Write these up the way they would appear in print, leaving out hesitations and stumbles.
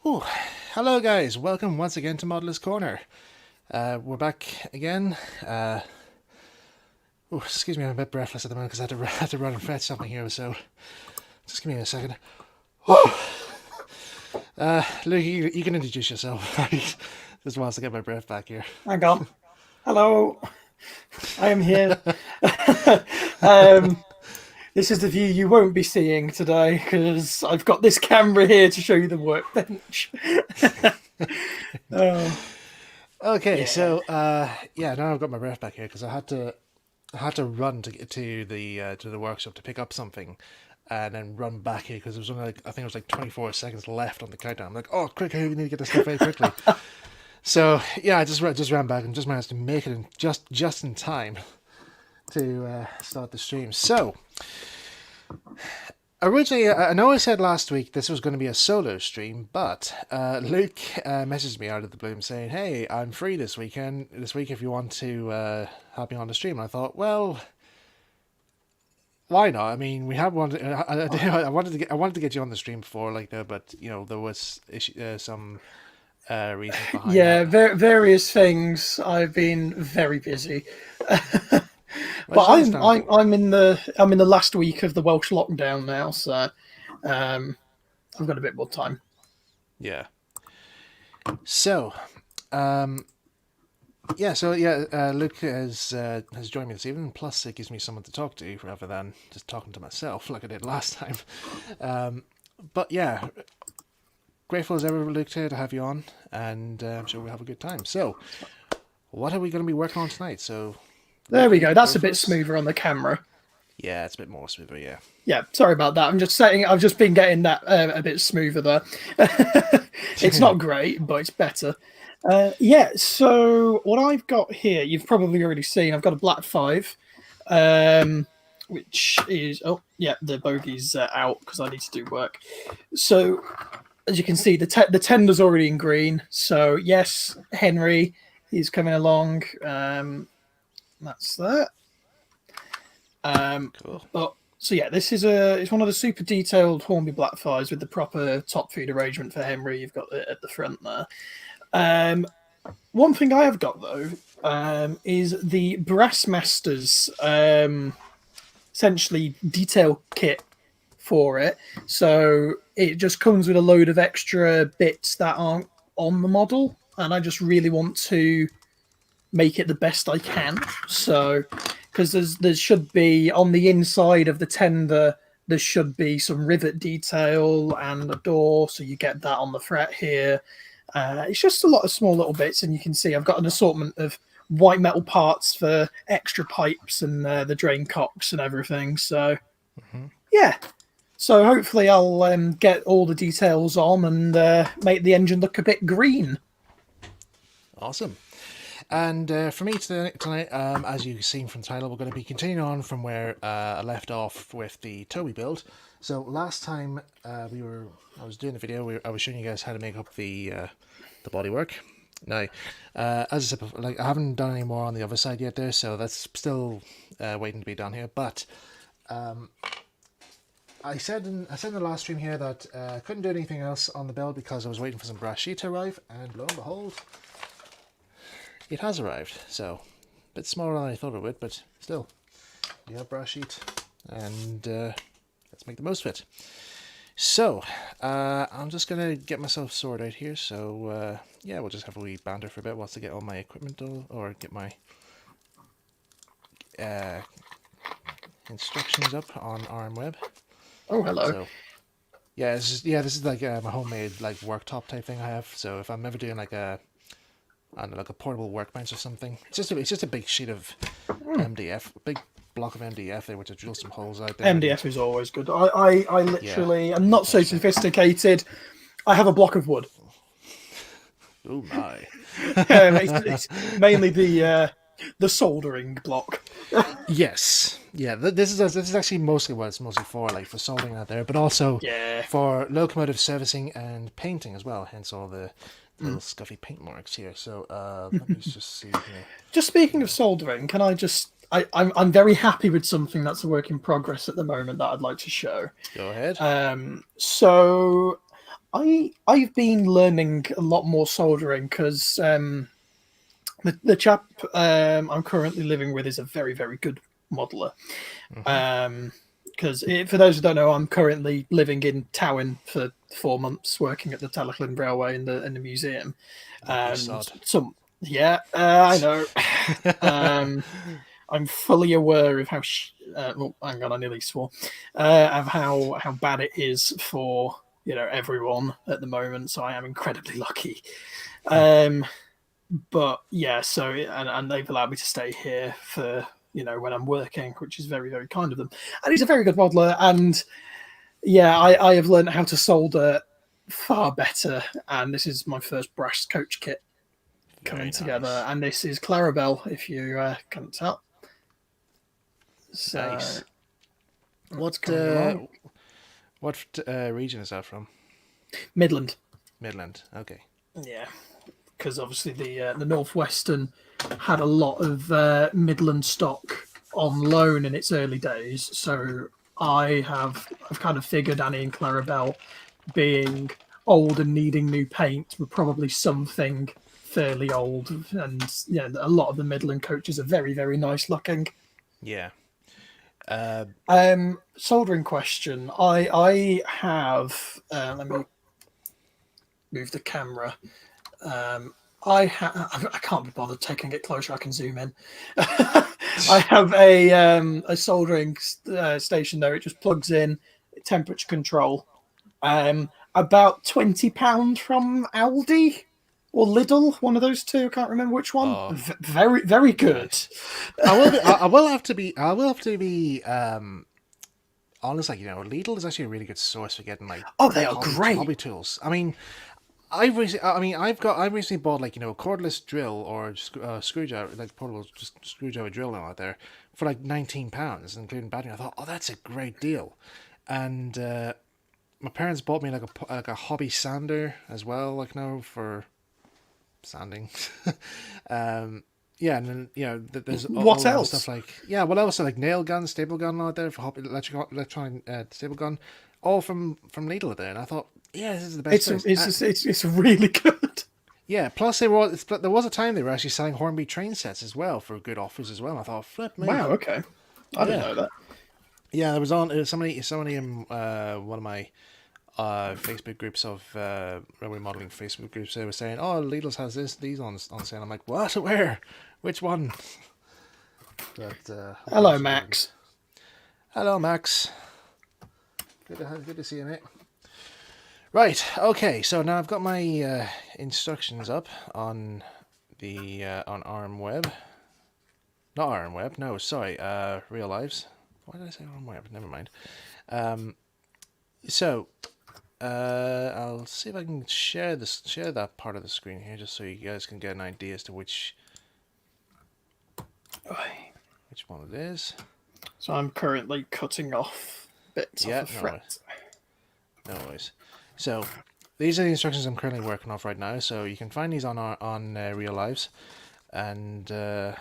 Oh, hello guys! Welcome once again to Modeller's Corner. We're back again. Excuse me, I'm a bit breathless at the moment because had to run and fetch something here. So, just give me a second. Luke, you can introduce yourself. Just wants to get my breath back here. Hang on. Hello. I am here. um, this is the view you won't be seeing today because I've got this camera here to show you the workbench. Oh, Okay, yeah. so yeah, now I've got my breath back here because I had to run to get to the workshop to pick up something, and then run back here because there was only I think it was like 24 seconds left on the countdown. I'm like, oh, quick, we need to get this stuff very quickly. So yeah, I just ran back and just managed to make it in just in time to start the stream. So originally, I know I said last week this was going to be a solo stream, but Luke messaged me out of the blue saying, "Hey, I'm free this week if you want to have me on the stream." And I thought, well, why not? I mean, we have one. I wanted to get you on the stream before, but there was some reason behind Yeah, that. various things. I've been very busy. Which But is I'm understandable. I'm in the last week of the Welsh lockdown now, so um, I've got a bit more time. Yeah. So, um, Luke has joined me this evening. Plus, it gives me someone to talk to rather than just talking to myself like I did last time. But yeah, grateful as ever, Luke, to have you on, and I'm sure we'll have a good time. So, what are we going to be working on tonight? So, There Luke, we you go. go That's a bit first. smoother on the camera. Yeah, it's a bit more smoother. Yeah. Yeah, sorry about that. I'm just saying. I've just been getting that a bit smoother there. It's not great, but it's better. Yeah. So what I've got here, you've probably already seen. I've got a black five, which is yeah, the bogey's out because I need to do work. So as you can see, the tender's already in green. So yes, Henry, he's coming along. That's that. Cool. But so yeah, this is it's one of the super detailed Hornby Blackfires with the proper top feed arrangement for Henry. You've got it at the front there. Um, One thing I have got though is the Brassmasters essentially detail kit for it. So it just comes with a load of extra bits that aren't on the model, and I just really want to make it the best I can. So because there should be on the inside of the tender, there should be some rivet detail and a door, so you get that on the fret here. It's just a lot of small little bits, and you can see I've got an assortment of white metal parts for extra pipes and the drain cocks and everything. So Mm-hmm. yeah, so hopefully I'll get all the details on and make the engine look a bit green. Awesome. And for me tonight, as you've seen from the title, we're going to be continuing on from where I left off with the Toby build. So last time I was doing the video, I was showing you guys how to make up the bodywork. Now, as I said before, I haven't done any more on the other side yet there, so that's still waiting to be done here. But I said in the last stream here that I couldn't do anything else on the build because I was waiting for some brass sheet to arrive, and lo and behold, it has arrived. So, a bit smaller than I thought it would, but still, we have brass sheet, and let's make the most of it. So, I'm just gonna get myself sorted out here. So, yeah, we'll just have a wee banter for a bit whilst I get all my equipment or get my instructions up on RMWeb. Oh, hello. So, yeah, this is like my homemade like worktop type thing I have. So if I'm ever doing like I don't know, like a portable workbench or something. It's just a big sheet of MDF, a big block of MDF there, which I drill some holes out there. And MDF is always good. I yeah, literally am not so best thing. sophisticated. I have a block of wood. Oh my. It's mainly the soldering block. Yes, yeah. This is actually mostly what it's mostly for, like for soldering out there, but also Yeah. for locomotive servicing and painting as well. Hence all the little scuffy paint marks here. So let me just see here. Just speaking of soldering, can I just I'm very happy with something that's a work in progress at the moment that I'd like to show. Go ahead. So I've been learning a lot more soldering because the chap I'm currently living with is a very, very good modeler. Because for those who don't know, I'm currently living in Towyn for 4 months, working at the Talyllyn Railway in the museum. And I know. I'm fully aware of how hang on, I nearly swore. Of how bad it is for everyone at the moment. So I am incredibly lucky. But yeah, so and they've allowed me to stay here for when I'm working, which is very, very kind of them. And he's a very good modeler, and yeah, I have learned how to solder far better. And this is my first brass coach kit coming together, and this is Clarabelle, if you can't tell. So, nice. What region is that from? Midland. Midland. Okay. Yeah, because obviously the Northwestern had a lot of Midland stock on loan in its early days. So I've kind of figured Annie and Clarabelle, being old and needing new paint, were probably something fairly old, and a lot of the Midland coaches are very, very nice looking. Yeah. Soldering question. I have let me move the camera. I can't be bothered taking it closer. I can zoom in. I have a soldering station there. It just plugs in, temperature control. About £20 from Aldi or Lidl, one of those two. I can't remember which one. Very, very good. Nice. I will have to be honest. Like Lidl is actually a really good source for getting they are great hobby tools. I mean, I've recently bought a cordless drill or screwdriver, portable screwdriver drill out there for £19, including battery. I thought, oh, that's a great deal, and my parents bought me a hobby sander as well, for sanding. Yeah, and then there's what all else stuff what else nail gun, staple gun out there for hobby electronic staple gun, all from Lidl there, and I thought, yeah, this is the best. It's really good. Yeah, plus there was a time they were actually selling Hornby train sets as well for good offers as well. And I thought, flip me. Wow, okay, I didn't know that. Yeah, there was somebody in one of my Facebook groups of railway modeling Facebook groups. They were saying, "Oh, Lidl's has these on sale." I'm like, "What? Where? Which one?" But, hello, Max. Hello, Max. Good to see you, mate. Right. Okay. So now I've got my instructions up on the on ARM Web. Not ARM Web. No, sorry. Real Lives. Why did I say ARM Web? Never mind. So. I'll see if I can share that part of the screen here, just so you guys can get an idea as to which one it is. So I'm currently cutting off bits of the fret. No worries. So these are the instructions I'm currently working off right now. So you can find these on Real Lives, and this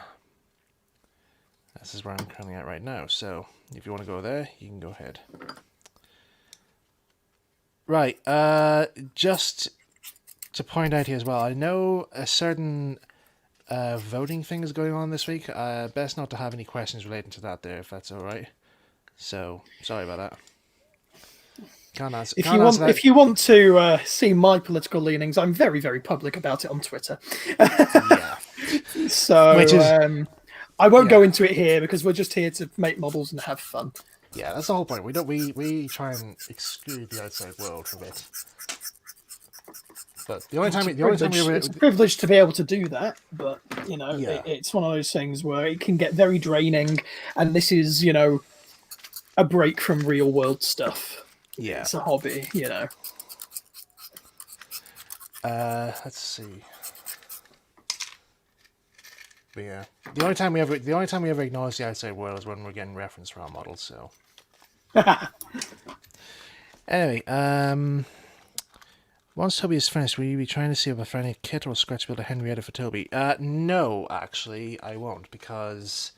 is where I'm currently at right now. So if you want to go there, you can go ahead. Right, just to point out here as well, I know a certain voting thing is going on this week. Best not to have any questions relating to that there, if that's all right. So, sorry about that. Can't answer. If you want to see my political leanings, I'm very, very public about it on Twitter. Yeah. So, I won't go into it here because we're just here to make models and have fun. Yeah, that's the whole point. We try and exclude the outside world from it. But it's a privilege to be able to do that. But it's one of those things where it can get very draining, and this is a break from real world stuff. Yeah, it's a hobby. Let's see. But yeah, the only time we ever acknowledge the outside world is when we're getting reference for our models. So. Anyway, once Toby is finished, will you be trying to see if I find a kit or scratch build a Henrietta for Toby? No, actually, I won't, because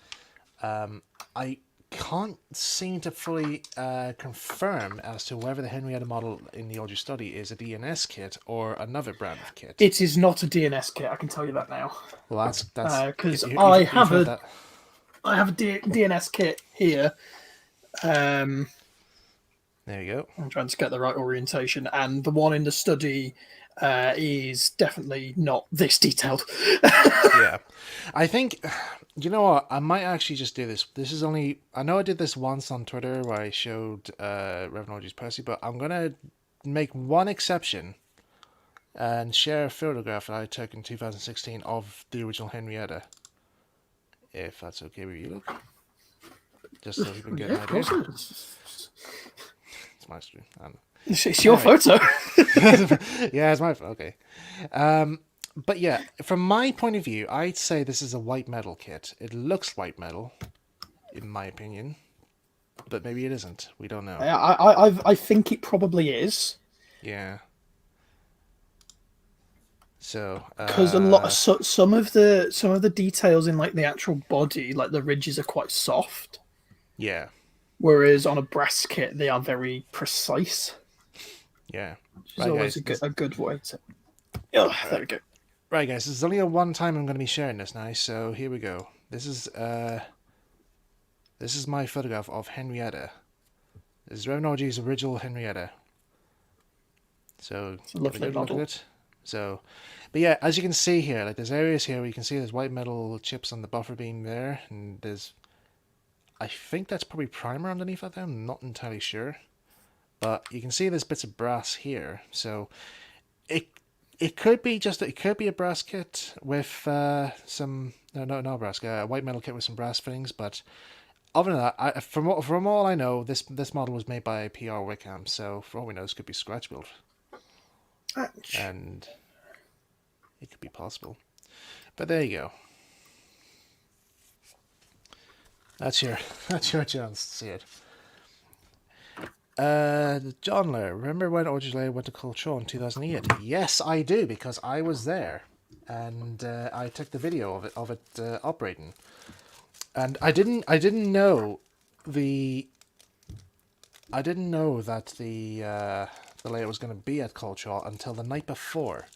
I can't seem to fully confirm as to whether the Henrietta model in the Audrey study is a DNS kit or another brand of kit. It is not a DNS kit. I can tell you that now. Well, that's because you've heard that. I have a DNS kit here. There you go. I'm trying to get the right orientation, and the one in the study is definitely not this detailed. Yeah, I think, you know what, I might actually just do this. This is only, I know I did this once on Twitter where I showed Rev Awdry's Percy, but I'm gonna make one exception and share a photograph that I took in 2016 of the original Henrietta, if that's okay with you. Look, just so you can get an idea. It's my stream. It's your photo. Yeah, it's my photo. Okay. But yeah, from my point of view, I'd say this is a white metal kit. It looks white metal, in my opinion, but maybe it isn't. We don't know. I think it probably is. Yeah. So because a lot of some of the details in like the actual body, like the ridges, are quite soft. Yeah. Whereas on a brass kit, they are very precise. Yeah. Which is always a good way to. Oh, there we go. Right, guys. This is only a one time I'm going to be sharing this now, so here we go. This is my photograph of Henrietta. This is Rev Awdry's original Henrietta. So it's a lovely model. Look at it. So, but yeah, as you can see here, like there's areas here where you can see there's white metal chips on the buffer beam there, and there's, I think that's probably primer underneath that. I'm not entirely sure, but you can see there's bits of brass here. So, it could be a brass kit with some no brass, a white metal kit with some brass fittings. But other than that, from all I know, this model was made by PR Wickham. So for all we know, this could be scratch built. And it could be possible. But there you go. That's your chance to see it. John Lair, remember when Audrey Lair went to Culture in 2008? Yes, I do, because I was there, and I took the video of it operating. And I didn't know that the layout was going to be at Culture until the night before.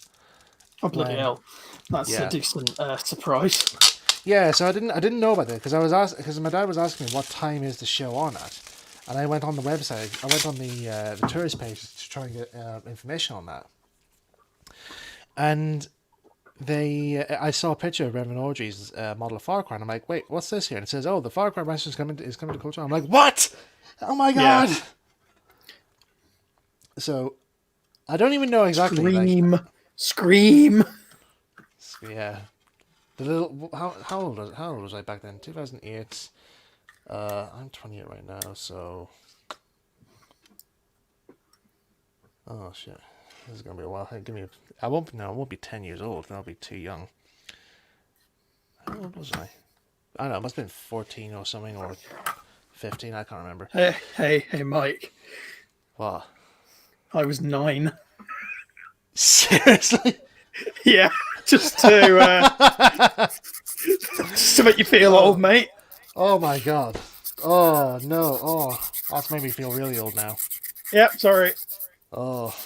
Oh bloody hell! That's a decent surprise. Yeah, so I didn't know about that because my dad was asking me what time is the show on at, and I went on the website. I went on the tourist page to try and get information on that, and I saw a picture of Rev Awdry's model of Firecry, and I'm like, wait, what's this here? And it says, oh, the Firecry Master is coming to Culture. I'm like, what? Oh my god! Yeah. So I don't even know exactly. Scream. Yeah. The little how old was I back then? 2008. I'm 28 right now, so. Oh shit! This is gonna be a while. Hey, I won't be 10 years old. I'll be too young. How old was I? I don't know. It must have been 14 or something, or 15. I can't remember. Hey, Mike. What? I was 9. Seriously? Yeah, just to make you feel old, mate. Oh my god. Oh no. Oh, that's made me feel really old now. Yep, sorry. Oh.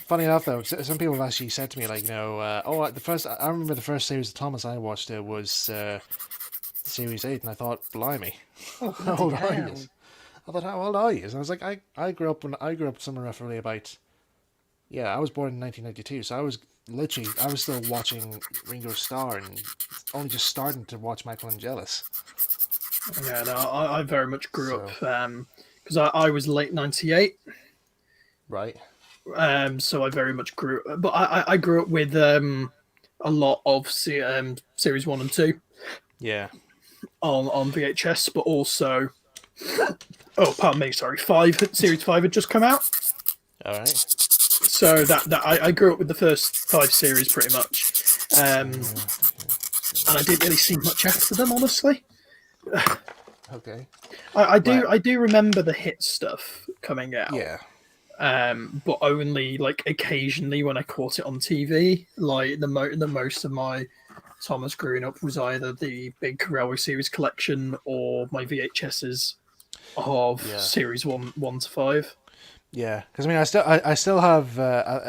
Funny enough, though, some people have actually said to me, like, I remember the first series of Thomas I watched was Series 8, and I thought, blimey, how old are you? I thought, how old are you? And I was like, I grew up somewhere roughly about, I was born in 1992, so I was still watching Ringo Starr and only just starting to watch Michelangelis. Yeah, no, I very much grew up, because I was late 98. Right. So I very much grew up, but I grew up with a lot of Series 1 and 2. Yeah. On VHS, but also, oh, pardon me, sorry, Series 5 had just come out. All right. So that I grew up with the first 5 series pretty much, and I didn't really see much after them, honestly. Okay. I do remember the hit stuff coming out. Yeah. But only like occasionally when I caught it on TV. Like the most of my Thomas growing up was either the big Railway Series collection or my VHSs of Series 1 to 5. Yeah, because I mean, I still have,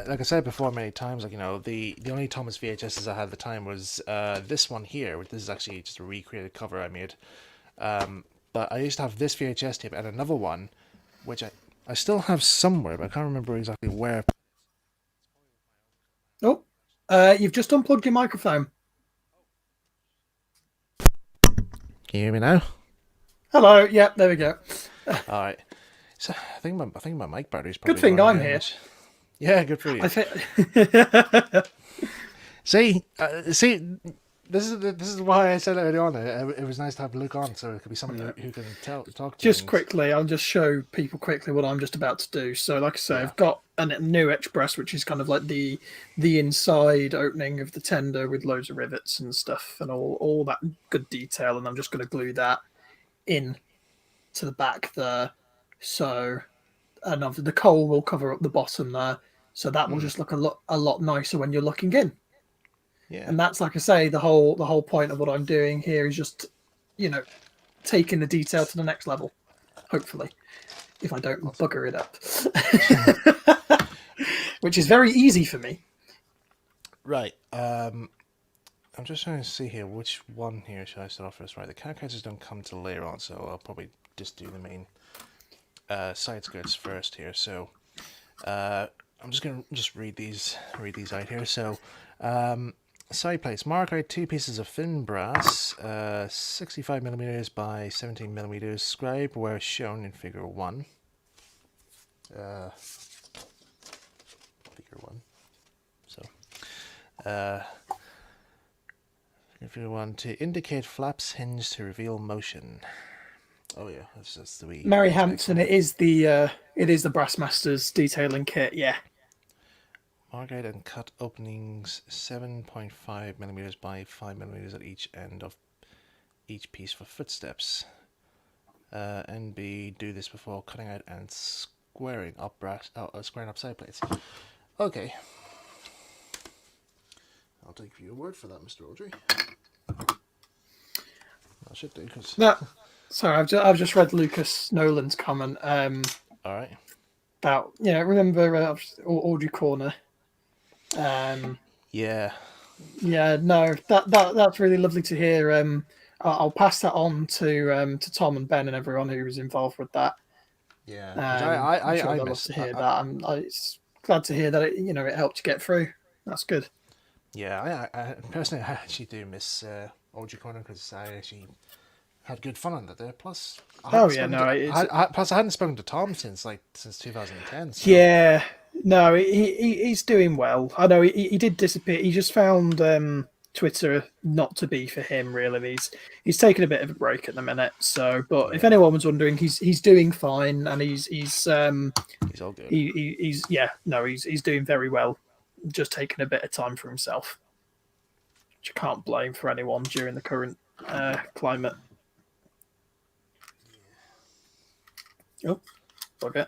like I said before many times, like, you know, the only Thomas VHSs I had at the time was this one here. This is actually just a recreated cover I made. But I used to have this VHS tape and another one, which I still have somewhere, but I can't remember exactly where. Oh, you've just unplugged your microphone. Can you hear me now? Hello. Yep, there we go. All right. So I think my mic battery's probably Good thing going I'm here. Yeah, good for you. See, this is why I said earlier on. It was nice to have Luke on, so it could be somebody who can talk to. Just quickly, I'll just show people quickly what I'm just about to do. So, like I say, I've got a new etch press, which is kind of like the inside opening of the tender with loads of rivets and stuff, and all that good detail. And I'm just going to glue that in to the back there. So, and obviously the coal will cover up the bottom there, so that will just look a lot nicer when you're looking in. Yeah. And that's, like I say, the whole point of what I'm doing here is just, you know, taking the detail to the next level. Hopefully, if I don't bugger it up, which is very easy for me. Right. I'm just trying to see here which one here should I start off first. Right, the characters don't come till later on, so I'll probably just do the main side skirts first here. So I'm just gonna read these out here. So side plates. Mark out 2 pieces of thin brass, 65mm by 17mm. Scribe where shown in figure 1. Figure 1. So figure 1 to indicate flaps hinge to reveal motion. Oh yeah, that's the wee. Mary Hampton. It is the Brassmasters detailing kit. Yeah. Mark out and cut openings 7.5mm by 5mm at each end of each piece for footsteps. NB, do this before cutting out and squaring up side plates. Okay. I'll take your word for that, Mr. Audrey. I should do, because... No, sorry, I've just read Lucas Nolan's comment. All right. About, remember Audrey Corner. Yeah. Yeah, no, that's really lovely to hear. I'll pass that on to Tom and Ben and everyone who was involved with that. Yeah, I'm sure they'll love to hear that. I'm glad to hear that it helped you get through. That's good. Yeah, I personally I actually do miss Audrey Corner, because I actually had good fun on that there. Plus, I hadn't spoken to Tom since 2010. So. Yeah. No, he's doing well. I know he did disappear. He just found Twitter not to be for him, really. He's taking a bit of a break at the minute. So, but if anyone was wondering, he's doing fine, and he's all good. He's doing very well. Just taking a bit of time for himself, which you can't blame for anyone during the current climate. Oh, bugger.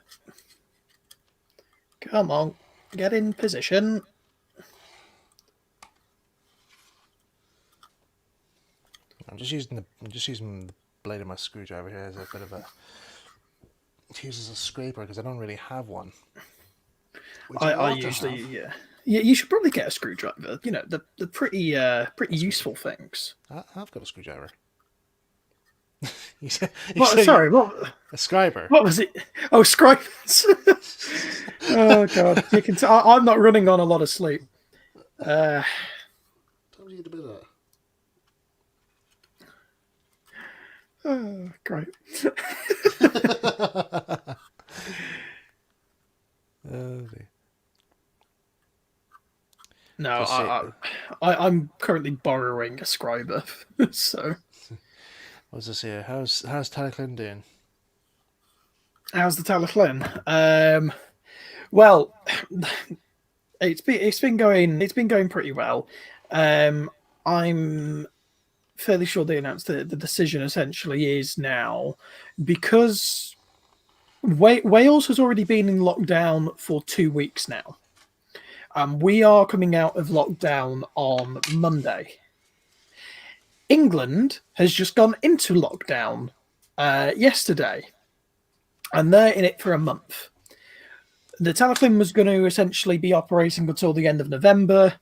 Come on, get in position. I'm just using the blade of my screwdriver here as a bit of a to use as a scraper, because I don't really have one. I usually yeah. You should probably get a screwdriver. The pretty useful things. I've got a screwdriver. Sorry, what? A scriber. What was it? Oh, scribers. Oh god, you can. I'm not running on a lot of sleep. Time to get a bit of that. Oh, great. Oh dear. No, I'm currently borrowing a scriber, so. What's this here? How's Talyllyn doing? How's the Talyllyn? Well, it's been going pretty well. I'm fairly sure they announced that the decision essentially is now, because Wales has already been in lockdown for 2 weeks now. We are coming out of lockdown on Monday. England has just gone into lockdown yesterday, and they're in it for a month. The Talyllyn was going to essentially be operating until the end of November,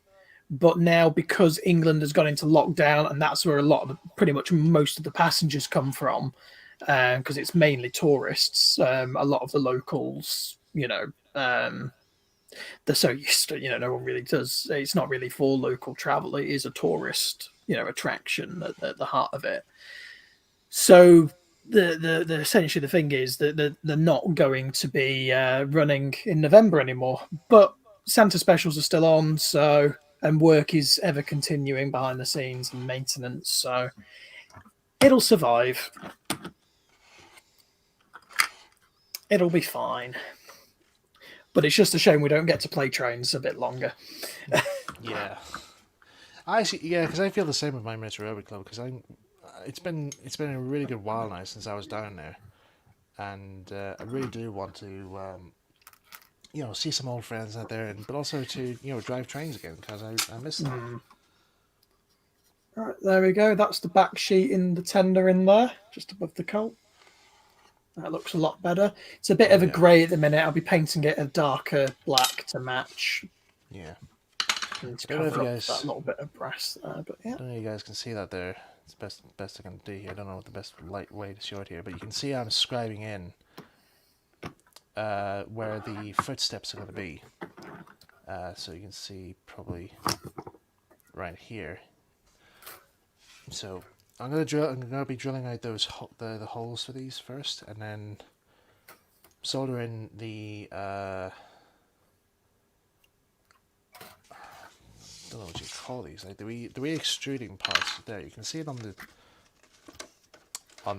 but now because England has gone into lockdown, and that's where a lot of pretty much most of the passengers come from, because it's mainly tourists. A lot of the locals, they're so used to, no one really does. It's not really for local travel. It is a tourist, attraction at the heart of it. So the essentially the thing is that they're not going to be running in November anymore. But Santa specials are still on, so and work is ever continuing behind the scenes and maintenance, so it'll survive. It'll be fine. But it's just a shame we don't get to play trains a bit longer. Yeah. Because I feel the same with my Metro Aerobic Club, because it's been a really good while now since I was down there, and I really do want to see some old friends out there, but also to drive trains again, because I miss them. All right, there we go. That's the back sheet in the tender in there, just above the coat. That looks a lot better. It's a bit of a grey at the minute. I'll be painting it a darker black to match. Yeah. And to cover up that little bit of brass there, but yeah. I don't know if you guys can see that there. It's best I can do here. I don't know what the best light way to show it here, but you can see I'm scribing in where the footsteps are going to be. So you can see probably right here. So I'm gonna be drilling out those the holes for these first, and then soldering the don't know what you call these, like the re-extruding parts. There, you can see it on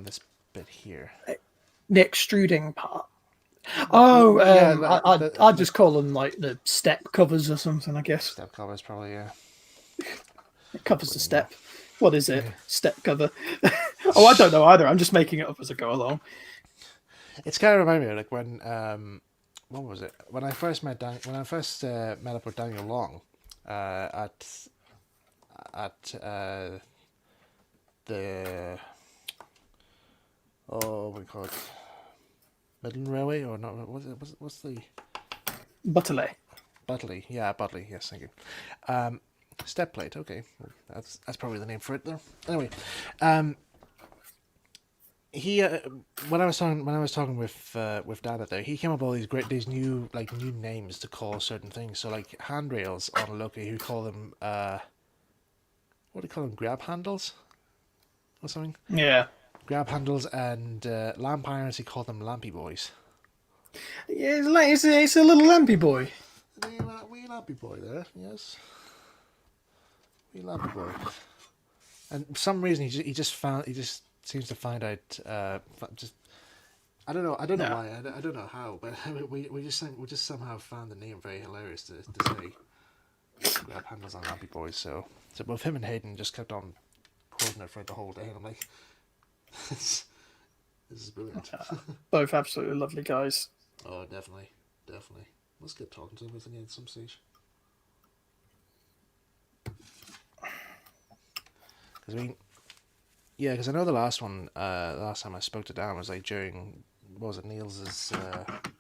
this bit here. The extruding part. Oh, yeah, I'd just call them like the step covers or something, I guess. Step covers, probably, yeah. It covers the step. What is it? Yeah. Step cover. Oh, I don't know either. I'm just making it up as I go along. It's kind of reminding me of like when what was it? When I first met up with Daniel Long at the what do we call it? Midland Railway, or not? What's the Butterley? Butterley, yeah, Butterley. Yes, thank you. Step plate, okay, that's probably the name for it there. Anyway, he when I was talking with Dad out there, he came up with all these new names to call certain things. So like handrails on a Loki, who call them what do you call them, grab handles or something? Yeah, grab handles, and lamp irons, he called them lampy boys. Yeah, it's a little lampy boy. Wee lampy boy there, yes. We love the boy, and for some reason he just seems to find out. I don't know why. I don't know how, but we just somehow found the name very hilarious to say. Grab handles on Lampy Boys. So both him and Hayden just kept on quoting it for the whole day, and I'm like, this is brilliant. Both absolutely lovely guys. Oh, definitely. Let's get talking to them at some stage. Because I know the last time I spoke to Dan was like during, what was it, Niels's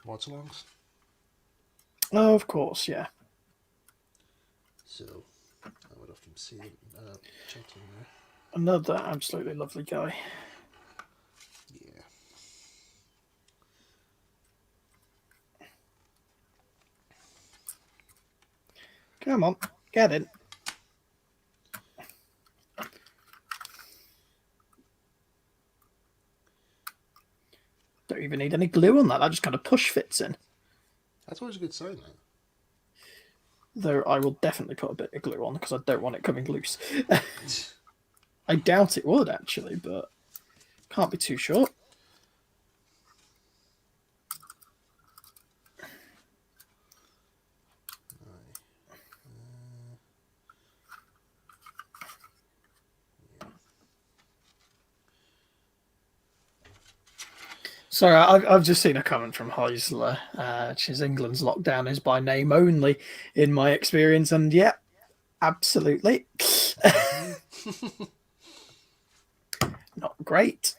watch-alongs? Oh, of course, yeah. So, I would often see him chatting there. Another absolutely lovely guy. Yeah. Come on, get in. Don't even need any glue on that. That just kind of push fits in. That's always a good sign, man. Though I will definitely put a bit of glue on because I don't want it coming loose. I doubt it would, actually, but can't be too sure. Sorry, I've just seen a comment from Heisler. Which is England's lockdown is by name only, in my experience, and yeah, absolutely. Not great.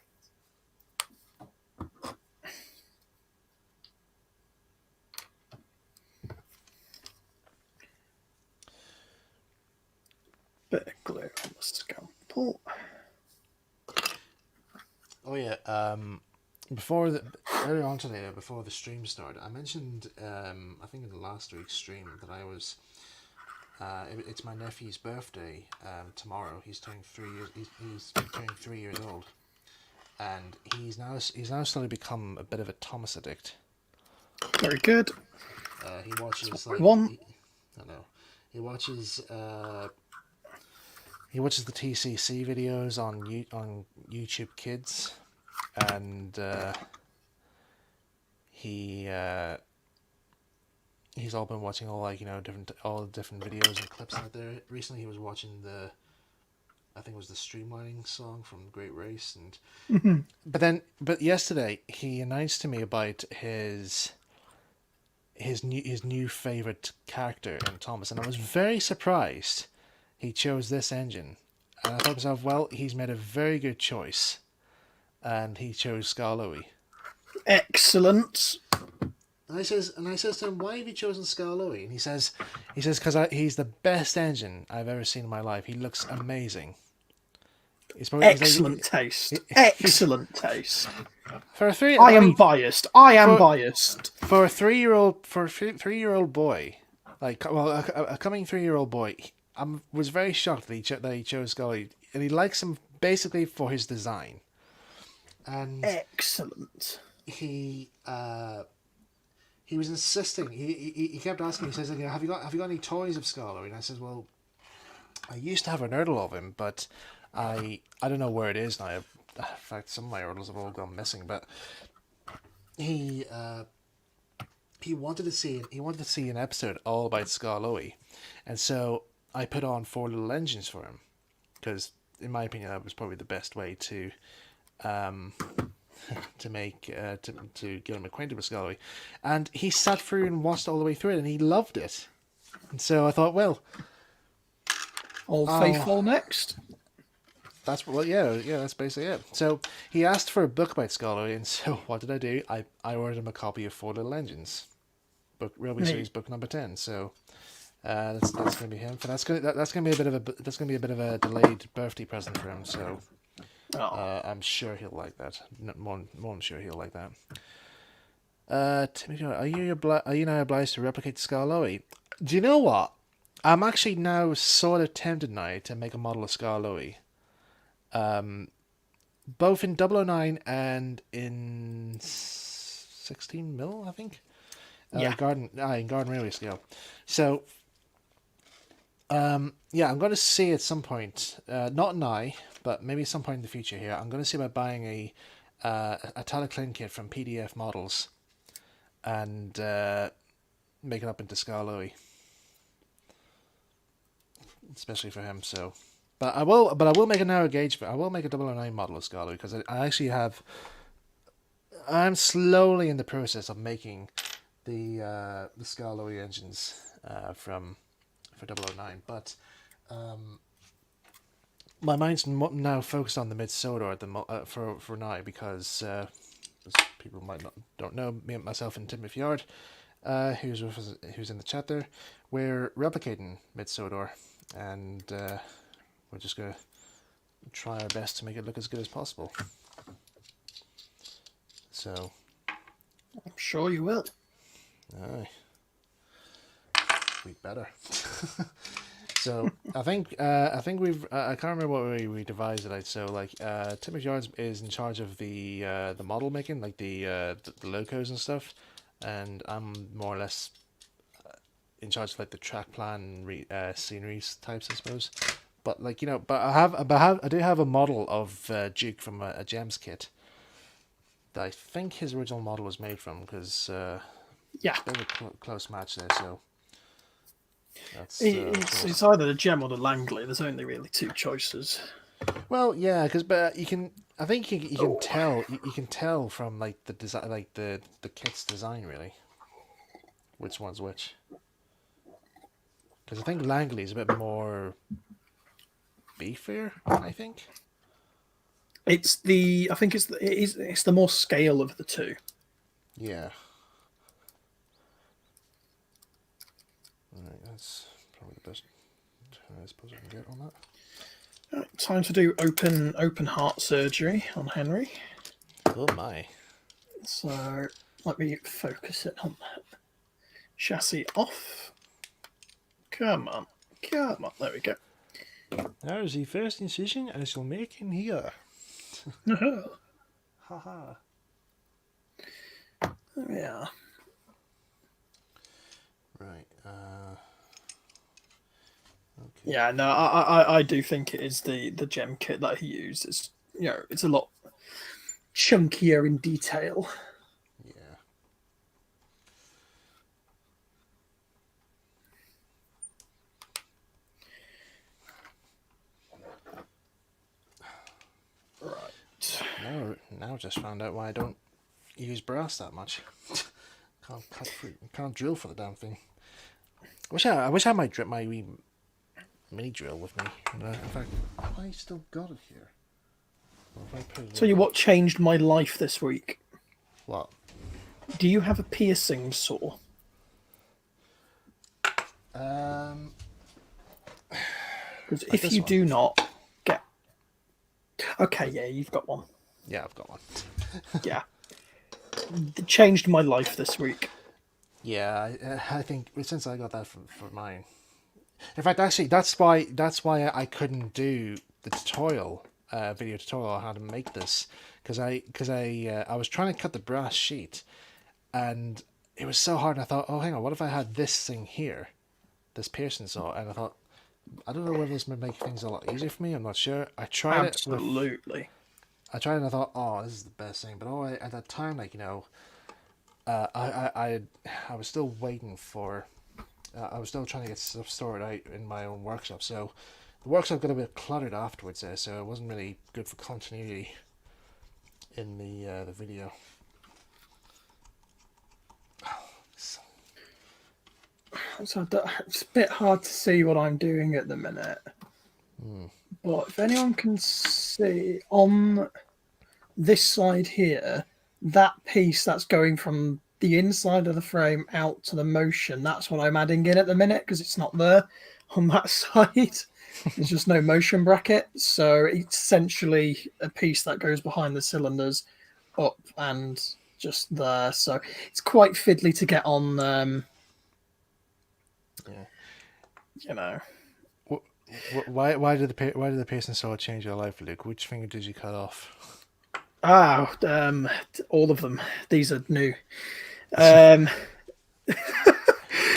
Bit of glue on the scalpel. Oh yeah. Earlier on today, before the stream started, I mentioned I think in the last week's stream that I was. It's my nephew's birthday tomorrow. He's turning 3 years. He's turning 3 years old, and he's now slowly become a bit of a Thomas addict. Very good. He watches I want. I know. He watches. He watches the TCC videos on YouTube Kids, and he's all been watching all the different videos and clips out there. Recently, he was watching I think it was the streamlining song from Great Race, and but yesterday he announced to me about his new favorite character in Thomas, and I was very surprised he chose this engine. And I thought to myself, well, he's made a very good choice, and he chose Skarloey. Excellent. And I says to him, why have you chosen Skarloey? And he says, because he's the best engine I've ever seen in my life. He looks amazing. Excellent taste. Excellent taste. For a three, I am biased. I am biased. For a 3-year-old boy, a coming 3-year-old boy, I was very shocked that he chose Skarloey, and he likes him basically for his design. And excellent. He was insisting. He kept asking. He says, "Have you got any toys of Skarloey?" And I says, "Well, I used to have an Erdl of him, but I don't know where it is now. In fact, some of my Erdls have all gone missing." But he wanted to see an episode all about Skarloey, and so I put on 4 little engines for him, because in my opinion that was probably the best way to to get him acquainted with Skarloey. And he sat through and watched all the way through it, and he loved it. And so I thought, well, Old Faithful next. That's that's basically it. So he asked for a book about Skarloey, and so what did I do? I ordered him a copy of 4 Little Engines, Railway Series book number 10. So that's going to be him. That's going to be a bit of a delayed birthday present for him. So I'm sure he'll like that. More than sure he'll like that. Timmy, are you now obliged to replicate Skarloey? Do you know what? I'm actually now sort of tempted now to make a model of Skarloey. Both in 009 and in 16mm, I think. In Garden Railway scale. So, I'm going to see at some point, not now, but maybe at some point in the future here, I'm going to see about buying a Talyllyn kit from PDF Models and make it up into Skarloey. Especially for him, so... But I will make a narrow gauge. I will make a 009 model of Skarloey, because I actually have. I'm slowly in the process of making the Skarloey engines for 009, but my mind's now focused on the mid Sodor for now, because as people don't know, me and myself and Tim Fjord, who's in the chat there, we're replicating mid Sodor, and we're just going to try our best to make it look as good as possible. So, I'm sure you will. Aye. We better. So I think we've I can't remember what we devised it out. So Tim Fjord is in charge of the model making, like the locos and stuff, and I'm more or less in charge of like the track plan, sceneries types, I suppose. But I do have a model of Duke from a Gems kit that I think his original model was made from, because yeah, there's a close match there. So that's it's either the Gem or the Langley. There's only really 2 choices. Well, yeah, but you can. I think you can tell. You can tell from like the design, like the kit's design, really, which one's which. Because I think Langley's a bit more beefier, I think. It's the I think it's the more scale of the two. Yeah. Right, that's probably the best I suppose I can get on that. Right, time to do open heart surgery on Henry. Oh my. So let me focus it on that. Chassis off. Come on. Come on. There we go. There's the first incision I shall make in here. There Haha. we are. Right. Okay. Yeah, no, I do think it is the gem kit that he used. It's it's a lot chunkier in detail. Yeah. Right. Now just found out why I don't use brass that much. Can't cut through. Can't drill for the damn thing. I wish I had my wee mini drill with me. In fact, have I still got it here? Or have I put it Tell you what changed my life this week. What? Do you have a piercing saw? Because if you do not, get. Okay, yeah, you've got one. Yeah, I've got one. Yeah. It changed my life this week. Yeah, I think since I got that for mine. In fact, actually, that's why I couldn't do the tutorial, video tutorial on how to make this, because I was trying to cut the brass sheet, and it was so hard. And I thought, oh, hang on, what if I had this thing here, this piercing saw? And I thought, I don't know whether this would make things a lot easier for me. I'm not sure. I tried it. Absolutely. I tried it and I thought, oh, this is the best thing. But at that time, like, I was still waiting for. I was still trying to get stuff stored out in my own workshop, so the workshop got a bit cluttered afterwards there, so it wasn't really good for continuity in the video. So it's a bit hard to see what I'm doing at the minute. But if anyone can see on this side here, that piece that's going from the inside of the frame out to the motion, that's what I'm adding in at the minute because it's not there on that side. There's just no motion bracket. So it's essentially a piece that goes behind the cylinders up and just there. So it's quite fiddly to get on, Yeah. Why did the piercing saw change your life, Luke? Which finger did you cut off? All of them. These are new. I'm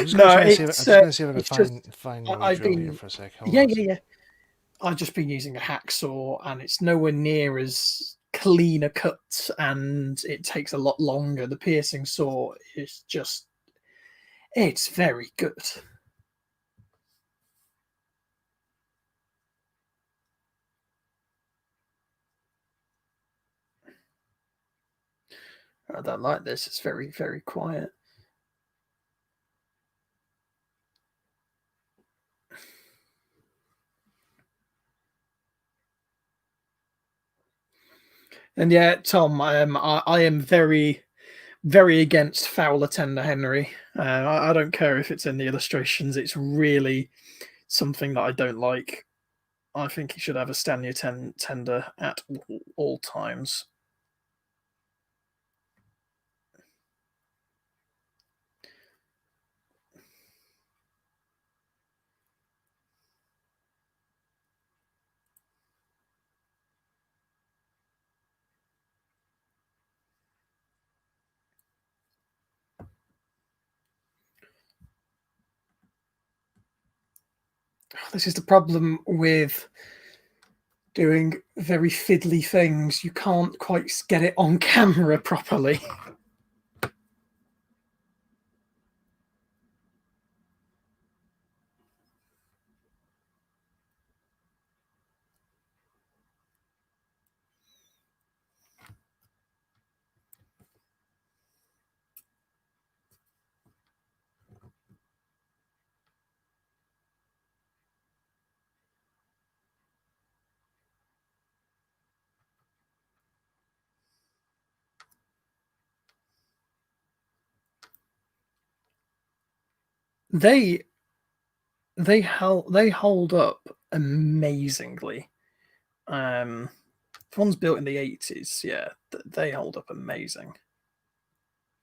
just going to see if I can find your I've drill been here for a sec. yeah. I've just been using a hacksaw, and it's nowhere near as clean a cut, and it takes a lot longer. The piercing saw is it's very good. I don't like this. It's very, very quiet. And yeah, Tom, I am very, very against Fowler Tender Henry. I don't care if it's in the illustrations. It's really something that I don't like. I think he should have a Stanya tender at all times. This is the problem with doing very fiddly things. You can't quite get it on camera properly. They hold up amazingly. The ones built in the 80s, yeah, they hold up amazing.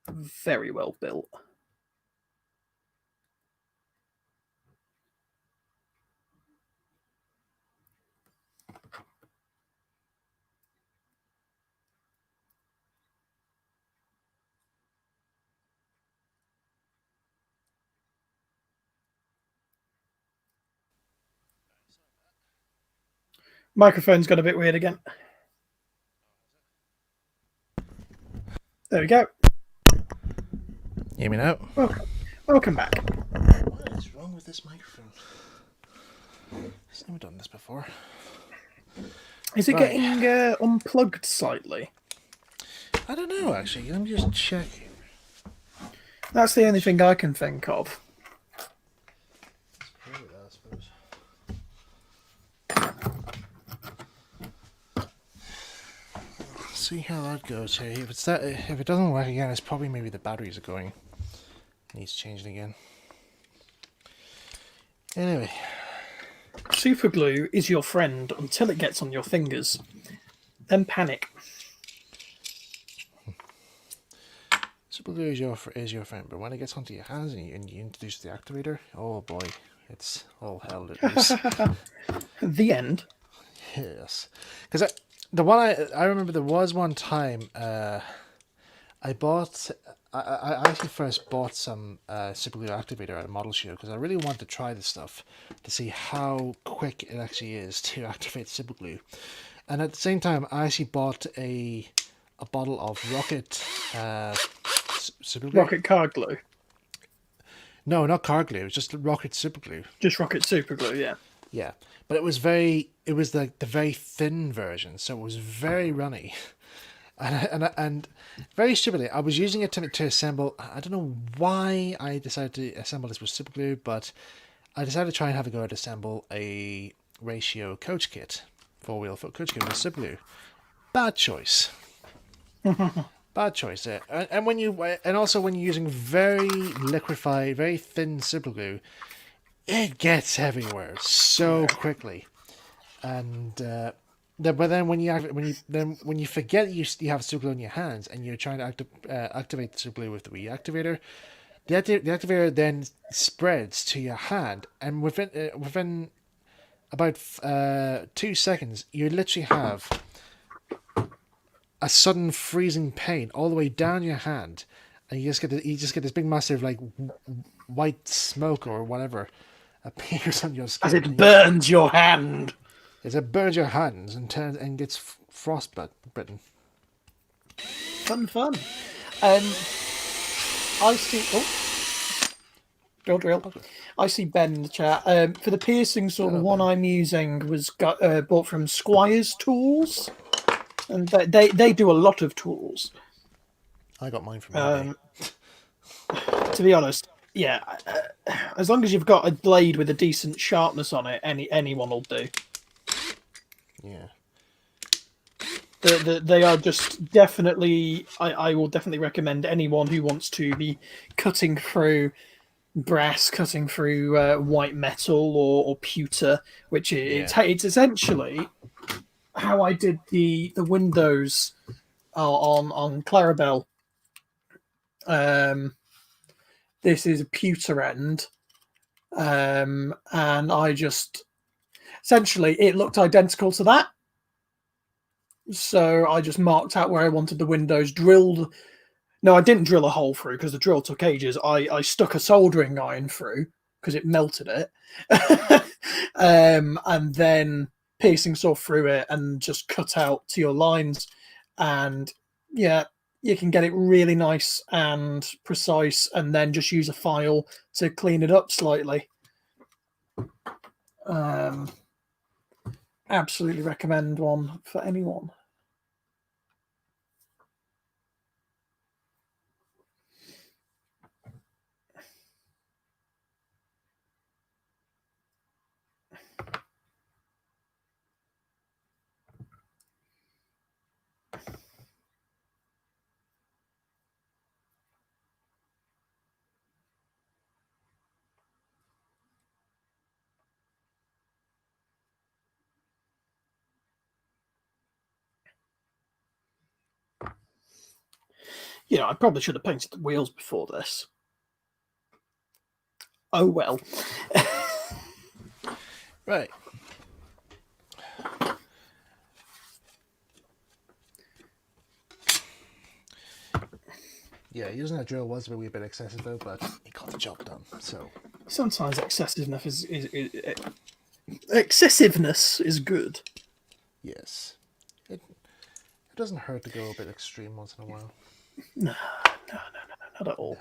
Very well built. Microphone's got a bit weird again. There we go. Hear me now? Welcome back. What is wrong with this microphone? I've never done this before. Is it getting unplugged slightly? I don't know, actually. Let me just check. That's the only thing I can think of. Probably that, I suppose. See how that goes here. If it doesn't work again, it's probably maybe the batteries are going. Needs changing again. Anyway. Superglue is your friend until it gets on your fingers. Then panic. Superglue is your friend, but when it gets onto your hands and you introduce the activator, oh boy, it's all hell loose. The end. Yes, because the one I remember there was one time I actually first bought some superglue activator at a model show because I really wanted to try this stuff to see how quick it actually is to activate superglue, and at the same time I actually bought a bottle of Rocket superglue. Rocket card glue. No, not car glue. It was just Rocket superglue. Just Rocket superglue, yeah. Yeah, but it was like the very thin version, so it was very runny, and very stupidly, I was using it to assemble. I don't know why I decided to assemble this with superglue, but I decided to try and have a go at assemble a ratio coach kit, 4-wheel foot coach kit with superglue. Bad choice. Bad choice there. And also when you're using very liquefied, very thin superglue, it gets everywhere so quickly, and but then when you forget you have super glue in your hands and you're trying to activate the super glue with the Wii activator, the activator then spreads to your hand, and within about 2 seconds, you literally have a sudden freezing pain all the way down your hand, and you just get this big massive like white smoke or whatever appears on your skin. As it burns your hand. As it burns your hands and gets frostbitten. Fun. I see. Oh, drill. Okay. I see Ben in the chat. For the piercing saw, the one I'm using was bought from Squire's Tools, and they do a lot of tools. I got mine from eBay. To be honest, yeah, as long as you've got a blade with a decent sharpness on it, anyone will do. Yeah. They are just definitely. I will definitely recommend anyone who wants to be cutting through brass, cutting through white metal or pewter, which it's essentially how I did the windows on Clarabelle. This is a pewter end, and I just essentially it looked identical to that. So I just marked out where I wanted the windows drilled. No, I didn't drill a hole through because the drill took ages. I stuck a soldering iron through because it melted it, and then piercing saw through it and just cut out to your lines. And yeah, you can get it really nice and precise, and then just use a file to clean it up slightly. Absolutely recommend one for anyone. You know, I probably should have painted the wheels before this. Oh well. Right. Yeah, using that drill was a wee bit excessive though, but it got the job done. So Sometimes excessiveness is good. yes, it doesn't hurt to go a bit extreme once in a while. No, not at all.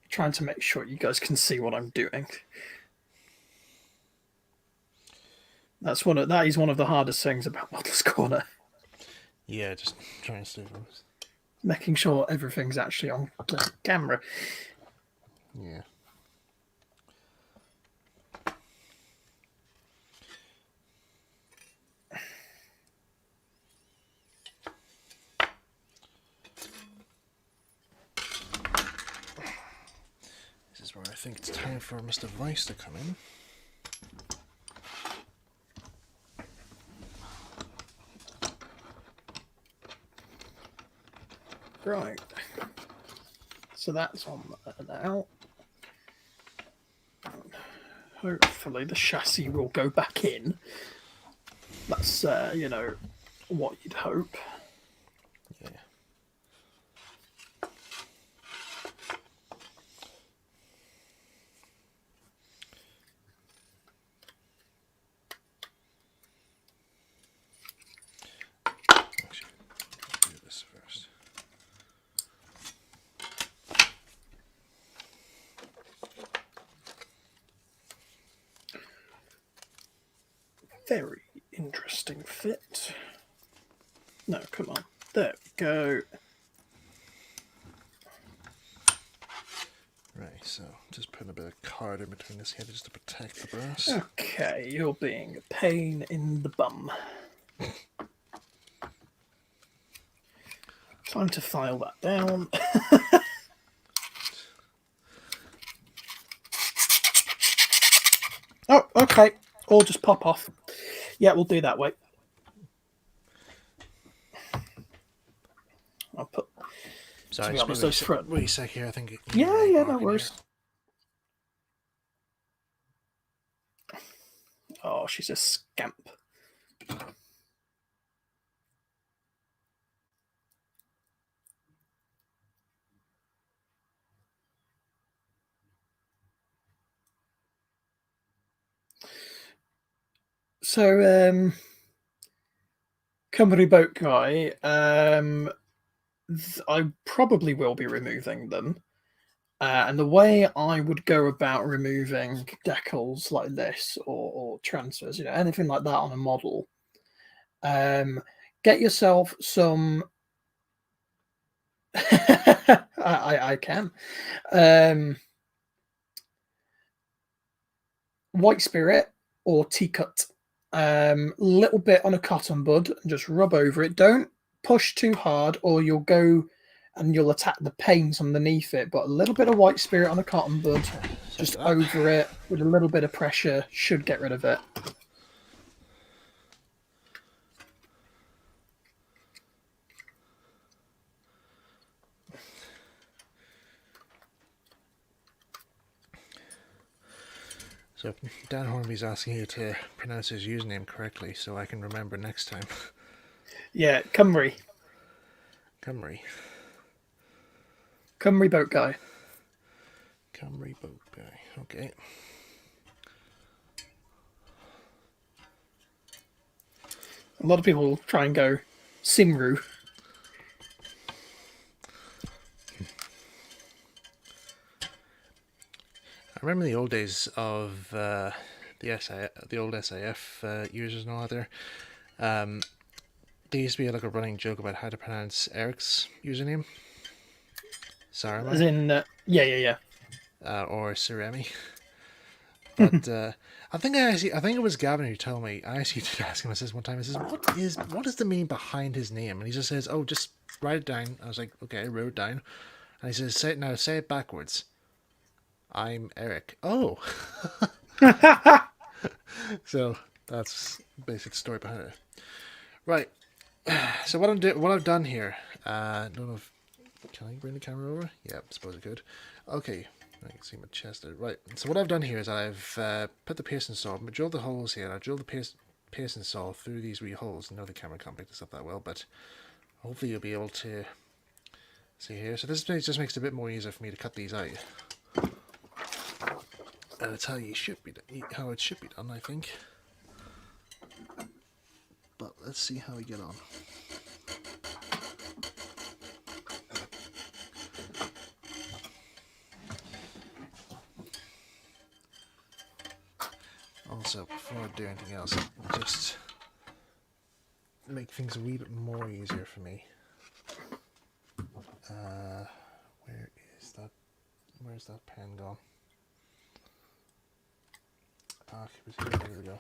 Trying to make sure you guys can see what I'm doing. That is one of the hardest things about Model's Corner. Yeah, just trying to stay focused. Making sure everything's actually on the camera. Yeah. This is where I think it's time for Mr. Vice to come in. Right. So that's on there now. Hopefully the chassis will go back in. That's, you know, what you'd hope. Yeah. Actually, let's do this first. Very interesting fit. No, come on. There we go. Right, so just putting a bit of card in between this head just to protect the brass. Okay, you're being a pain in the bum. Time to file that down. Oh, okay. Or just pop off. Yeah, we'll do that way. I'll put. Sorry, to be just honest, wait those front. wait a sec here. I think. Yeah, no worries. Oh, she's a scamp. So, company boat guy, I probably will be removing them. And the way I would go about removing decals like this or transfers, you know, anything like that on a model, get yourself some. I can. White spirit or tea cut. Little bit on a cotton bud and just rub over it. Don't push too hard or you'll go and you'll attack the paint underneath it. But a little bit of white spirit on a cotton bud, just over it with a little bit of pressure should get rid of it. So Dan Hornby's asking you to pronounce his username correctly so I can remember next time. Yeah, Cymru. Cymru. Cymru boat guy. Cymru boat guy. Okay. A lot of people will try and go Simru. I remember the old days of the old SIF users and all that there. There used to be like a running joke about how to pronounce Eric's username. Sarama. As in, yeah. Or Saremi. But I think it was Gavin who told me. I actually did ask him. I says one time. I says, "What is the meaning behind his name?" And he just says, "Oh, just write it down." I was like, "Okay," I wrote it down. And he says, "Say it backwards." I'm Eric. Oh, so that's the basic story behind it. Right. So what I've done here, don't know if can I bring the camera over? Yeah, I suppose I could. Okay, I can see my chest there. Right. So what I've done here is I've put the piercing saw, drilled the holes here. And I drilled the piercing saw through these wee holes. I know the camera can't pick this up that well, but hopefully you'll be able to see here. So this just makes it a bit more easier for me to cut these out. And it's how it should be done, I think. But let's see how we get on. Also, before I do anything else, just make things a wee bit more easier for me. Where is that? Where's that pen gone? Ah, there we go.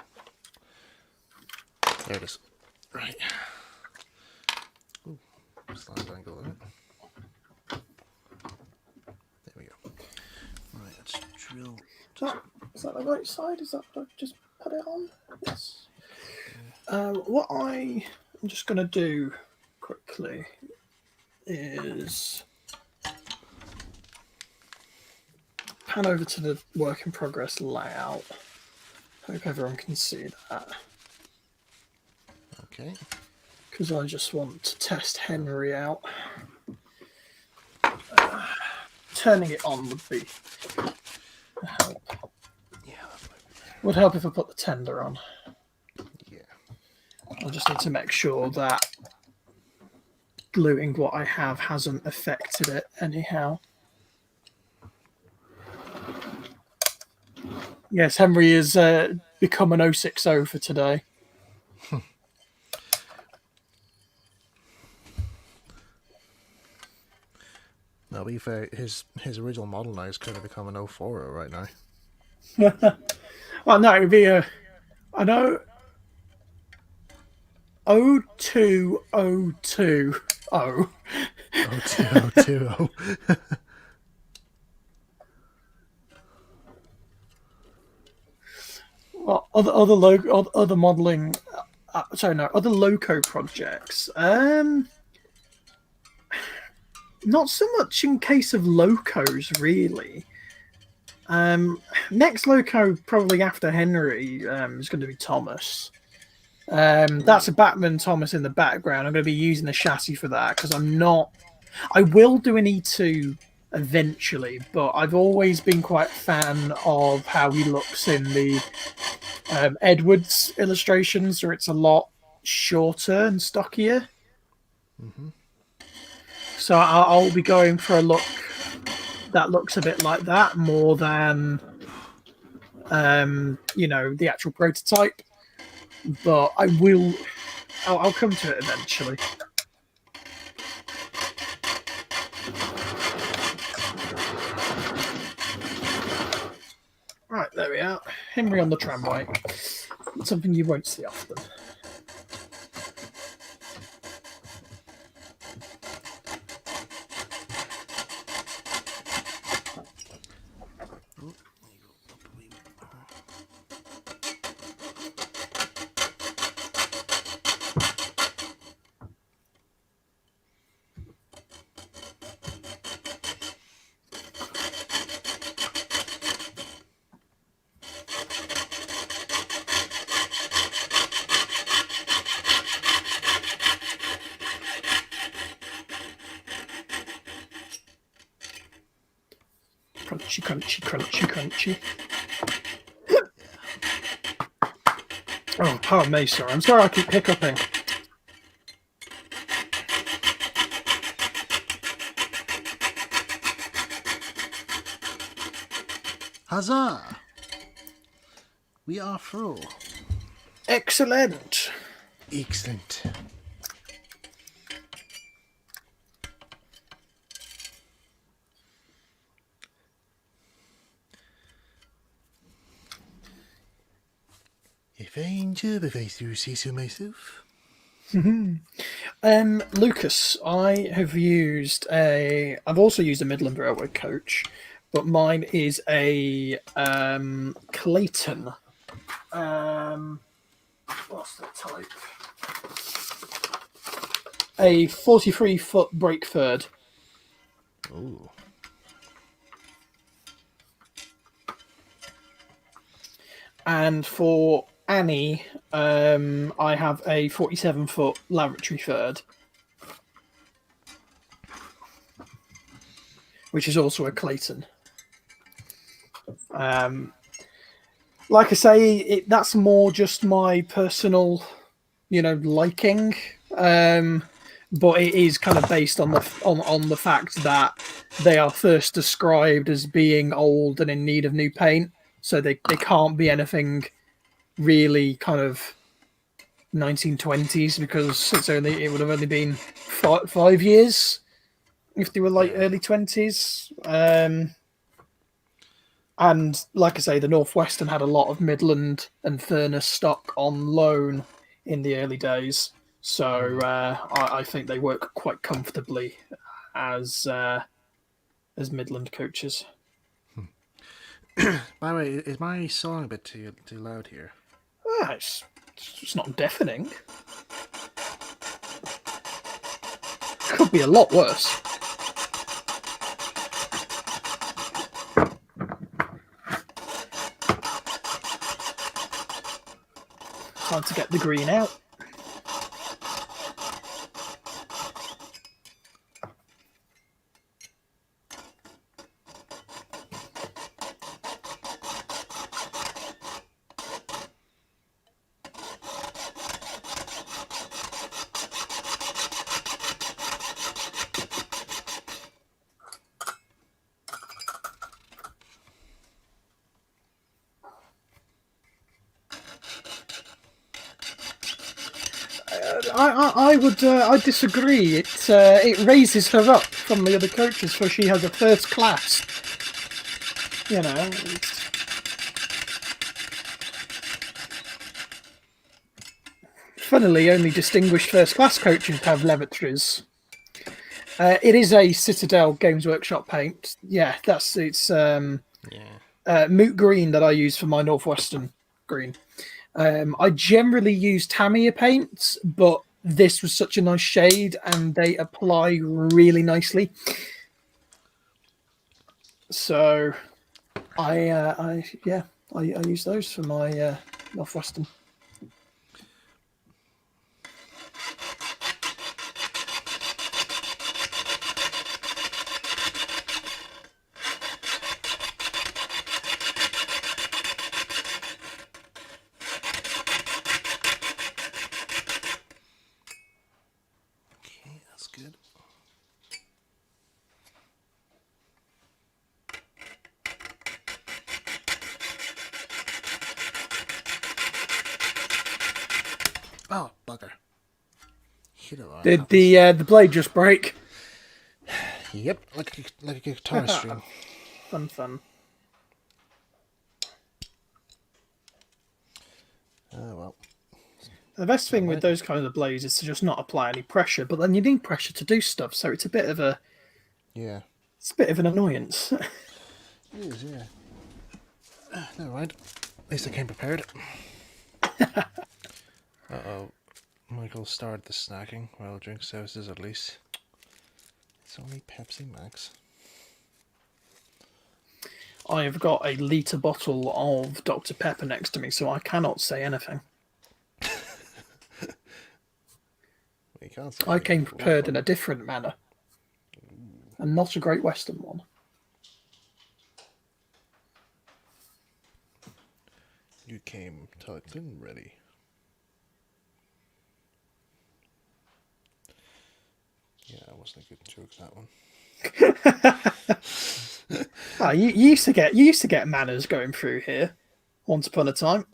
There it is. Right. Ooh, slight angle in it. There we go. Right, let's drill. Is that the right side? Is that what I've just put it on? Yes. What I'm just going to do quickly is pan over to the work in progress layout. Hope everyone can see that. Okay. Because I just want to test Henry out. Turning it on would be a help. Yeah, would help if I put the tender on. Yeah. I just need to make sure that gluing what I have hasn't affected it anyhow. Yes, Henry has become an 060 for today. No, be fair, his original model now is kind of become an 040 right now. Well, no, it would be I know 02020. 02020. Well, other modelling, other loco projects. Not so much in case of locos, really. Next loco, probably after Henry, is going to be Thomas. That's a Batman Thomas in the background. I'm going to be using the chassis for that because I will do an E2 eventually, but I've always been quite a fan of how he looks in the Edwards illustrations, where it's a lot shorter and stockier. Mm-hmm. So I'll be going for a look that looks a bit like that more than, the actual prototype. But I'll come to it eventually. Right, there we are. Henry on the tramway. Something you won't see often. Crunchy, crunchy, crunchy, crunchy. Oh, pardon me, sorry. I'm sorry I keep hiccuping. Huzzah! We are through. Excellent. Excellent. If I enjoy if I do say so myself. Lucas, I've also used a Midland Railway coach, but mine is a Clayton. What's the type? A 43-foot brake third. Ooh. And for Annie, I have a 47-foot lavatory third, which is also a Clayton. Like I say, that's more just my personal, liking. But it is kind of based on the fact that they are first described as being old and in need of new paint, so they can't be anything really kind of 1920s, because it would have only been 5 years if they were like early 20s. And like I say, the Northwestern had a lot of Midland and Furnace stock on loan in the early days, so I think they work quite comfortably as Midland coaches. By the way, is my song a bit too loud here? It's not deafening. Could be a lot worse. Time to get the green out. I disagree. It raises her up from the other coaches, so she has a first class. Funnily, only distinguished first class coaches have lavatories. It is a Citadel Games Workshop paint. Yeah, it's moot green that I use for my Northwestern green. I generally use Tamiya paints, but this was such a nice shade and they apply really nicely. So I use those for my Northwestern. Good. Oh, bugger. Did the blade just break? Yep, like a guitar string. Fun. Oh, well. The best thing with those kinds of blades is to just not apply any pressure, but then you need pressure to do stuff, so it's a bit of a... Yeah. It's a bit of an annoyance. It is, yeah. Never mind. At least I came prepared. Uh-oh. Michael started the snacking. Well, drink services at least. It's only Pepsi Max. I have got a litre bottle of Dr. Pepper next to me, so I cannot say anything. I came prepared in a different manner. And not a Great Western one. You came tucked in ready. Yeah, that wasn't a good joke, that one. You used to get manners going through here once upon a time.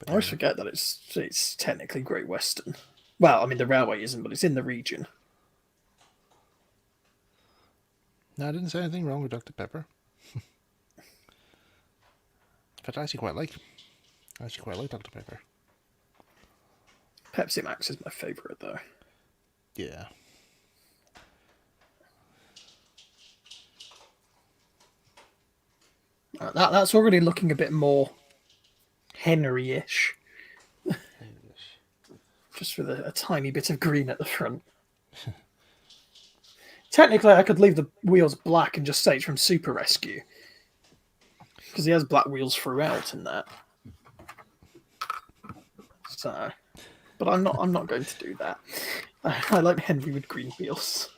I always forget that it's technically Great Western. Well, I mean the railway isn't, but it's in the region. No, I didn't say anything wrong with Dr. Pepper. But I actually quite like Dr. Pepper. Pepsi Max is my favourite though. Yeah. That's already looking a bit more Henry-ish, just with a tiny bit of green at the front. Technically, I could leave the wheels black and just say it's from Super Rescue, because he has black wheels throughout in that. So, but I'm not going to do that. I like Henry with green wheels.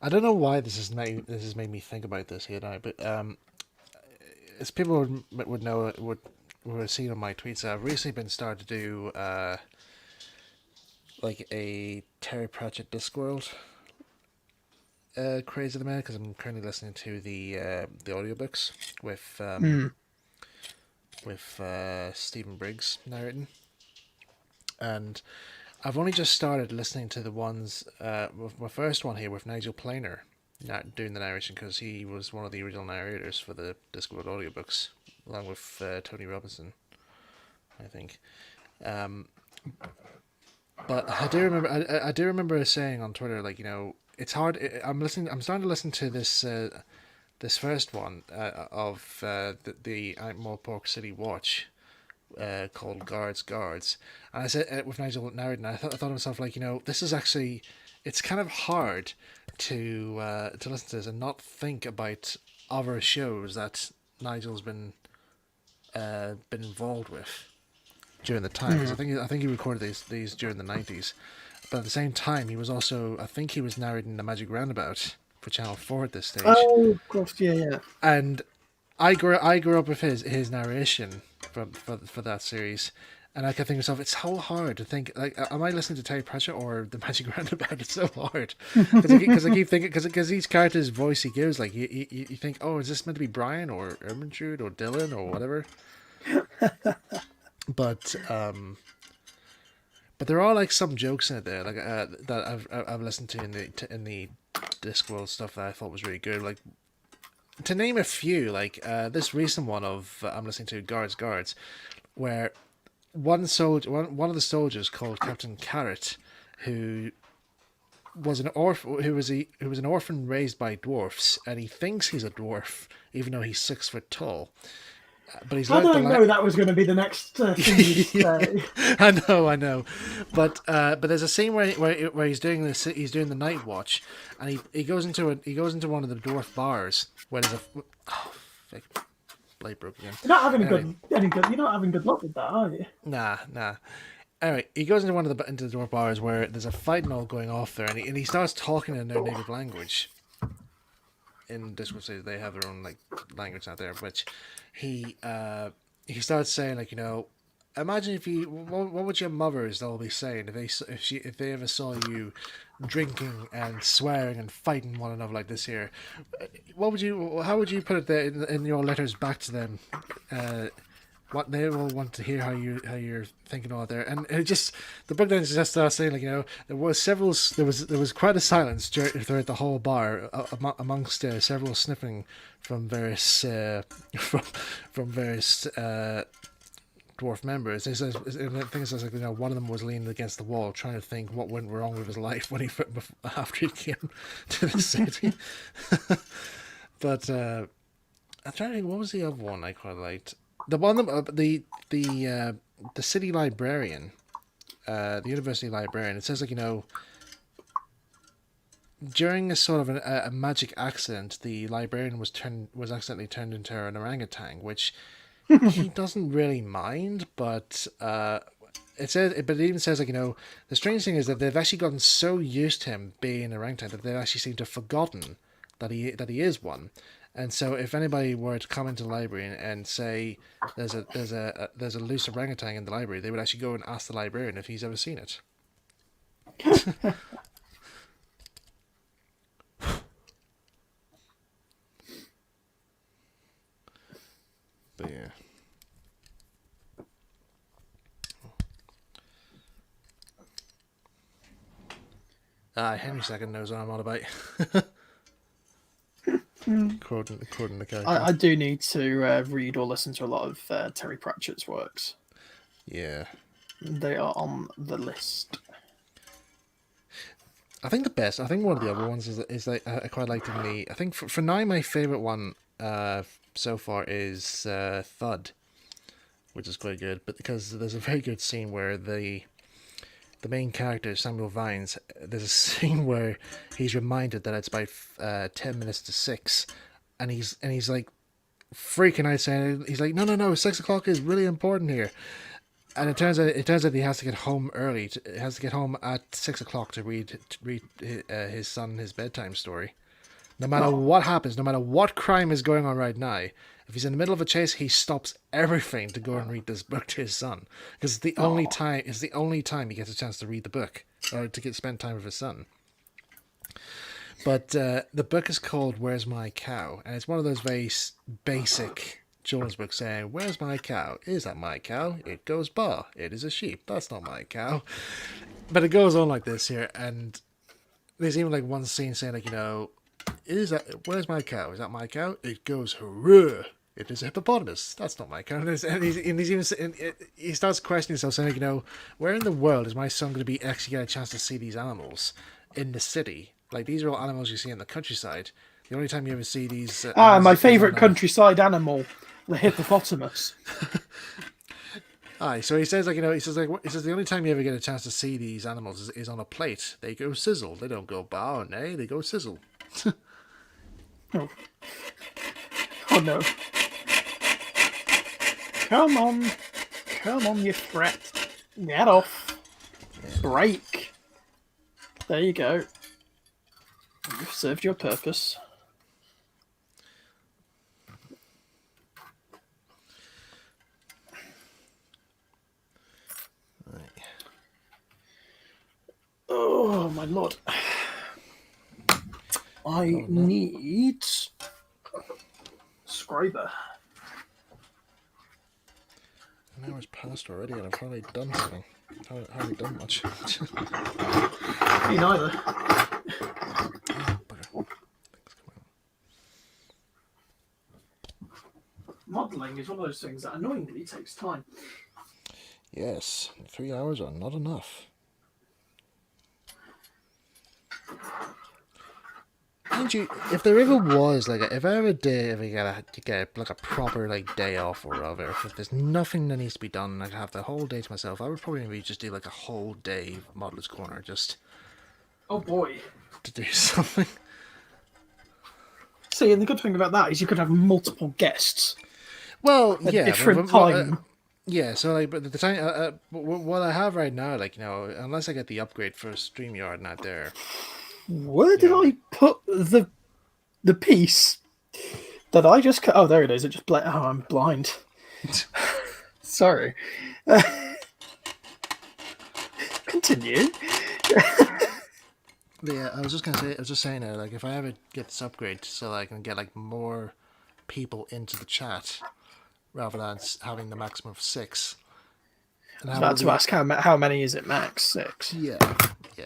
I don't know why this has made me think about this here now, but as people would know, would have seen on my tweets, I've recently been started to do like a Terry Pratchett Discworld craze at the minute, because I'm currently listening to the audiobooks with Stephen Briggs narrating, and I've only just started listening to the ones, my first one here with Nigel Planer doing the narration, because he was one of the original narrators for the Discworld audiobooks, along with Tony Robinson, I think. But I do remember saying on Twitter, like, it's hard. I'm starting to listen to this this first one of the Ankh-Morpork City Watch, called Guards. And I said, with Nigel narrating, I thought to myself, like, this is actually, it's kind of hard to listen to this and not think about other shows that Nigel's been involved with during the time. 'Cause I think he recorded these during the 90s, but at the same time he was also, I think he was narrating the Magic Roundabout for Channel 4 at this stage. Oh, of course, yeah. And I grew up with his narration for that series, and I can think to myself, it's so hard to think, like, am I listening to Terry Pratchett or the Magic Roundabout? It's so hard, because I keep thinking, because each character's voice he gives, like, you think, oh, is this meant to be Brian or Ermintrude or Dylan or whatever? But there are, like, some jokes in it there, like, that I've listened to in the Discworld stuff that I thought was really good. Like, to name a few, like this recent one of I'm listening to Guards, where one of the soldiers, called Captain Carrot, who was an orphan raised by dwarfs, and he thinks he's a dwarf even though he's 6 foot tall. But he's How did I know that was going to be the next thing you'd say? I know, but there's a scene where he's doing this. He's doing the night watch, and he goes into one of the dwarf bars where there's blade broke again. You're not having You're not having good luck with that, are you? Nah. Anyway, he goes into into the dwarf bars where there's a fight and all going off there, and he starts talking in their native language. In Discord, they have their own, like, language out there, which he starts saying, like, imagine what would your mothers all be saying if they ever saw you drinking and swearing and fighting one another like this here? How would you put it there in your letters back to them? What they will want to hear how you're thinking all there, and it just, the book then just starts saying, like, there was quite a silence throughout the whole bar, amongst several sniffing from various various dwarf members. And I think it says, like, one of them was leaning against the wall trying to think what went wrong with his life after he came to the city. But I'm trying to think, what was the other one I quite liked? The one, the city librarian, the university librarian. It says, like, during a sort of a magic accident, the librarian was accidentally turned into an orangutan, which he doesn't really mind. But it even says, like, the strange thing is that they've actually gotten so used to him being an orangutan that they actually seem to have forgotten that he is one. And so, if anybody were to come into the library and say there's a loose orangutan in the library, they would actually go and ask the librarian if he's ever seen it. But yeah. Henry Second knows what I'm on about. Quoting the character. I do need to read or listen to a lot of Terry Pratchett's works. Yeah. They are on the list. I think one of the other ones is like I quite liked in the. I think for now my favorite one so far is Thud, which is quite good. But because there's a very good scene where the main character Samuel Vines, there's a scene where he's reminded that it's about 10 minutes to 6, and he's like freaking out, saying he's like no 6 o'clock is really important here. And it turns out he has to get home early. He has to get home at 6 o'clock to read his son his bedtime story. No matter what happens, no matter what crime is going on right now, if he's in the middle of a chase, he stops everything to go and read this book to his son, because it's the only time. It's the only time he gets a chance to read the book or to spend time with his son. But the book is called "Where's My Cow," and it's one of those very basic children's book saying, "Where's my cow? Is that my cow? It goes ba. It is a sheep. That's not my cow." But it goes on like this here, and there's even like one scene saying like, where's my cow? Is that my cow? It goes hurrah. It is a hippopotamus. That's not my cow. He starts questioning himself, saying like, where in the world is my son going to be actually get a chance to see these animals in the city? Like, these are all animals you see in the countryside. The only time you ever see these... my favourite countryside animal, the hippopotamus. Aye, so he says, he says the only time you ever get a chance to see these animals is on a plate. They go sizzle. They don't go bow, nay, they go sizzle. Oh no. Come on, you fret. Get off. Break. There you go. You've served your purpose. Right. Oh my lord. I need scriber. An hour's passed already and I've hardly done something. Hardly done much. Me neither. Modelling is one of those things that annoyingly takes time. Yes, 3 hours are not enough. And if there ever was if I ever did get like a proper day off or whatever, if there's nothing that needs to be done, I'd have the whole day to myself. I would probably maybe just do like a whole day of Modeller's Corner, just. Oh boy. To do something. See, and the good thing about that is you could have multiple guests. Well, at yeah, different time. Yeah, so but the time what I have right now, unless I get the upgrade for StreamYard not there. Where did I put the piece that I just cut? Oh, there it is. It just I'm blind. Sorry. Continue. Yeah, I was just saying if I ever get this upgrade so I can get more people into the chat rather than having the maximum of 6. I was about to ask how many is it max? 6. Yeah,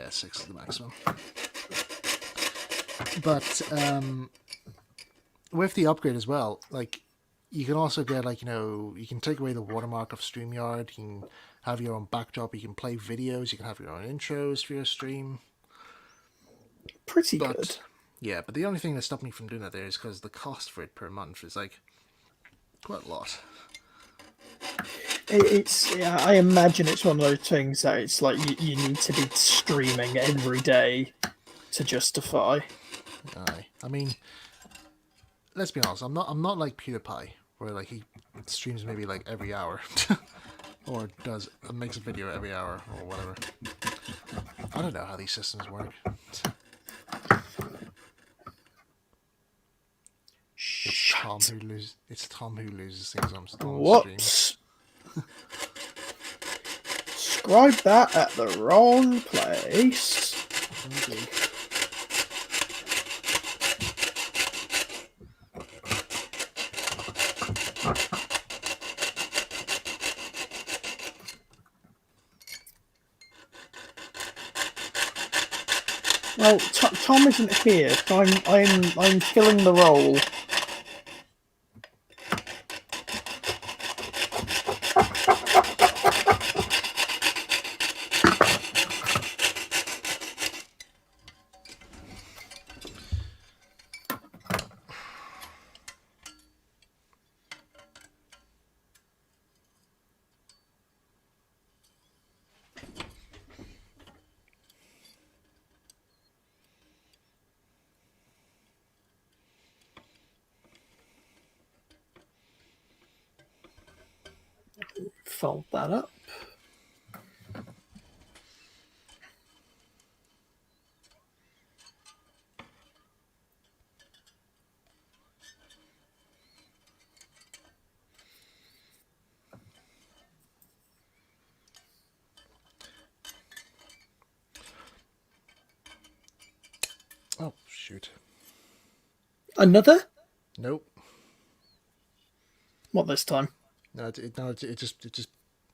6 is the maximum. But with the upgrade as well, you can also get you can take away the watermark of StreamYard. You can have your own backdrop. You can play videos. You can have your own intros for your stream. Pretty good. Yeah, but the only thing that stopped me from doing that there is because the cost for it per month is quite a lot. I imagine it's one of those things that it's you need to be streaming every day to justify. Aye, I mean, let's be honest. I'm not like PewDiePie, where he streams maybe every hour, or makes a video every hour or whatever. I don't know how these systems work. It's Tom who loses things on Whoops. Scribe that at the wrong place. Okay. Well, Tom isn't here. So I'm filling the role. Fold that up. Oh, shoot. Another? Nope. What this time? No, it just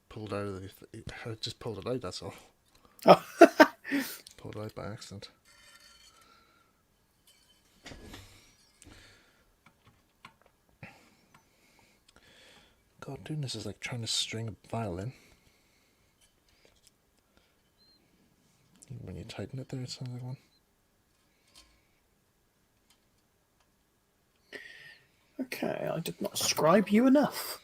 pulled out of the. It just pulled it out. That's all. Oh, Pulled it out by accident. God, doing this is like trying to string a violin. When you tighten it there, it sounds like one. okay, I did not scribe you enough.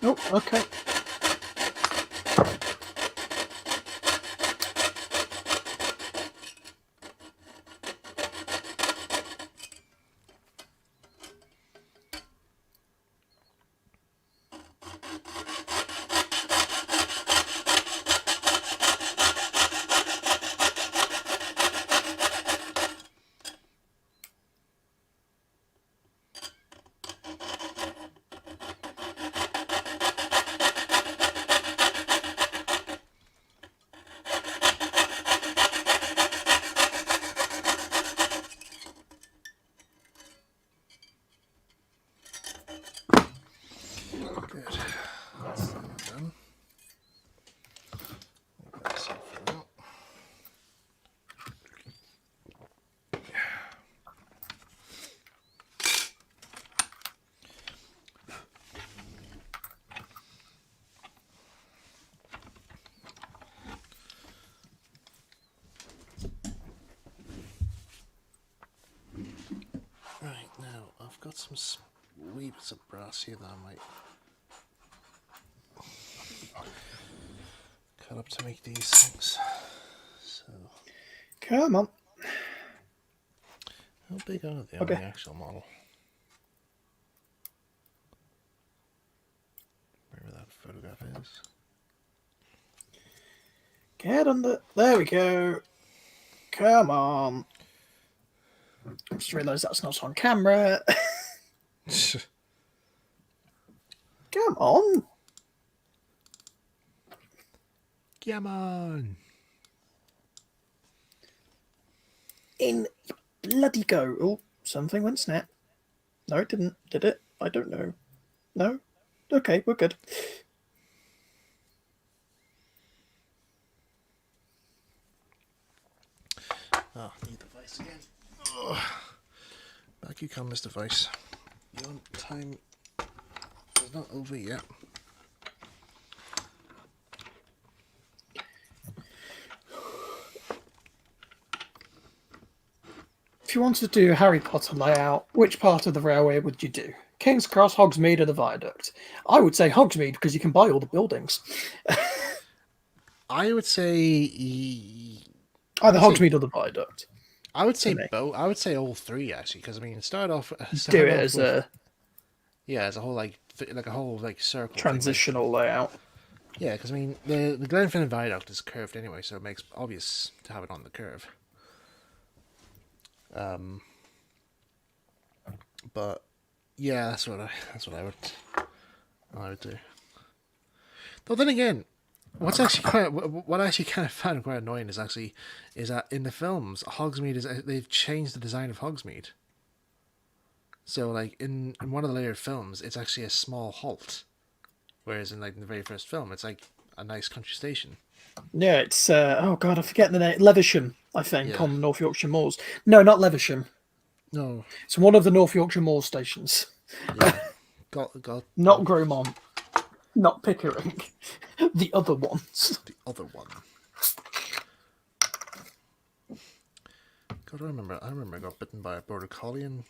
Oh, okay. Good. That's done. That's it for now. Right, now I've got some wee bits of brass here that I might cut up to make these things. So, Come on. how big are they Okay. on the actual model? Wherever that photograph is. Get on the... There we go. Come on. I just realised that's not on camera. Come on. Come on! In bloody go. Oh, something went snap. No, it didn't. Did it? I don't know. No? Okay, we're good. Oh, need the vice again. Ugh. Back you come, Mr. Vice. Your time is not over yet. If you wanted to do a Harry Potter layout, which part of the railway would you do? King's Cross, Hogsmeade, or the Viaduct? I would say Hogsmeade because you can buy all the buildings. I would say Either Hogsmeade or the Viaduct. I would say me. both. I would say all three actually, because I mean, start Do off it as with, a as a whole like a whole like circle transitional layout. thing. Yeah, because I mean the Glenfinnan Viaduct is curved anyway, so it makes obvious to have it on the curve. But yeah, that's what I would do. Though then again, what I actually kind of found quite annoying is that in the films, Hogsmeade they've changed the design of Hogsmeade. So like in one of the later films, it's actually a small halt, whereas in like the very first film, it's like a nice country station. Yeah, it's oh god, I forget the name. Leversham, I think, Yeah. on North Yorkshire Moors. No, not Leversham. No. It's one of the North Yorkshire Moor stations. Yeah. got Not Gromont, not Pickering, the other ones. the other one. God, I remember I got bitten by a border collie in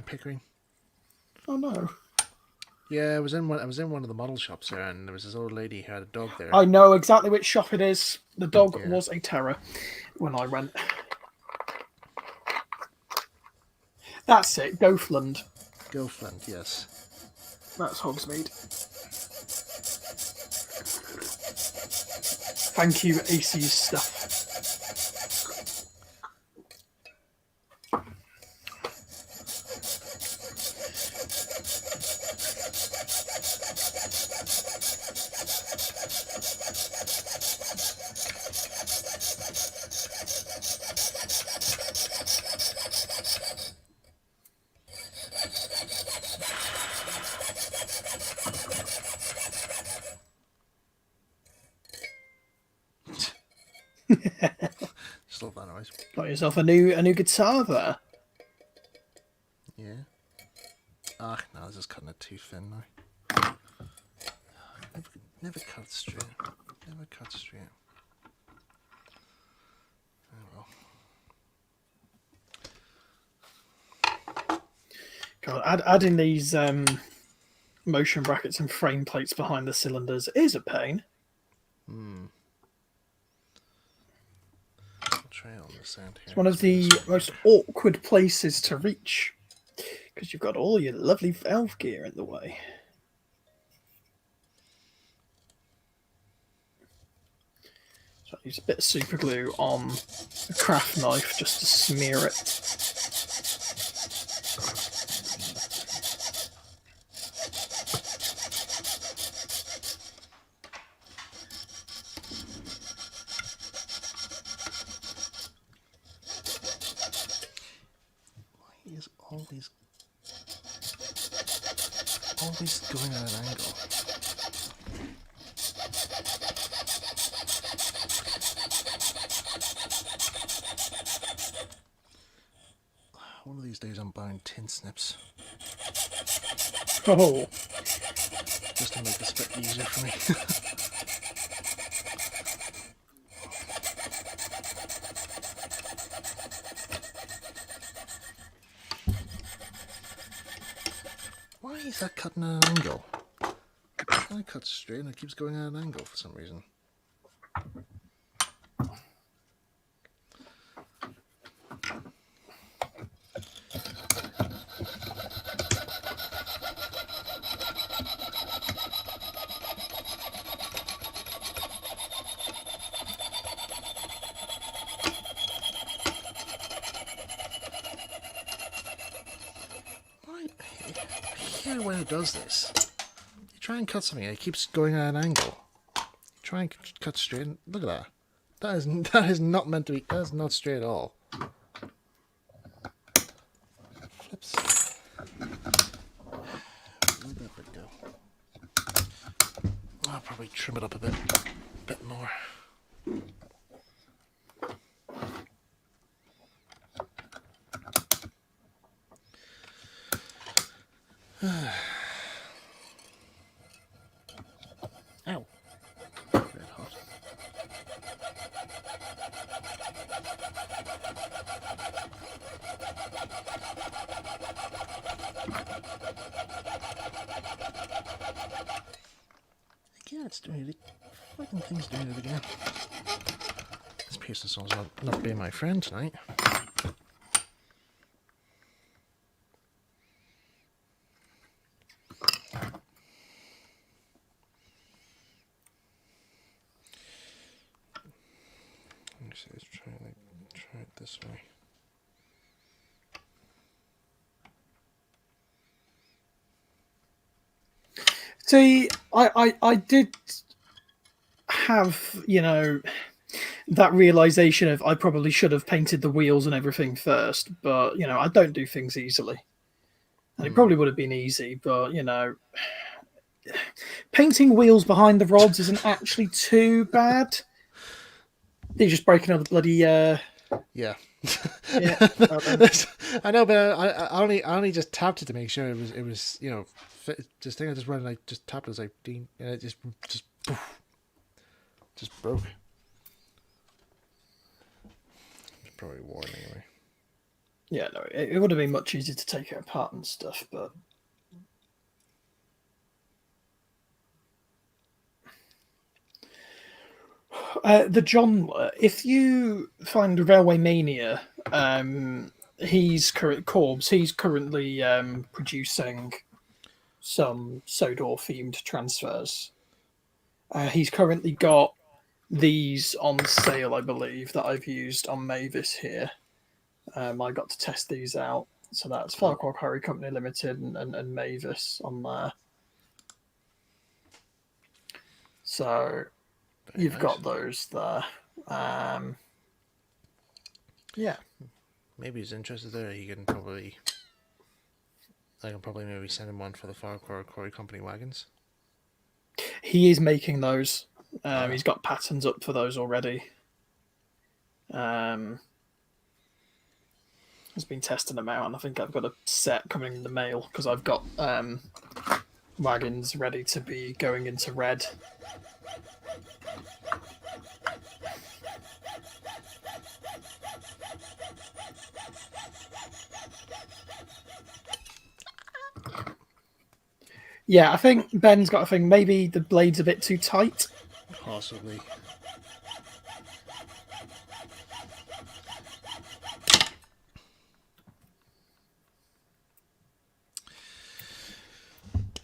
Pickering. Oh no. Yeah, I was in one of the model shops there, and there was this old lady who had a dog there. I know exactly which shop it is. The dog Yeah. was a terror when I went. That's it, Goathland. Goathland, yes. That's Hogsmeade. Thank you, AC's stuff. Just love that noise. Got yourself a new guitar there. Yeah. Ah, no, this is cutting it too thin now. Never cut straight. Never cut straight. Oh well. God, adding these motion brackets and frame plates behind the cylinders is a pain. I'll try on this end here. It's one of the most awkward places to reach because you've got all your lovely valve gear in the way. So I use a bit of super glue on a craft knife just to smear it. Why is always going at an angle? One of these days I'm buying tin snips. Oh, Just to make this a bit easier for me. Why is that cutting at an angle? I cut straight and it keeps going at an angle for some reason. When it does this, you try and cut something and it keeps going at an angle. You try and cut straight and look at that. That is not meant to be. That is not straight at all. Flips. Where'd that bit go? I'll probably trim it up a bit more. Ow. Red hot. Again, it's doing it. Fucking thing's doing it again. This piercing saw's not being my friend tonight. Let's try it this way. see, I did have, that realization of I probably should have painted the wheels and everything first, but I don't do things easily. And it probably would have been easy, but painting wheels behind the rods isn't actually too bad. They're just breaking all the bloody Yeah. yeah. Well done. I know, but I only just tapped it to make sure it was just thing I just ran, like just tapped it, was like ding, and it just poof, just broke. It's probably worn anyway. Yeah, no, it would have been much easier to take it apart and stuff, but the John, if you find Railway Mania, he's currently producing some Sodor themed transfers. He's currently got these on sale, I believe, that I've used on Mavis here. I got to test these out. So that's Farquhar Quarry Company Limited and Mavis on there. So you've got those there. Yeah. Maybe he's interested there. I can probably maybe send him one for the Farquhar Quarry Company wagons. He is making those. He's got patterns up for those already. He's been testing them out, and I think I've got a set coming in the mail because I've got wagons ready to be going into red. Yeah, I think Ben's got a thing. Maybe the blade's a bit too tight. Possibly.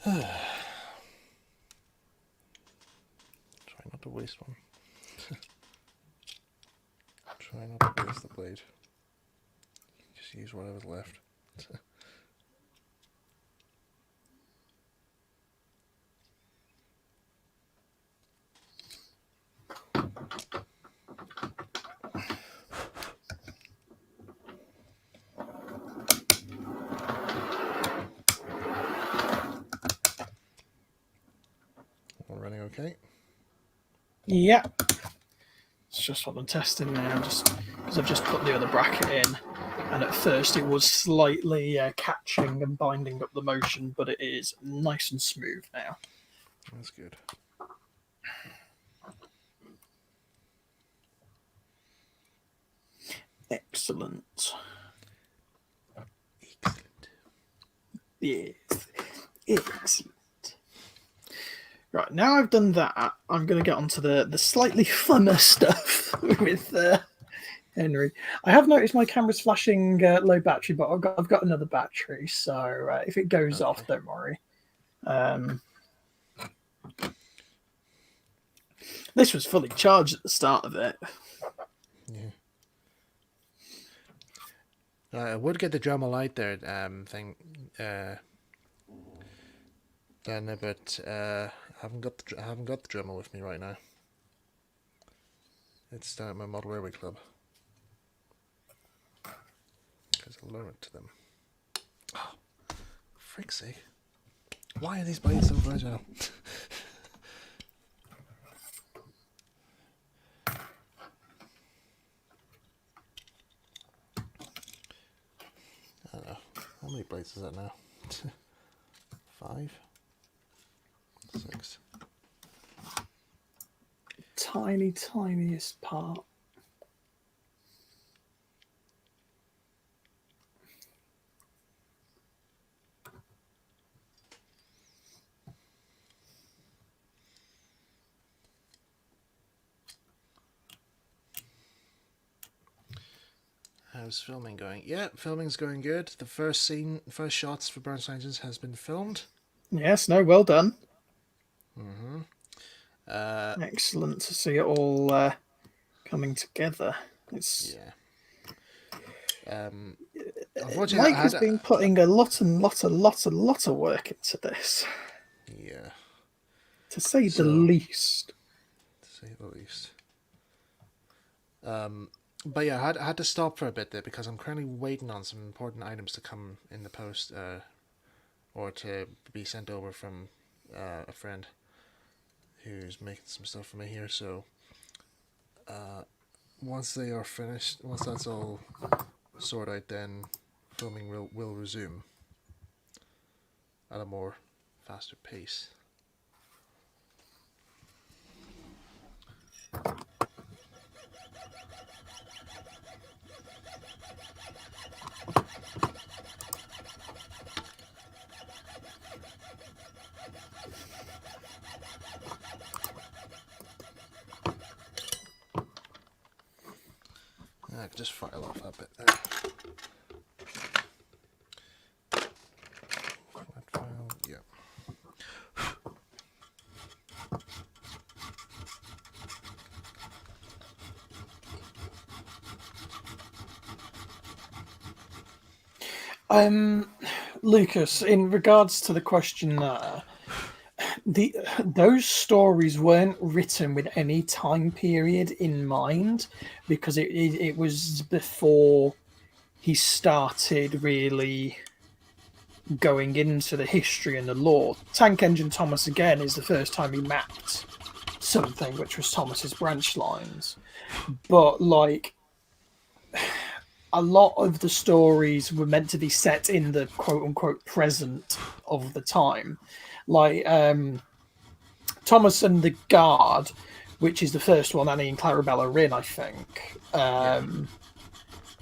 Try not to waste one. Try not to waste the blade. Just use whatever's left. All running okay? Yeah. It's just what I'm testing now, just because I've just put the other bracket in. And at first it was slightly catching and binding up the motion, but it is nice and smooth now. That's good. Excellent. Excellent. Yes. Excellent. Right, now I've done that, I'm going to get onto the slightly funner stuff with Henry. I have noticed my camera's flashing low battery, but I've got another battery, so if it goes off, don't worry. This was fully charged at the start of it. Yeah. I would get the Dremel light there thing, then, but I haven't got the Dremel with me right now. It's down at my Model Railway Club because I'll loan it to them. Oh, frick's sake! Why are these blades so fragile? I don't know. How many blades is that now? 5? 6. Tiniest part. How's filming going? Yeah, filming's going good. The first shots for Burns Engines has been filmed. Yes, no, well done. Mm-hmm. Excellent to see it all coming together. It's unfortunately, Mike has been putting a lot of work into this. Yeah, to say the least. To say the least. But yeah, I had to stop for a bit there because I'm currently waiting on some important items to come in the post, or to be sent over from a friend who's making some stuff for me here. So once they are finished, once that's all sorted out, then filming will resume at a more faster pace. I could just file off that bit there. Flat file, yeah. Lucas, in regards to the question there, those stories weren't written with any time period in mind, because it was before he started really going into the history and the lore. Tank Engine Thomas, again, is the first time he mapped something, which was Thomas's branch lines. But, like, a lot of the stories were meant to be set in the quote-unquote present of the time. Like, Thomas and the Guard, which is the first one Annie and Clarabella are in, I think.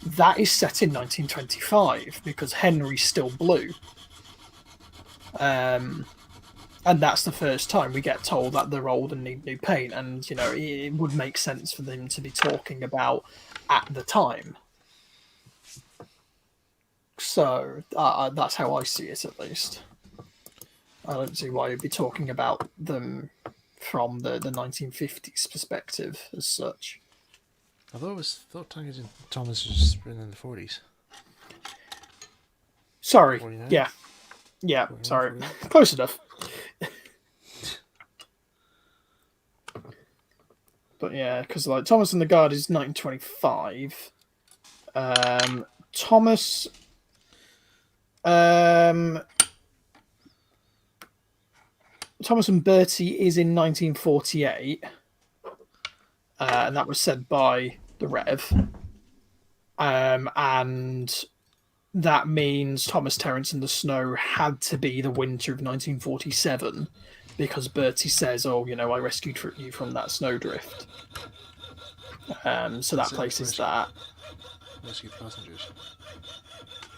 That is set in 1925 because Henry's still blue. And that's the first time we get told that they're old and need new paint. And, you know, it would make sense for them to be talking about at the time. So that's how I see it, at least. I don't see why you'd be talking about them from the 1950s perspective as such. I thought Tank Engine Thomas was written in the 40s. Sorry. 49? Yeah, 49, sorry. 49? Close enough. But yeah, because like Thomas and the Guard is 1925. Thomas. Thomas and Bertie is in 1948, and that was said by the Rev. And that means Thomas, Terence, and the Snow had to be the winter of 1947, because Bertie says, "Oh, you know, I rescued you from that snowdrift." So that places that. Rescue passengers.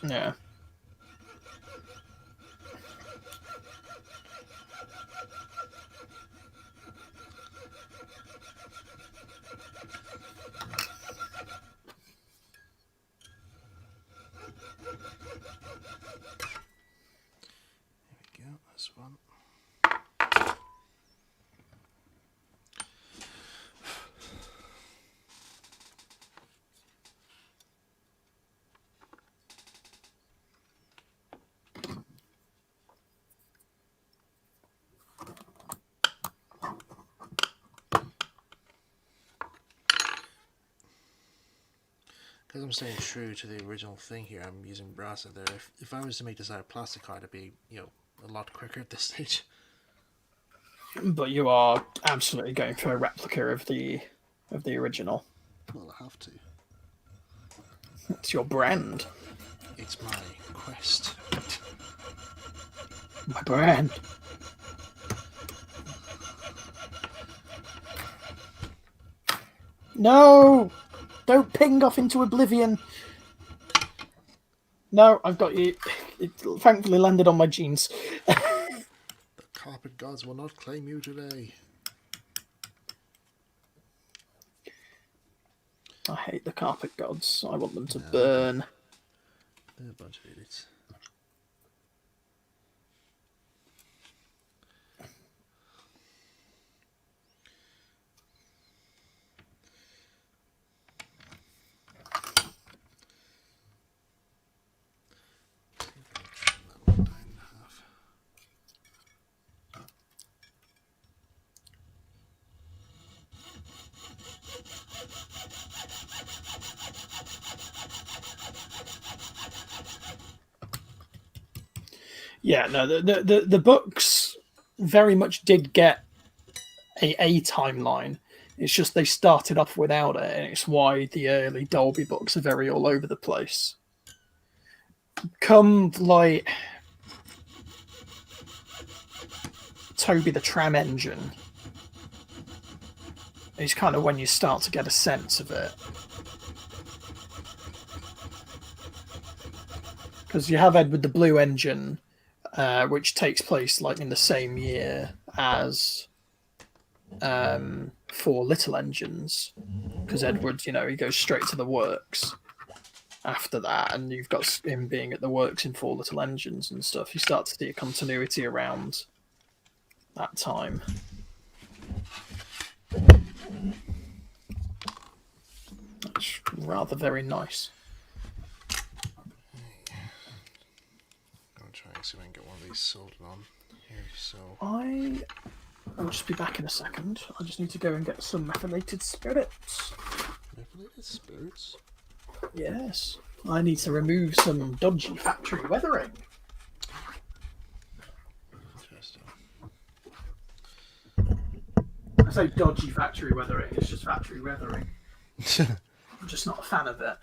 Yeah. There we go, this one. Because I'm staying true to the original thing here, I'm using brass in there. If I was to make this out of plastic card, it'd be, you know, a lot quicker at this stage. But you are absolutely going for a replica of the original. Well, I have to. It's your brand. It's my quest. My brand. No! Don't ping off into oblivion. No, I've got you. It thankfully landed on my jeans. The carpet gods will not claim you today. I hate the carpet gods. I want them to burn. They're a bunch of idiots. Yeah, no, the books very much did get a timeline. It's just they started off without it, and it's why the early Dolby books are very all over the place. Come like Toby the Tram Engine is kind of when you start to get a sense of it. Because you have Edward the Blue Engine, which takes place like in the same year as Four Little Engines. Because Edward, you know, he goes straight to the works after that, and you've got him being at the works in Four Little Engines and stuff. You start to see a continuity around that time. That's rather very nice. I'm try and see if I can get one of these soldered on here. So I'll just be back in a second. I just need to go and get some methylated spirits. methylated spirits. Yes, I need to remove some dodgy factory weathering. Interesting. I say dodgy factory weathering, it's just factory weathering. I'm just not a fan of it.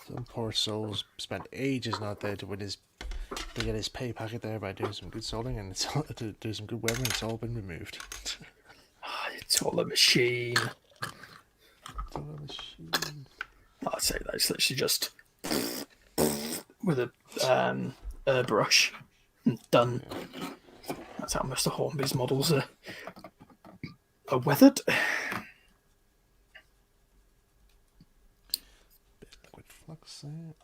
Some poor souls spent ages not there to get his pay packet there by doing some good soldering and to do some good weathering. It's all been removed. It's all a machine. It's all a machine. I'd say that's literally just with a airbrush. Done. Yeah. That's how Mr. Hornby's models are weathered. Bit of liquid flux there.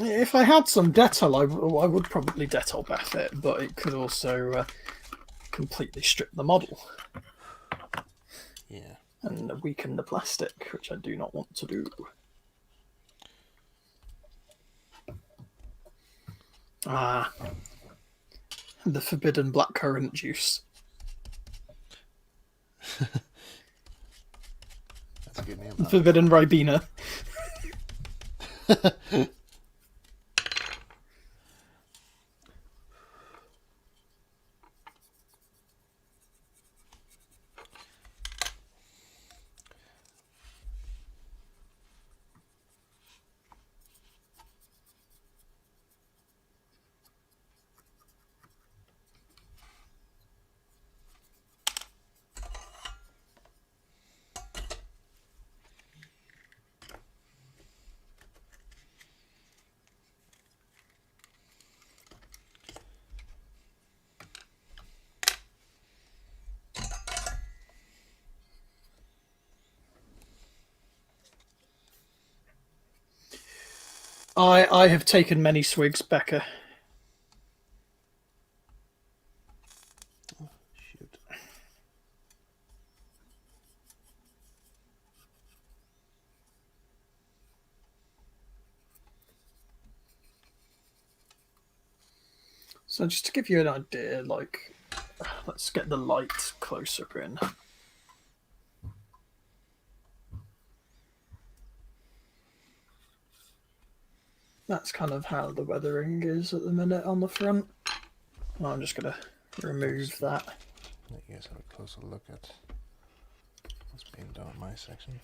If I had some Decal, I would probably Decal bath it, but it could also completely strip the model. Yeah. And weaken the plastic, which I do not want to do. The forbidden blackcurrant juice. That's a good name. Forbidden Ribena. I have taken many swigs, Becca. Oh, shoot. So just to give you an idea, like, let's get the light closer in. That's kind of how the weathering is at the minute on the front. I'm just going to remove that. Let you guys have a closer look at what's being done in my section.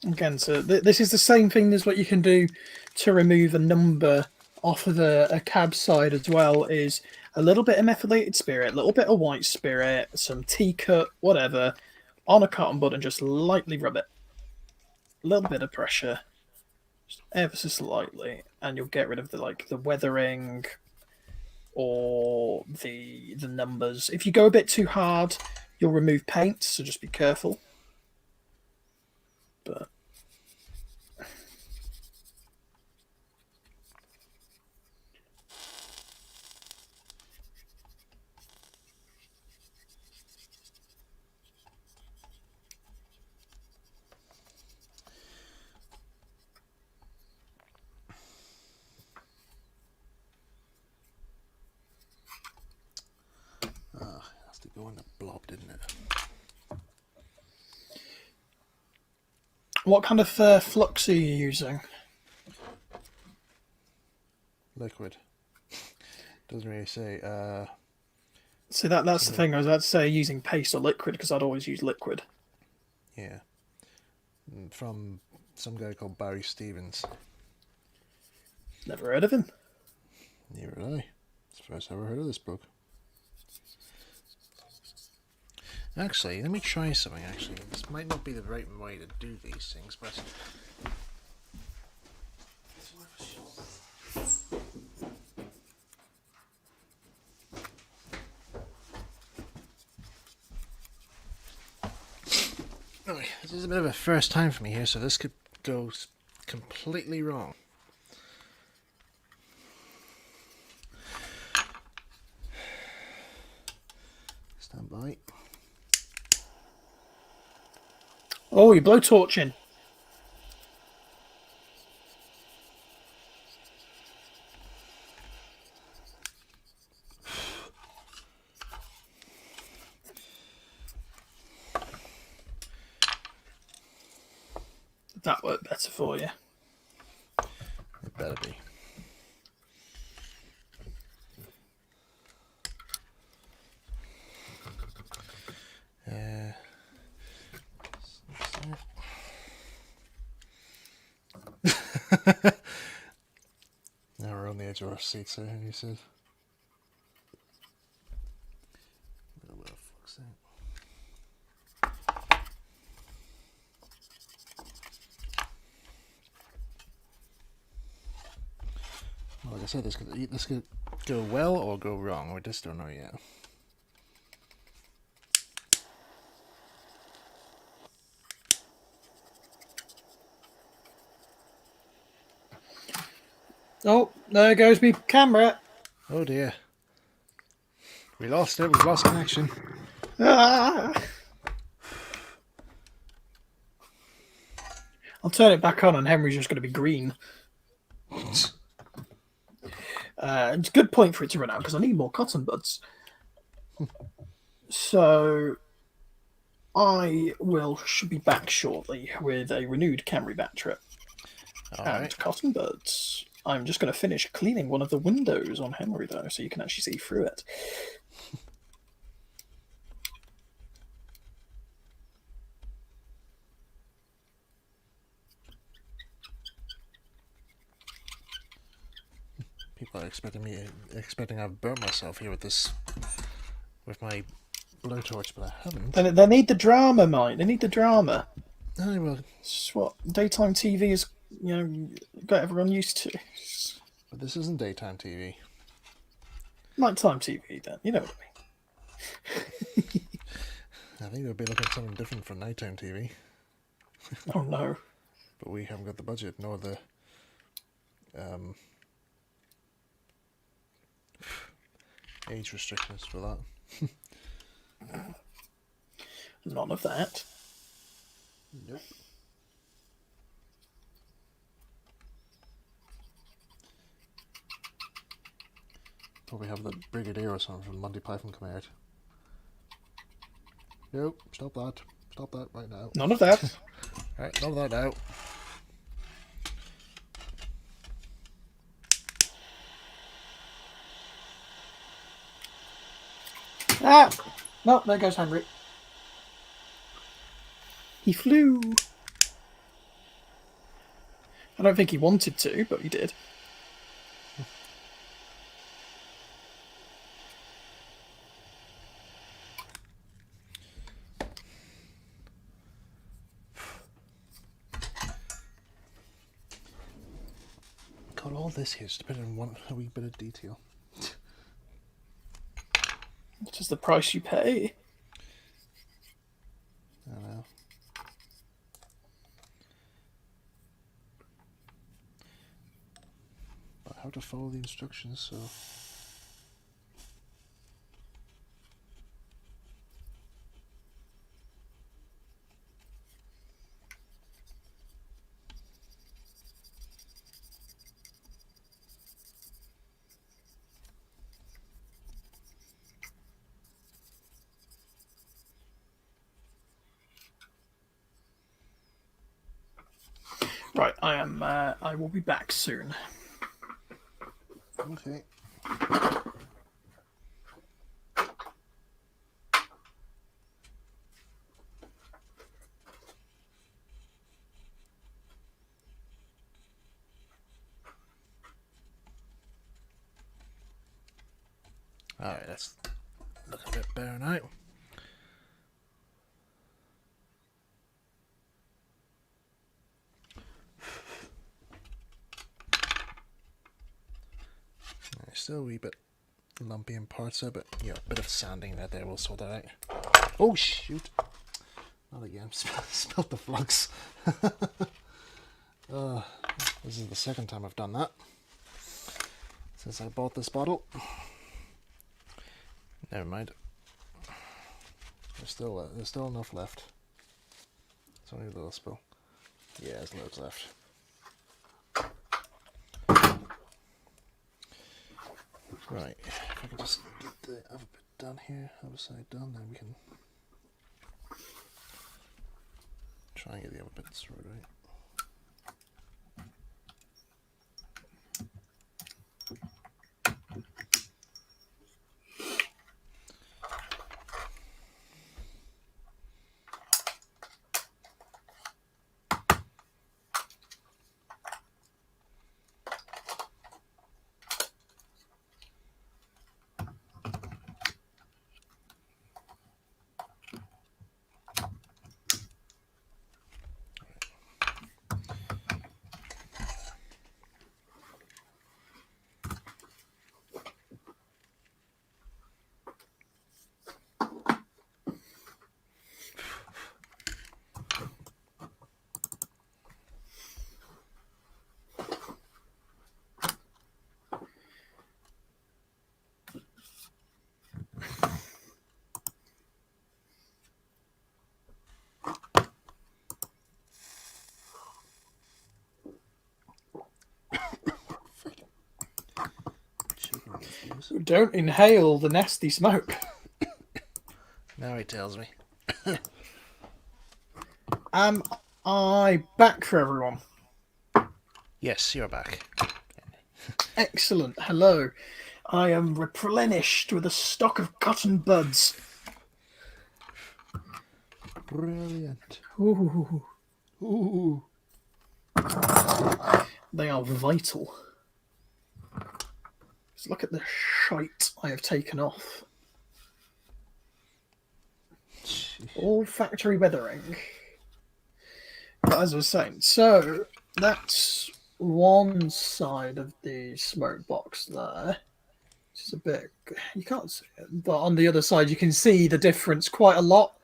Again, so this is the same thing as what you can do to remove a number off of a cab side as well, is a little bit of methylated spirit, a little bit of white spirit, some tea cut, whatever, on a cotton bud and just lightly rub it. A little bit of pressure, just ever so slightly, and you'll get rid of the weathering or the numbers. If you go a bit too hard, you'll remove paint, so just be careful. But go in the blob, didn't it? What kind of flux are you using? Liquid. Doesn't really say. See, that's the thing. I was about to say using paste or liquid because I'd always use liquid. Yeah. From some guy called Barry Stevens. Never heard of him. Neither did I. It's the first I ever heard of this book. Actually, let me try something. Actually, this might not be the right way to do these things, but it's worth a shot. Alright, this is a bit of a first time for me here, so this could go completely wrong. Stand by. Oh, you're blowtorching. That worked better for you. It better be. Now we're on the edge of our seats there, you said. A little bit of flux there. Like I said, this could go well or go wrong. We just don't know yet. Oh, there goes me camera. Oh dear. We lost it. We've lost connection. Ah! I'll turn it back on and Henry's just going to be green. It's a good point for it to run out because I need more cotton buds. So should be back shortly with a renewed Camry battery and cotton buds. I'm just going to finish cleaning one of the windows on Henry though, so you can actually see through it. People are expecting I've burnt myself here with my blowtorch, but I haven't. They need the drama, mate. They need the drama. Oh, well. It's what daytime TV is, got everyone used to. But this isn't daytime TV. Nighttime TV, then. You know what I mean. I think they'll be looking at something different for nighttime TV. Oh, no. But we haven't got the budget, nor the age restrictions for that. None of that. Nope. Probably have the Brigadier or something from Monty Python come out. Nope, stop that. Stop that right now. None of that. Right, none of that now. Ah! No, there goes Henry. He flew. I don't think he wanted to, but he did. God, all this here is depending on a wee bit of detail. It's just the price you pay. I know. But how to follow the instructions, so... Right, I am. I will be back soon. Okay. Alright, let's look a bit better now. Still a wee bit lumpy in parts there, but yeah, a bit of sanding there will sort that out. Oh shoot! Not again. Spilled the flux. This is the second time I've done that since I bought this bottle. Never mind. There's still enough left. It's only a little spill. Yeah, there's loads left. Right, if I can just get the other bit done here, other side done, then we can try and get the other bits sorted out. Don't inhale the nasty smoke. Now he tells me. Am I back for everyone? Yes, you're back. Excellent. Hello. I am replenished with a stock of cotton buds. Brilliant. Ooh. Ooh. They are vital. Just look at the shite I have taken off. All factory weathering. But as I was saying, so that's one side of the smoke box there. Which is a bit, you can't see it, but on the other side you can see the difference quite a lot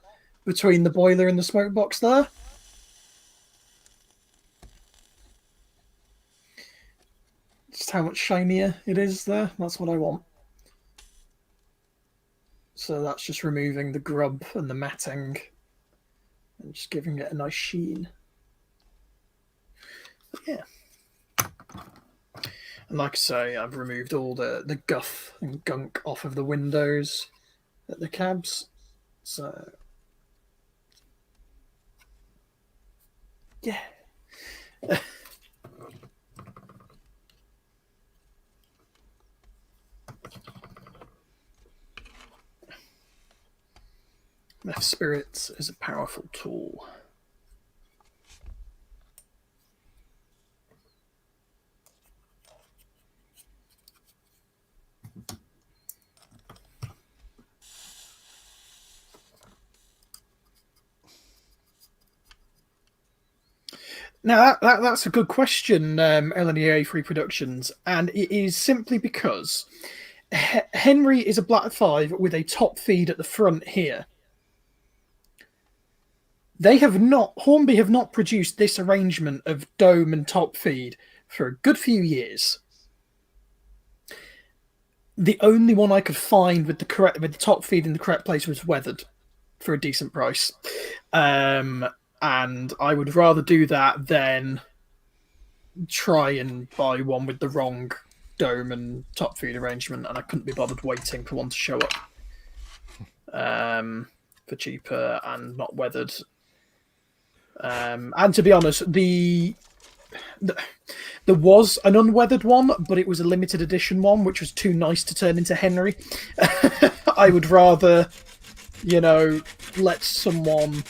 between the boiler and the smoke box there. Just how much shinier it is there. That's what I want. So that's just removing the grub and the matting and just giving it a nice sheen. But yeah. And like I say, I've removed all the guff and gunk off of the windows at the cabs. So yeah. Meth spirits is a powerful tool. Now that's a good question, LNEA Free Productions, and it is simply because Henry is a black 5 with a top feed at the front here. They have not, Hornby have not produced this arrangement of dome and top feed for a good few years. The only one I could find with the top feed in the correct place was weathered for a decent price. And I would rather do that than try and buy one with the wrong dome and top feed arrangement, and I couldn't be bothered waiting for one to show up for cheaper and not weathered. And to be honest, the There was an unweathered one, but it was a limited edition one, which was too nice to turn into Henry. I would rather, let someone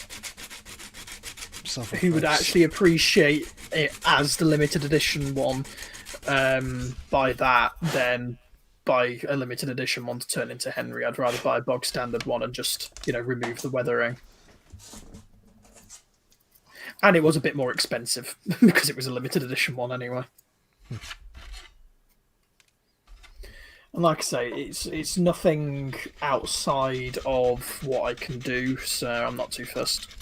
who would actually appreciate it as the limited edition one buy that than buy a limited edition one to turn into Henry. I'd rather buy a bog standard one and just, remove the weathering. And it was a bit more expensive because it was a limited edition one anyway. And like I say, it's nothing outside of what I can do, so I'm not too fussed.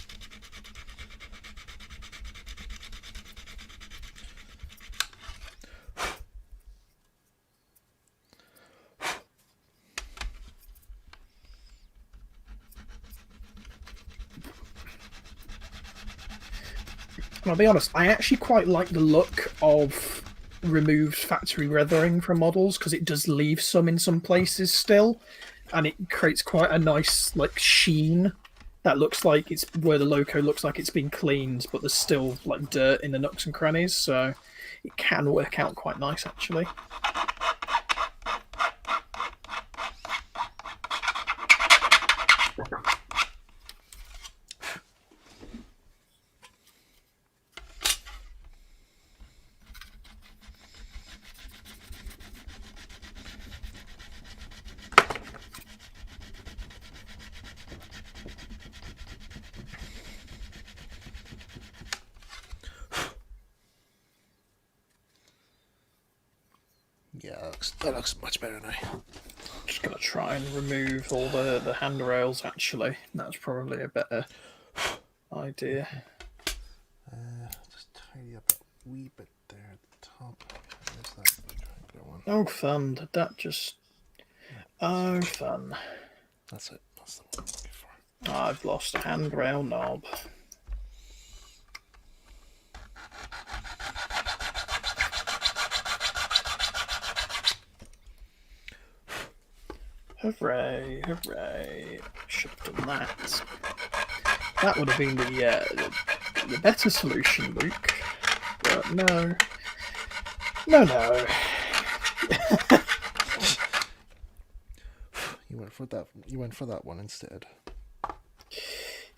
And I'll be honest, I actually quite like the look of removed factory weathering from models because it does leave some in some places still, and it creates quite a nice sheen that looks like it's where the loco looks like it's been cleaned, but there's still dirt in the nooks and crannies, so it can work out quite nice actually. Yeah, that looks much better now. Just gonna try and remove all the handrails actually. That's probably a better idea. Just tidy up a wee bit there at the top. There's that triangular one. Oh fun, did that just... Oh fun. That's it. That's the one I'm looking for. I've lost a handrail knob. Hooray, hooray. Should have done that. That would have been the better solution, Luke. But no. No. You went for that one instead.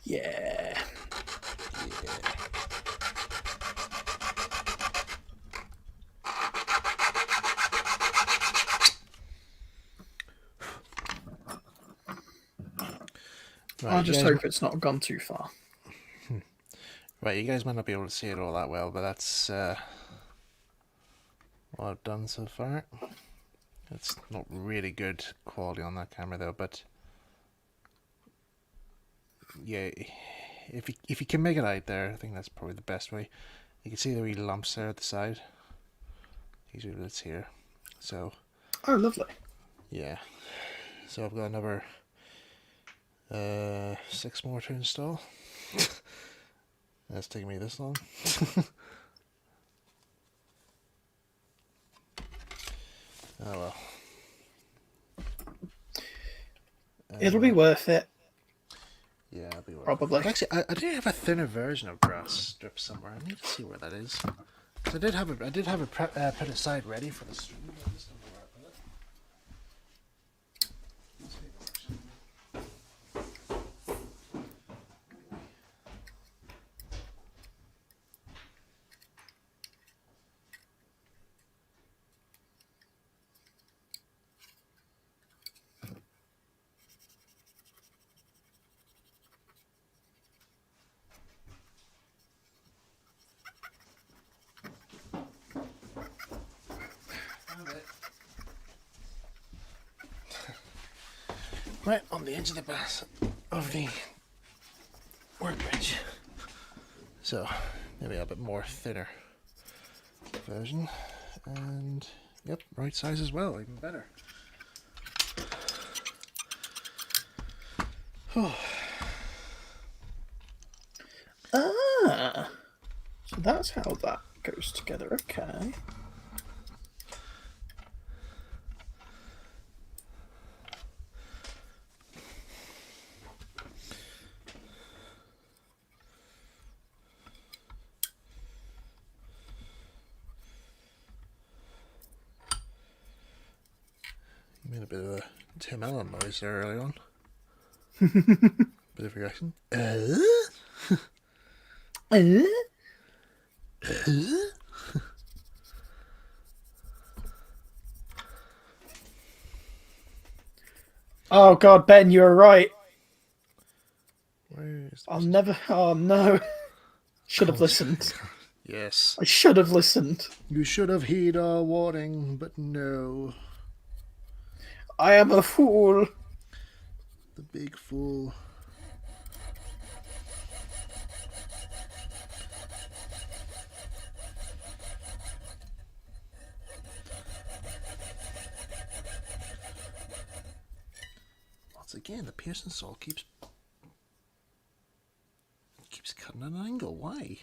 Yeah. Right, I just hope it's not gone too far. Right, you guys might not be able to see it all that well, but that's what I've done so far. It's not really good quality on that camera though, but yeah, if you can make it out there, I think that's probably the best way. You can see the wee lumps there at the side. These are bits here. So. Oh, lovely. Yeah. So I've got another 6 more to install. That's taking me this long. Oh well. It'll be worth it. Yeah, it'll be worth Probably. it. Actually, I do have a thinner version of grass strip somewhere. I need to see where that is. I did have a put aside ready for the stream. Right on the edge of the workbench. So maybe a bit more thinner version, and yep, right size as well, even better. Ah, so that's how that goes together. Okay. bit of a Tim Allen noise there early on. Bit of reaction. Oh God, Ben, you were right. Where is I'll never. Oh no. Should have Oh, listened. Yes. I should have listened. You should have heed our warning, but no. I am a fool. The big fool. Once again, the piercing saw keeps cutting at an angle. Why?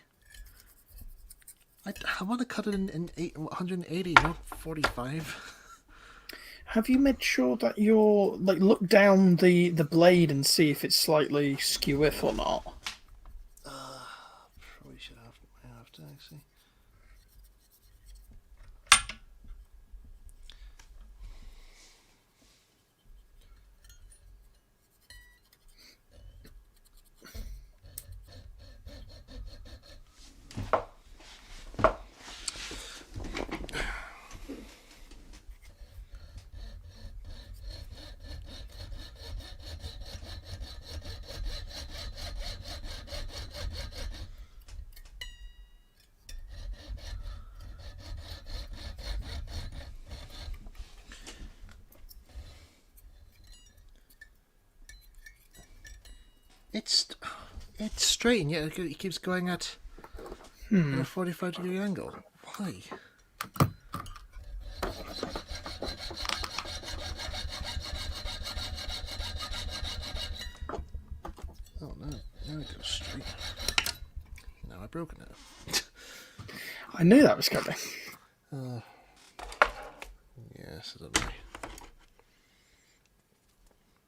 I want to cut it in 180, not 45. Have you made sure that you're like look down the blade and see if it's slightly skew-if or not? Probably should have. I have to actually. It's straight, and yet it keeps going at a 45-degree angle. Why? Oh no! Now it goes straight. Now I've broken it. I knew that was coming. Yes, I don't know.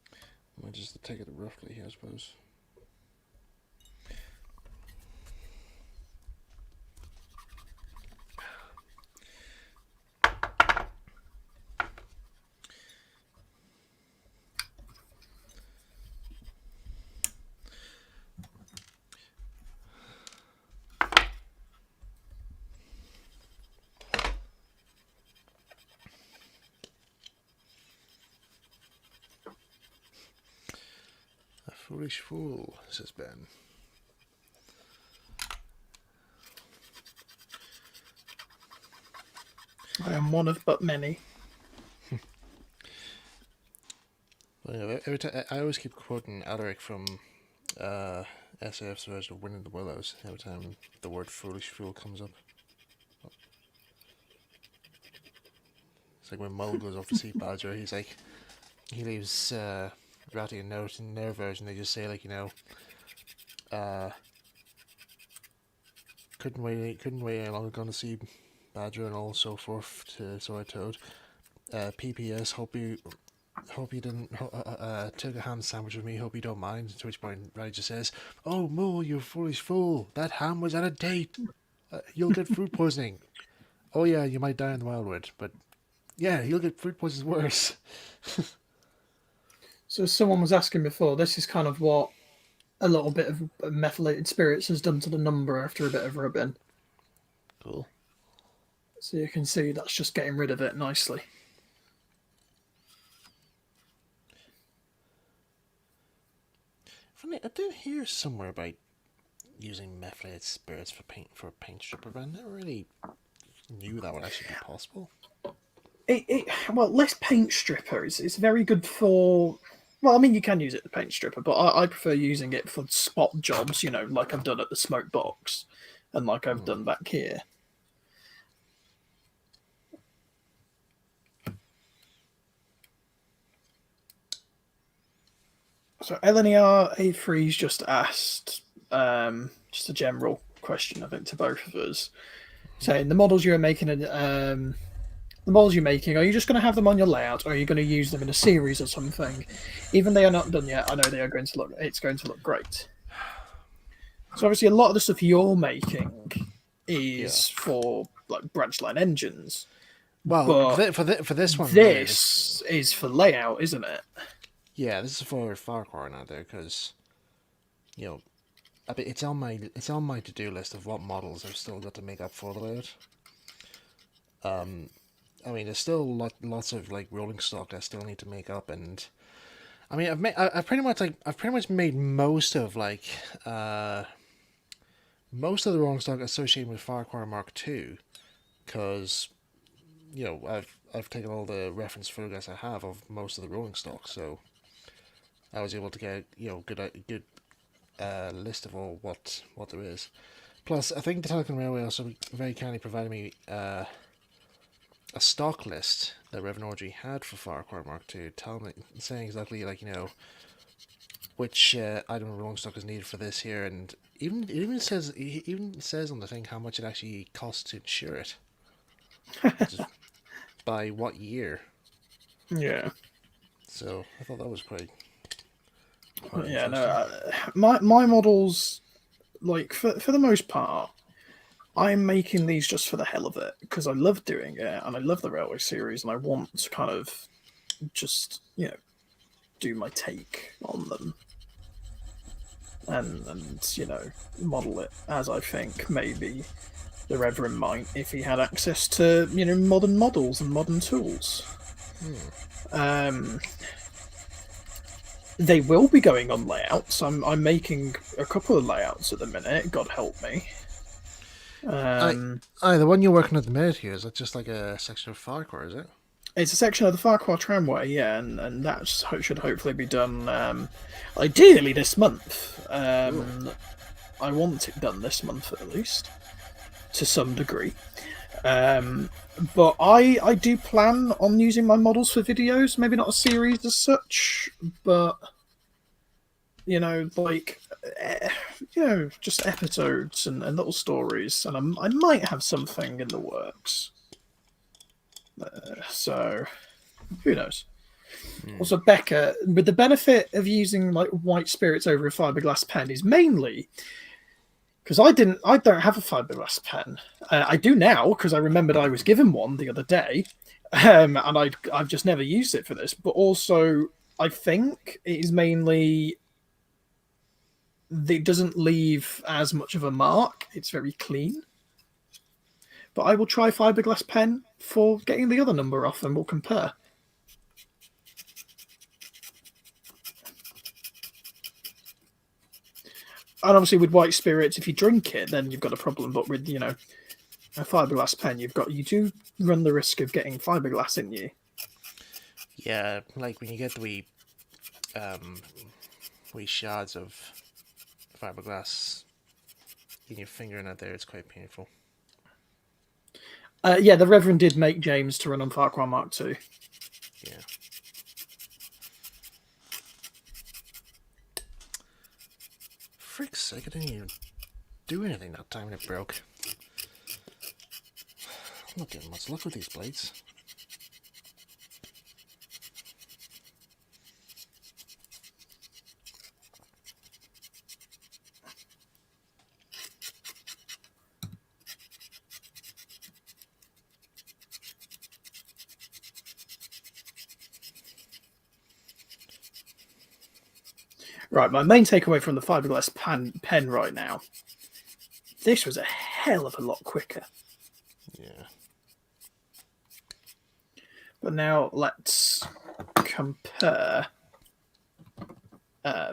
I might just take it roughly here, I suppose. Foolish fool, says Ben. I am one of but many. Well, you know, every time I always keep quoting Audrey from SAF's version of Winning the Willows every time the word foolish fool comes up. It's like when Mull goes off to see Badger, he leaves Ratty a note. In their version they just say, like, you know, couldn't wait any longer, going to see Badger and all so forth, so I told. PPS, hope you didn't took a ham sandwich with me, hope you don't mind. To which point Ratty just says, "Oh Mull, you foolish fool, that ham was at a date. You'll get food poisoning. Oh yeah, you might die in the wildwood, but yeah, you'll get food poisoning worse." So someone was asking before, this is kind of what a little bit of methylated spirits has done to the number after a bit of rubbing. Cool. So you can see that's just getting rid of it nicely. Funny, I did hear somewhere about using methylated spirits for a paint stripper, but I never really knew that would actually be possible. Well, less paint stripper is very good for. Well, I mean, you can use it to paint stripper, but I prefer using it for spot jobs, you know, like I've done at the smoke box and like I've done back here. So LNER A3's just asked just a general question, I think, to both of us, saying the models you're making, are you just going to have them on your layout, or are you going to use them in a series or something? Even they are not done yet, I know they are going to look. It's going to look great. So obviously, a lot of the stuff you're making is for like branch line engines. Well, But for this one, here, this is for layout, isn't it? yeah, this is for Farquhar now there because you know, it's on my to do list of what models I've still got to make up for the layout. I mean, there's still lots of like rolling stock I still need to make up, and I mean, I've pretty much made most of most of the rolling stock associated with Farquhar Mark II, because you know I've taken all the reference photographs I have of most of the rolling stock, so I was able to get good list of all what there is. Plus, I think the Talyllyn Railway also very kindly provided me a stock list that Rev Awdry had for Farquhar Mark II, saying exactly which item of rolling stock is needed for this here, and it even says on the thing how much it actually costs to insure it, by what year. Yeah. So I thought that was quite yeah, no, my models, like for the most part, I'm making these just for the hell of it because I love doing it and I love the Railway series and I want to kind of just do my take on them and model it as I think maybe the Reverend might if he had access to modern models and modern tools. They will be going on layouts. I'm making a couple of layouts at the minute. God help me. The one you're working at the minute here, is that just like a section of Farquhar, is it? It's a section of the Farquhar Tramway, yeah, and that should hopefully be done ideally this month. I want it done this month at least, to some degree. But I do plan on using my models for videos, maybe not a series as such, but just episodes and little stories, and I might have something in the works. So who knows? Also, Becca, with the benefit of using like white spirits over a fiberglass pen is mainly because I don't have a fiberglass pen. I do now because I remembered I was given one the other day, and I've just never used it for this. But also, I think it is mainly it doesn't leave as much of a mark. It's very clean. But I will try fiberglass pen for getting the other number off, and we'll compare. And obviously, with white spirits, if you drink it, then you've got a problem. But with a fiberglass pen, you do run the risk of getting fiberglass in you. Yeah, like when you get the wee shards of fiberglass in your finger and out there, it's quite painful. Yeah, the Reverend did make James to run on Farquhar Mark II. Yeah. Frick's sake, I didn't even do anything that time and it broke. I'm not getting much luck with these blades. Right, my main takeaway from the fiberglass pen right now. This was a hell of a lot quicker. Yeah. But now let's compare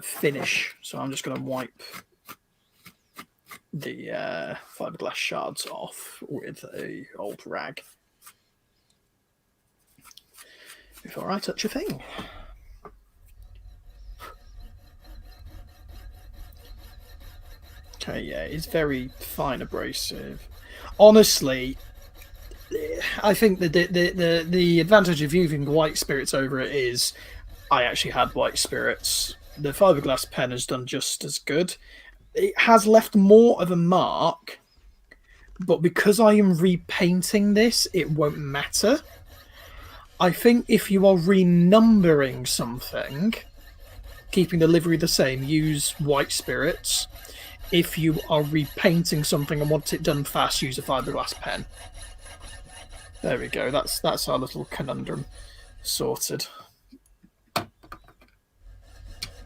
finish. So I'm just going to wipe the fiberglass shards off with a old rag before I touch a thing. Okay, yeah, it's very fine abrasive. Honestly, I think the advantage of using white spirits over it is I actually had white spirits. The fiberglass pen has done just as good. It has left more of a mark, but because I am repainting this, it won't matter. I think if you are renumbering something, keeping the livery the same, use white spirits. If you are repainting something and want it done fast, use a fiberglass pen. There we go. That's our little conundrum sorted.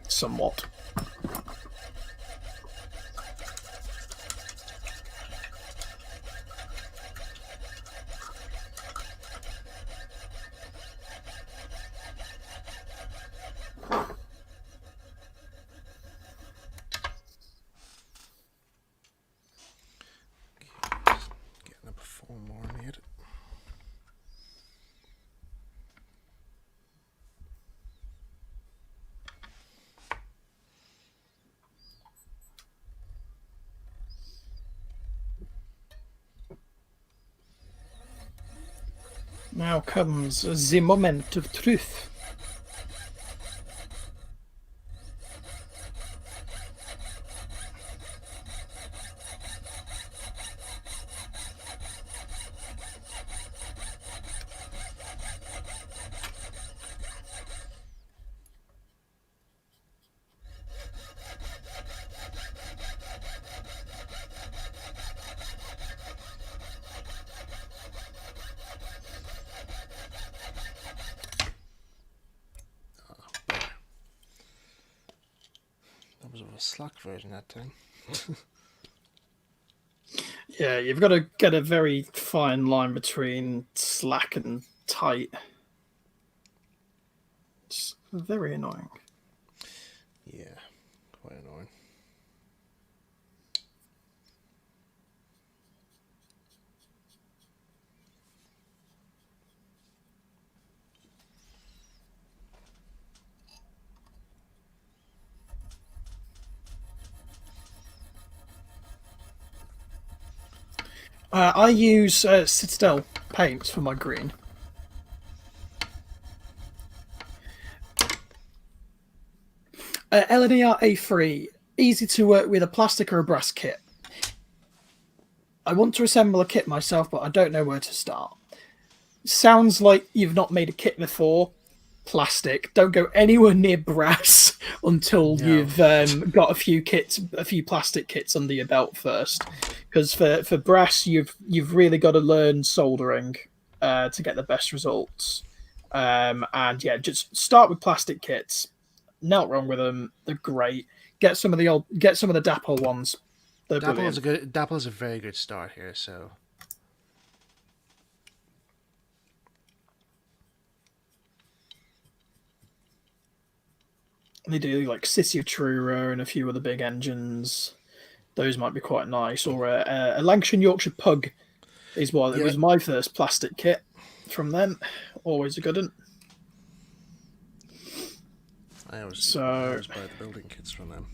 Somewhat. Getting up 4 more made. Now comes the moment of truth. That was a slack version that time. Yeah, you've got to get a very fine line between slack and tight. It's very annoying. Yeah, quite annoying. I use Citadel paints for my green. LNER A3, easy to work with a plastic or a brass kit. I want to assemble a kit myself, but I don't know where to start. Sounds like you've not made a kit before. Plastic. Don't go anywhere near brass until you've got a few plastic kits under your belt first. Because for brass, you've really got to learn soldering to get the best results. And yeah, just start with plastic kits. Not wrong with them. They're great. Get some of the Dapple ones. Dapple's a very good start here. So they do like City of Truro and a few other big engines. Those might be quite nice. Or a Lancashire and Yorkshire Pug is what it was my first plastic kit from them. Always a good one. I always buy the building kits from them.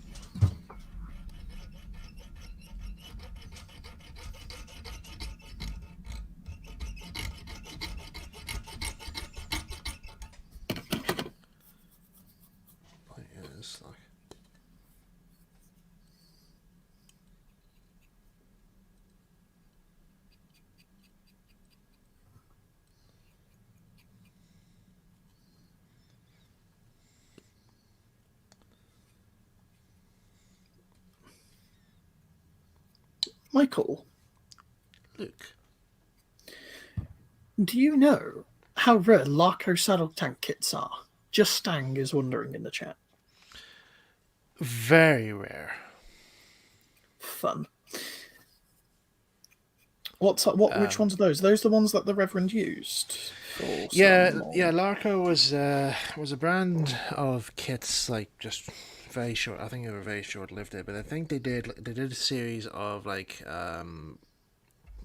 Michael, Luke, do you know how rare Larco saddle tank kits are? Just Stang is wondering in the chat. Very rare. Fun. Which ones are those? Are those the ones that the Reverend used? Yeah. Larco was a brand of kits like just very short. I think they were very short lived, but I think they did a series of like I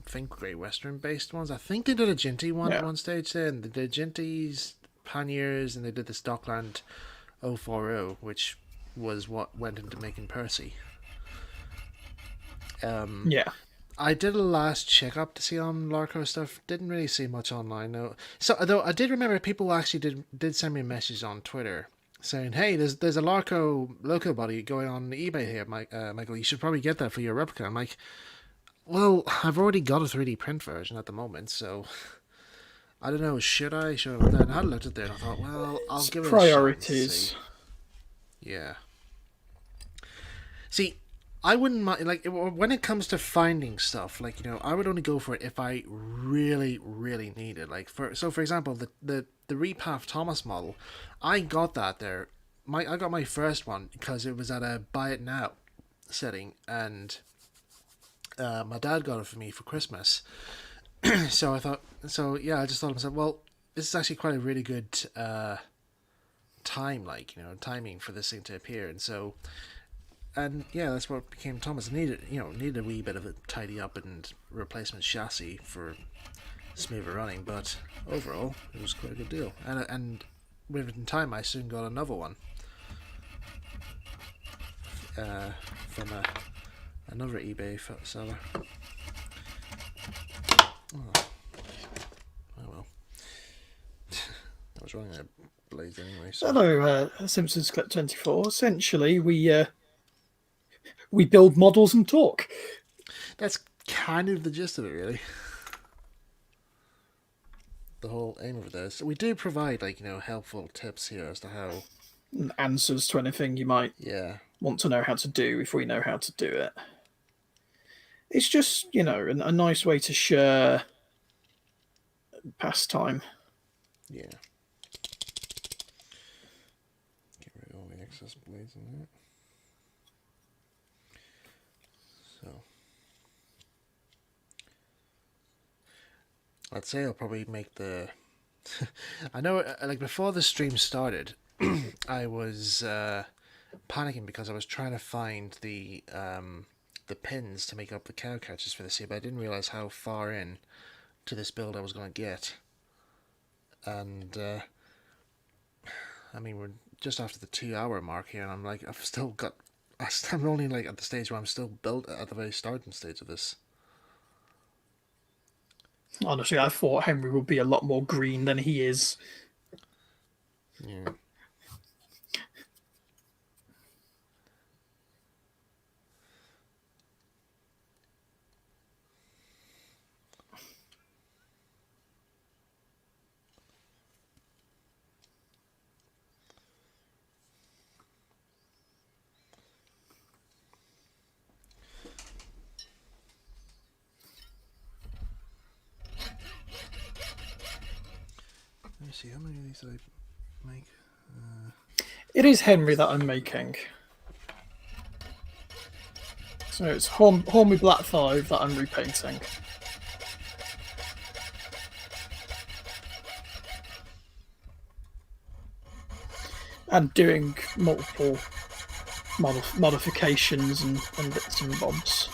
think Great Western based ones. I think they did a Ginty one at one stage there, and they did Ginties, Panniers, and they did the Stockland 040, which was what went into making Percy. I did a last check up to see on Larco stuff. Didn't really see much online though. So though I did remember people actually did send me a message on Twitter saying, "Hey, there's a Larco loco body going on eBay here, Michael. You should probably get that for your replica." I'm like, well, I've already got a 3D print version at the moment, so I don't know. Should I? And I looked at it and I thought, well, I'll give it a shot. Priorities. Yeah. See, I wouldn't mind, like, when it comes to finding stuff, like, you know, I would only go for it if I really, really need it. Like, for example, the Repaf Thomas model, I got that there. I got my first one because it was at a buy it now setting, and my dad got it for me for Christmas. So I thought, so yeah, I just thought to myself, well, this is actually quite a really good time, like, you know, timing for this thing to appear, and so. And yeah, that's what became Thomas. Needed a wee bit of a tidy up and replacement chassis for smoother running, but overall it was quite a good deal. And within time, I soon got another one from another eBay seller. Oh well, I was running a blade anyway. So. Hello, Simpsons Clip 24. Essentially, we build models and talk. That's kind of the gist of it, really. The whole aim of this. We do provide, like, you know, helpful tips here as to how... Answers to anything you might want to know how to do if we know how to do it. It's just, you know, a nice way to share pastime. Yeah. Get rid of all the excess blades in there. So... I'd say I'll probably make the... I know, like, before the stream started, I was panicking because I was trying to find the pins to make up the cow catchers for this year, but I didn't realise how far in to this build I was going to get. And, I mean, we're just after the 2-hour mark here, and I'm like, I'm only, like, at the stage where I'm still built at the very starting stage of this. Honestly, I thought Henry would be a lot more green than he is. Yeah. Let me see, how many of these did I make? It is Henry that I'm making. So it's Hornby Black 5 that I'm repainting. And doing multiple modifications and bits and bobs.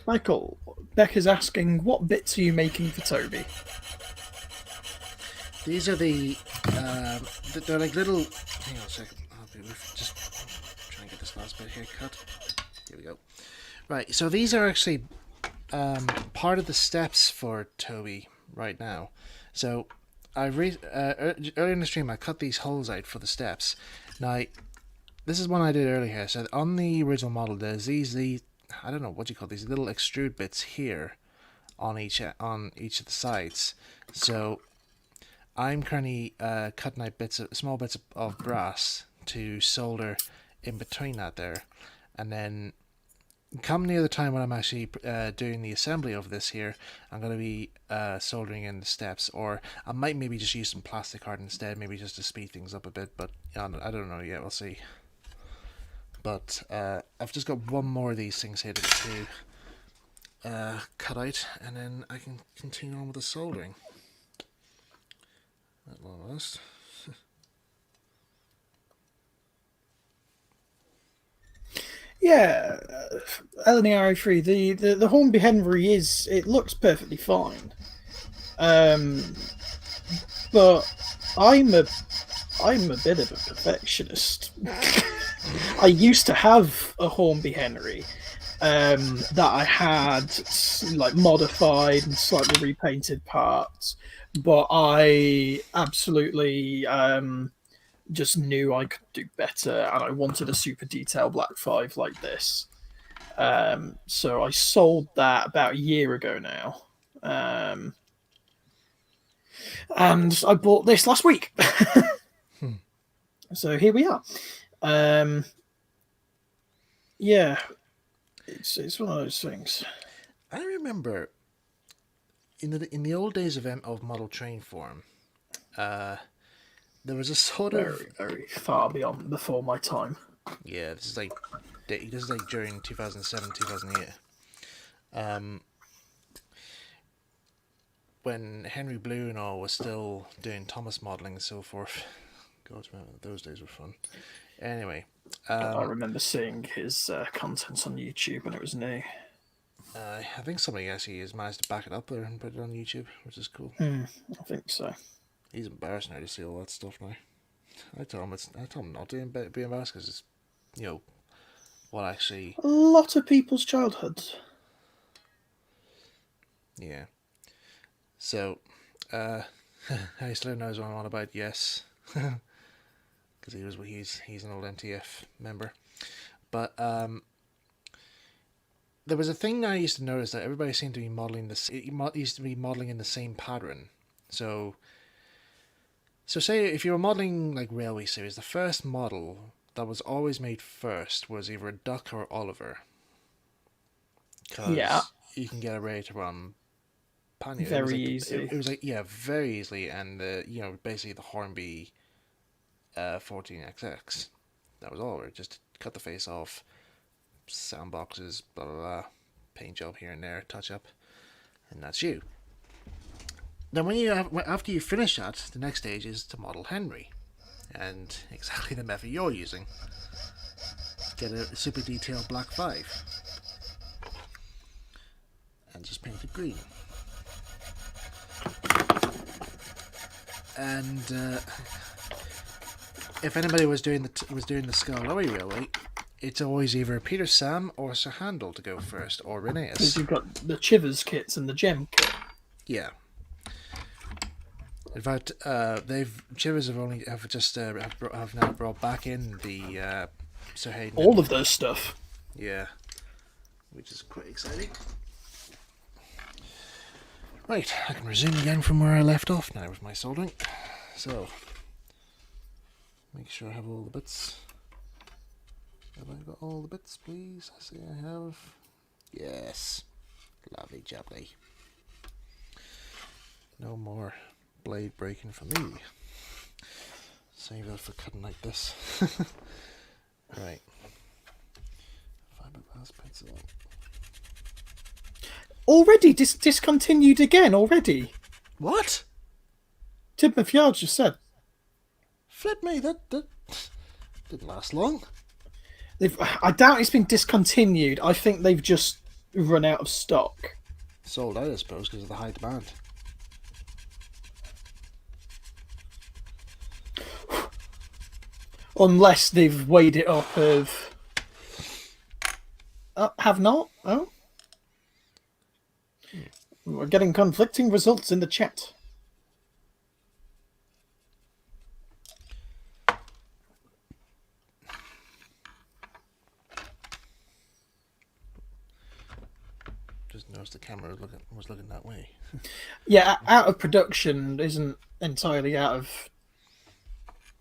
Michael, Beck is asking, what bits are you making for Toby? These are they're like little... Hang on a second. Just try and get this last bit here cut. Here we go. Right, so these are actually part of the steps for Toby right now. So earlier in the stream I cut these holes out for the steps. Now, this is one I did earlier. So on the original model, there's these I don't know what you call these little extrude bits here on each of the sides. So I'm currently cutting out small bits of brass to solder in between that there, and then come near the time when I'm actually doing the assembly of this here, I'm going to be soldering in the steps, or I might maybe just use some plastic art instead, maybe just to speed things up a bit, but I don't know yet, we'll see. But I've just got one more of these things here to cut out, and then I can continue on with the soldering. At long last. Yeah, LNERO 3. The Hornby Henry it looks perfectly fine. But I'm a bit of a perfectionist. I used to have a Hornby Henry that I had like modified and slightly repainted parts, but I absolutely just knew I could do better, and I wanted a super detail Black 5 like this. So I sold that about a year ago now. And I bought this last week. So here we are. Yeah, it's one of those things. I remember in the old days of model train form, there was a sort of Very far beyond before my time. yeah. This is like during 2007, 2008. When Henry Blue and all was still doing Thomas modelling and so forth. God, those days were fun. Anyway. I remember seeing his contents on YouTube when it was new. I think somebody actually has managed to back it up there and put it on YouTube, which is cool. I think so. He's embarrassed now to see all that stuff now. I told him not to be embarrassed because it's, what actually... A lot of people's childhoods. Yeah. So, Harry Slow knows what I'm on about, yes. Because he's an old MTF member. But, there was a thing that I used to notice that everybody seemed to be modelling used to be modelling in the same pattern. So say if you were modelling like Railway Series, the first model that was always made first was either a Duck or Oliver. Because you can get a ready to run pannier. Very easy. It was like, yeah, very easily. And, basically the Hornby 14XX. That was Oliver. Just cut the face off. Sound boxes, blah blah blah, paint job here and there, touch up, and that's you. Then after you finish that, the next stage is to model Henry, and exactly the method you're using. Get a super detailed Black 5, and just paint it green. And if anybody was doing the Scullery Railway, it's always either Peter Sam or Sir Handel to go first, or Reneus. Because you've got the Chivers kits and the Gem kit. Yeah. In fact, Chivers have now brought back in the Sir Hayden. All of those stuff. Yeah. Which is quite exciting. Right, I can resume again from where I left off now with my soldering. So, make sure I have all the bits. Have I got all the bits, please? I see I have. Yes. Lovely jubbly. No more blade breaking for me. Save that for cutting like this. Right. Fiberglass pencil. Already discontinued again already. What? Tidmouth Yard just said. Flip me, that didn't last long. I doubt it's been discontinued. I think they've just run out of stock. Sold out, I suppose, because of the high demand. Unless they've weighed it up of... have not? Oh? We're getting conflicting results in the chat. Just noticed the camera was looking that way. Yeah, out of production isn't entirely out of,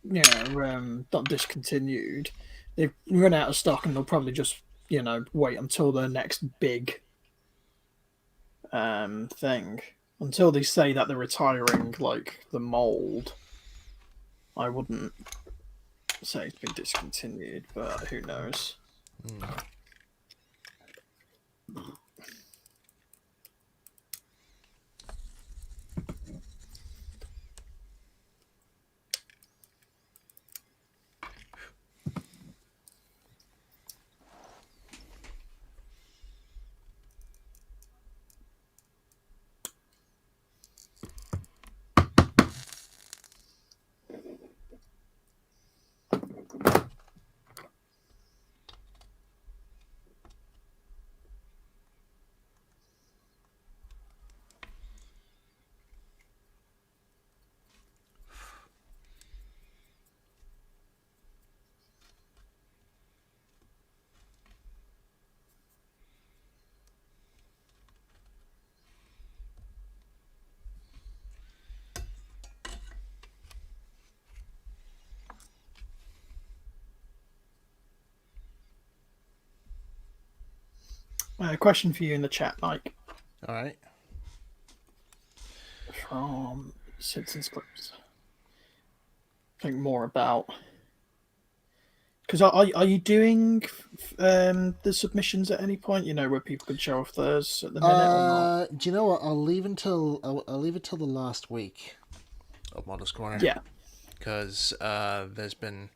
not discontinued. They've run out of stock and they'll probably just, wait until the next big thing. Until they say that they're retiring, like, the mould, I wouldn't say it's been discontinued, but who knows. Question for you in the chat, Mike, All right. from Citizens Clips. Think more about, because are you doing the submissions at any point? You know, where people can show off theirs at the minute or not? Do you know what? I'll leave it till the last week of Models Corner. Yeah. Because there's been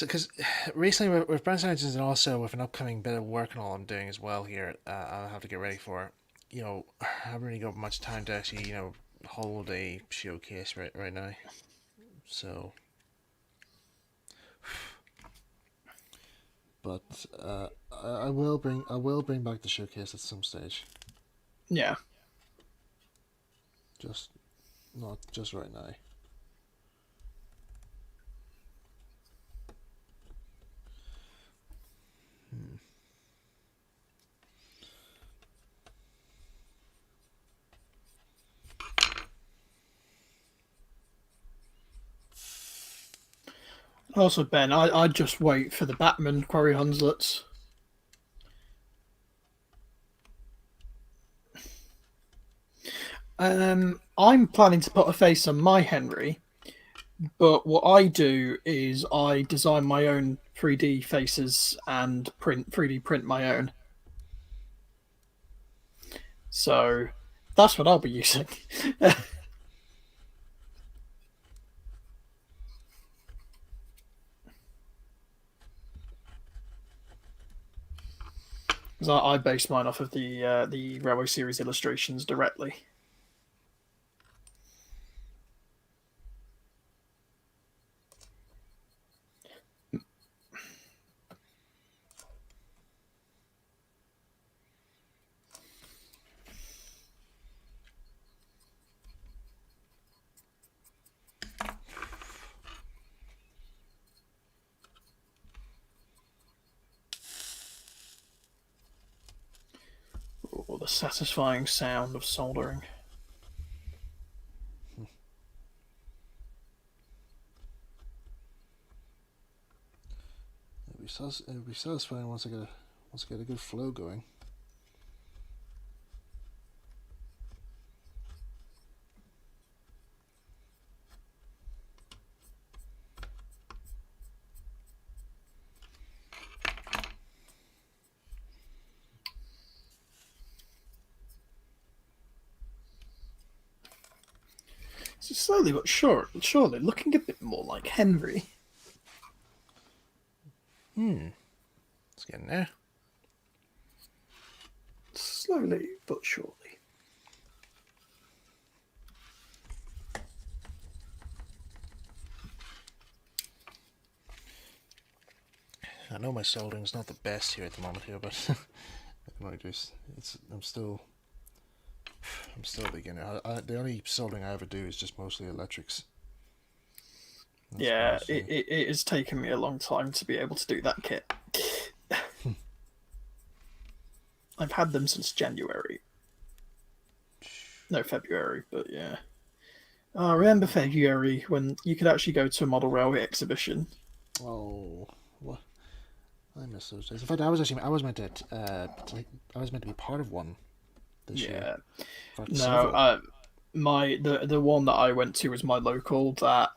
because recently with Branson Engines and also with an upcoming bit of work and all I'm doing as well here, I'll have to get ready for. You know, I haven't really got much time to actually hold a showcase right now. So, but I will bring back the showcase at some stage. Yeah. Just not just right now. Also, Ben, I'd just wait for the Batman Quarry Hunslets. I'm planning to put a face on my Henry, but what I do is I design my own 3D faces and 3D print my own. So that's what I'll be using. Because I base mine off of the Railway Series illustrations directly. Oh, the satisfying sound of soldering. It'll be satisfying once I get a good flow going. So slowly but surely looking a bit more like Henry. It's getting there. Slowly but surely. I know my soldering's not the best here at the moment here, but I'm still a beginner. The only soldering I ever do is just mostly electrics. Yeah, it has taken me a long time to be able to do that kit. I've had them since January. No, February, but yeah. I remember February when you could actually go to a model railway exhibition. Oh, what? I miss those days. In fact, I was meant to be part of one this year. No, the one that I went to was my local that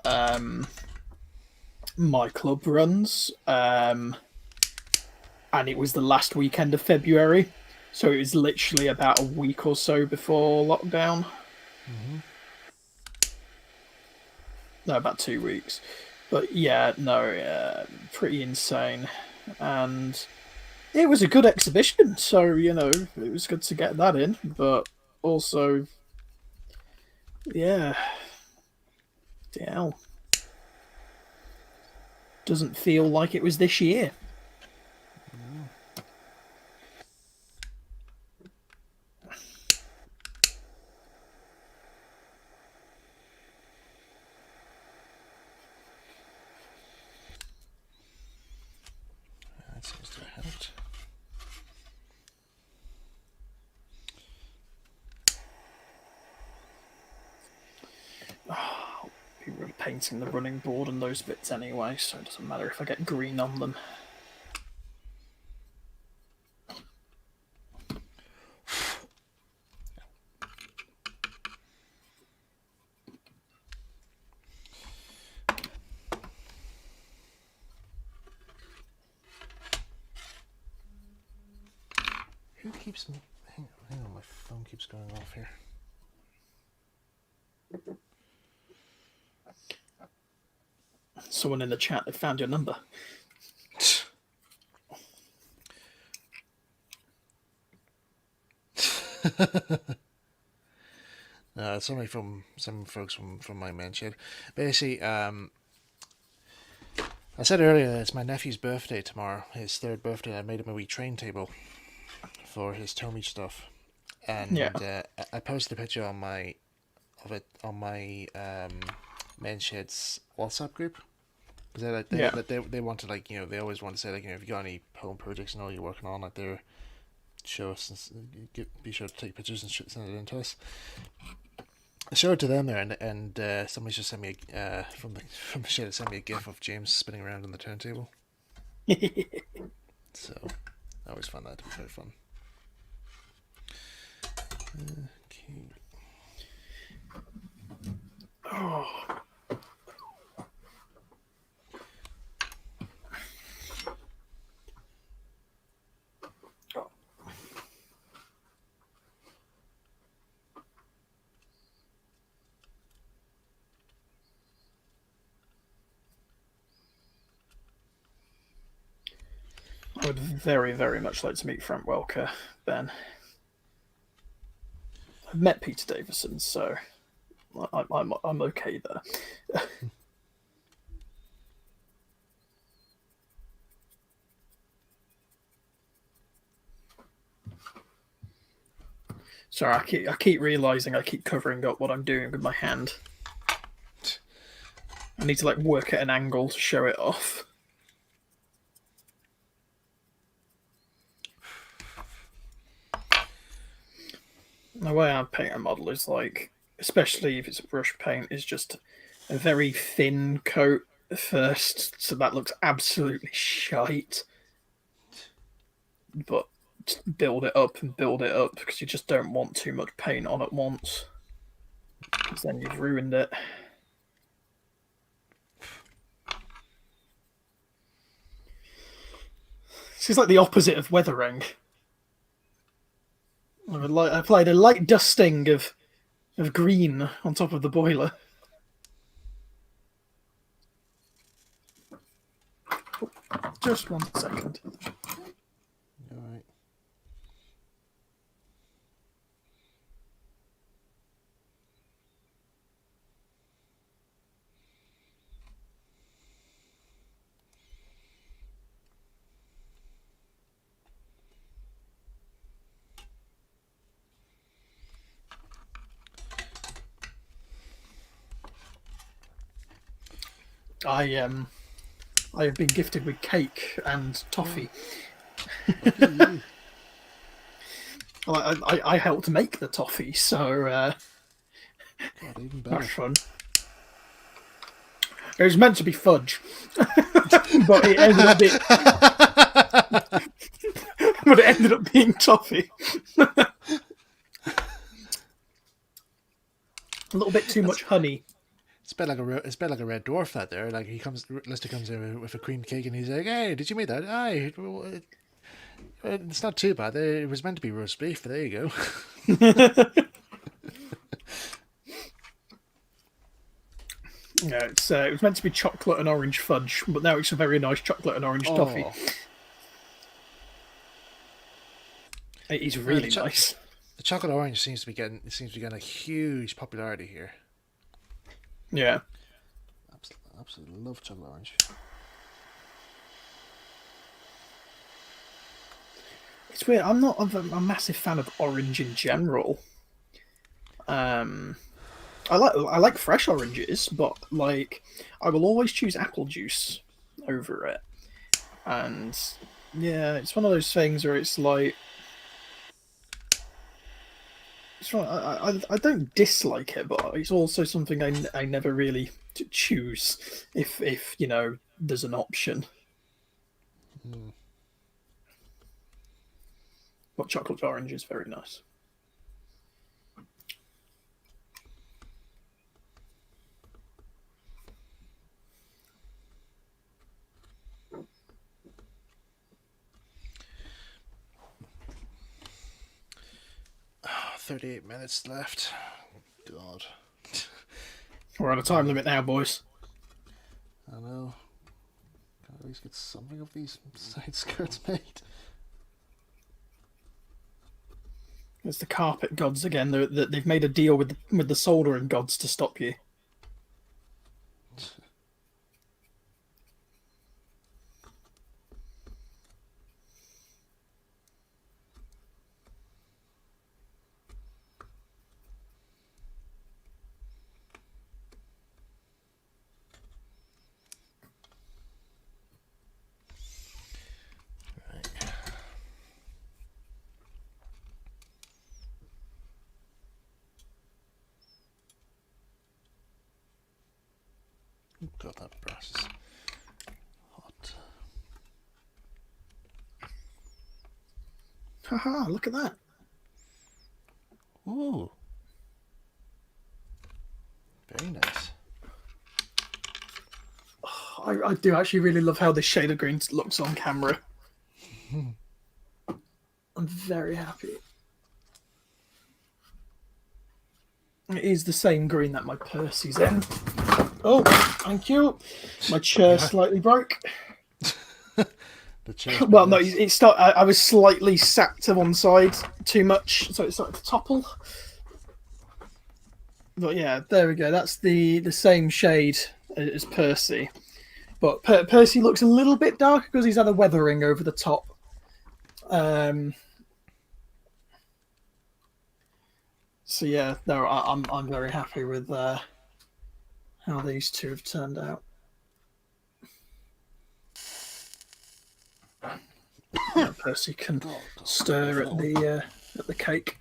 my club runs, and it was the last weekend of February, so it was literally about a week or so before lockdown. No, about 2 weeks. But yeah, no, pretty insane. And it was a good exhibition, so, it was good to get that in. But also, yeah, DL. Doesn't feel like it was this year. That seems to have helped. People are painting the running board and those bits anyway, so it doesn't matter if I get green on them. keeps... Hang on, my phone keeps going off here. Someone in the chat that found your number. No, it's only from some folks from my men's shed. Basically, I said earlier that it's my nephew's birthday tomorrow, his 3rd birthday. I made him a wee train table for his Tomy stuff, and I posted a picture on my men's shed's WhatsApp group, because they want to, like, they always want to say, like, if you got any home projects and all you're working on, like, they're show us and be sure to take pictures and send it in to us. I showed it to them there, and somebody just sent me from the shed sent me a gif of James spinning around on the turntable. So I always find that to be very fun. Okay. Oh. I would very, very much like to meet Frank Welker, Ben. I've met Peter Davison, so I'm okay there. Sorry, I keep realizing I keep covering up what I'm doing with my hand. I need to, like, work at an angle to show it off. The way I paint a model is, like, especially if it's a brush paint, is just a very thin coat first, so that looks absolutely shite. But build it up and build it up, because you just don't want too much paint on at once, because then you've ruined it. This is like the opposite of weathering. I applied a light dusting of green on top of the boiler. Just 1 second. All right. I have been gifted with cake and toffee. Well, I helped make the toffee, so God, even better. that's fun. It was meant to be fudge, but it ended up being but it ended up being toffee. A little bit too much honey. It's a bit like a red dwarf, that there. Like, Lister comes in with a cream cake, and he's like, "Hey, did you make that? Aye, it's not too bad. It was meant to be roast beef, but there you go." Yeah, it was meant to be chocolate and orange fudge, but now it's a very nice chocolate and orange toffee. It is really nice. The chocolate orange seems to be getting a huge popularity here. Yeah. Absolutely love chocolate orange. It's weird. I'm not a massive fan of orange in general. I like fresh oranges, but, like, I will always choose apple juice over it. And yeah, it's one of those things where it's like, I don't dislike it, but it's also something I never really choose if there's an option. But chocolate orange is very nice. 38 minutes left. God. We're on a time limit now, boys. I know. Can I at least get something of these side skirts made? It's the carpet gods again. They've made a deal with the soldering gods to stop you. God, that brass is hot. Haha, look at that. Ooh. Very nice. I do actually really love how this shade of green looks on camera. I'm very happy. It is the same green that my Percy's in. Oh, thank you. My chair slightly broke. The chair's Well, no, nice. it started. I was slightly sat to one side too much, so it started to topple. But yeah, there we go. That's the same shade as Percy, but Percy looks a little bit darker because he's had a weathering over the top. So yeah, no, I'm very happy with how these two have turned out. Percy can stir at the cake.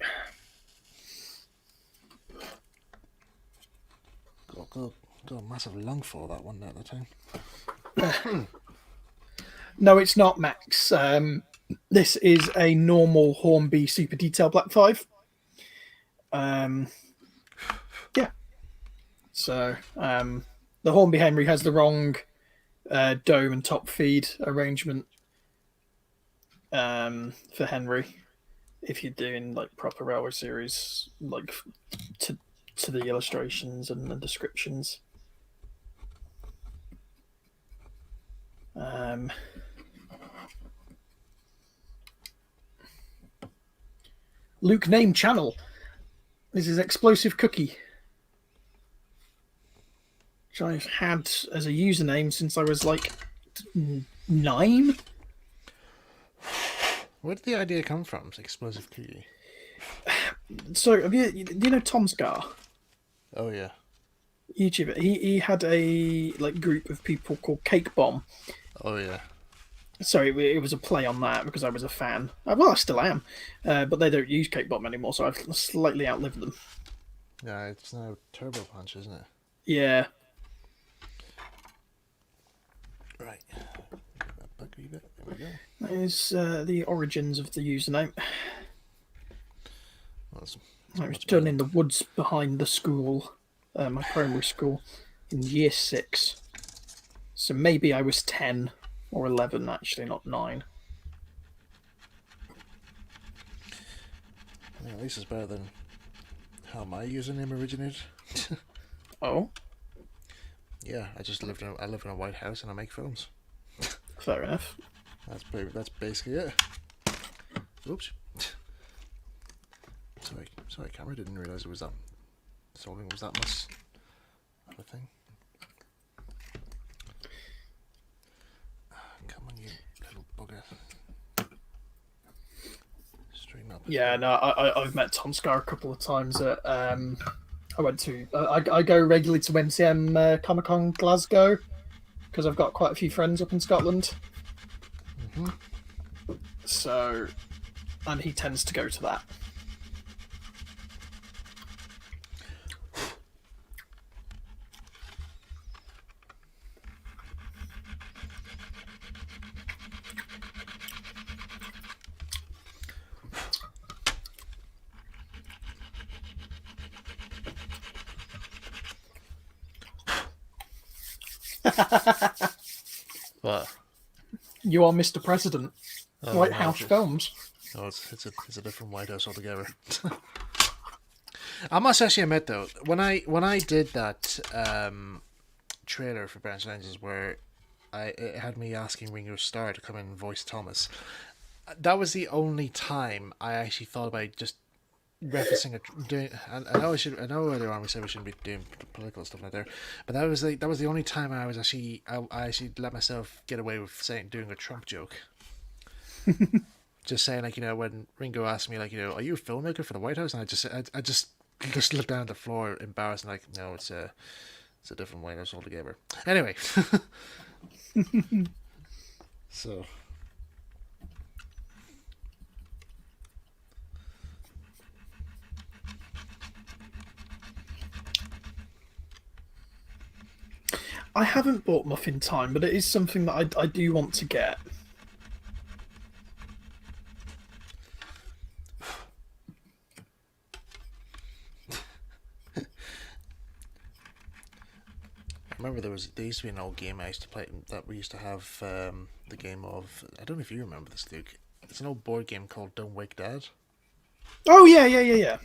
Got a massive lungful of that one at the time. No, it's not, Max. This is a normal Hornby Super Detail Black 5. Yeah. So the Hornby Henry has the wrong dome and top feed arrangement for Henry. If you're doing like proper railway series, like to the illustrations and the descriptions. Luke name channel. This is Explosive Cookie, which I've had as a username since I was like 9. Where did the idea come from? It's Explosive Cookie. So, do you know Tom Scar? Oh yeah. YouTuber. He had a like group of people called Cake Bomb. Oh yeah. So it was a play on that because I was a fan. Well, I still am, but they don't use Cake Bomb anymore, so I've slightly outlived them. Yeah, it's now Turbo Punch, isn't it? Yeah. Right. Back a wee bit. There we go. That is the origins of the username. Well, it's It was done in the woods behind the school, my primary school, in year 6. So maybe I was 10 or 11, actually, not 9. Yeah, at least it's better than how my username originated. Oh, Yeah, I live in a white house and I make films. fair enough. That's basically it. Oops. Sorry, camera didn't realise it was that soldering was that much of a thing. Come on, you little bugger. Straighten up. Yeah, no, I've met Tom Scar a couple of times at I went to I go regularly to NCM Comic Con Glasgow because I've got quite a few friends up in Scotland. So, and he tends to go to that. What? You are Mr. President. Oh, White no, House Films. No, it's a different White House altogether. I must actually admit though, when I did that trailer for Branch Engines where it had me asking Ringo Starr to come in and voice Thomas, that was the only time I actually thought about just referencing doing. I know I know earlier on we said we shouldn't be doing political stuff like that, but that was the only time I was actually I actually let myself get away with doing a Trump joke. Just saying, like, when Ringo asked me, like, are you a filmmaker for the White House? And I just looked down at the floor, embarrassed, and like, no, it's a different White House altogether. Anyway, so I haven't bought Muffin Time, but it is something that I do want to get. I remember there used to be an old game I used to play that we used to have the game of. I don't know if you remember this, Luke. It's an old board game called Don't Wake Dad. Oh yeah.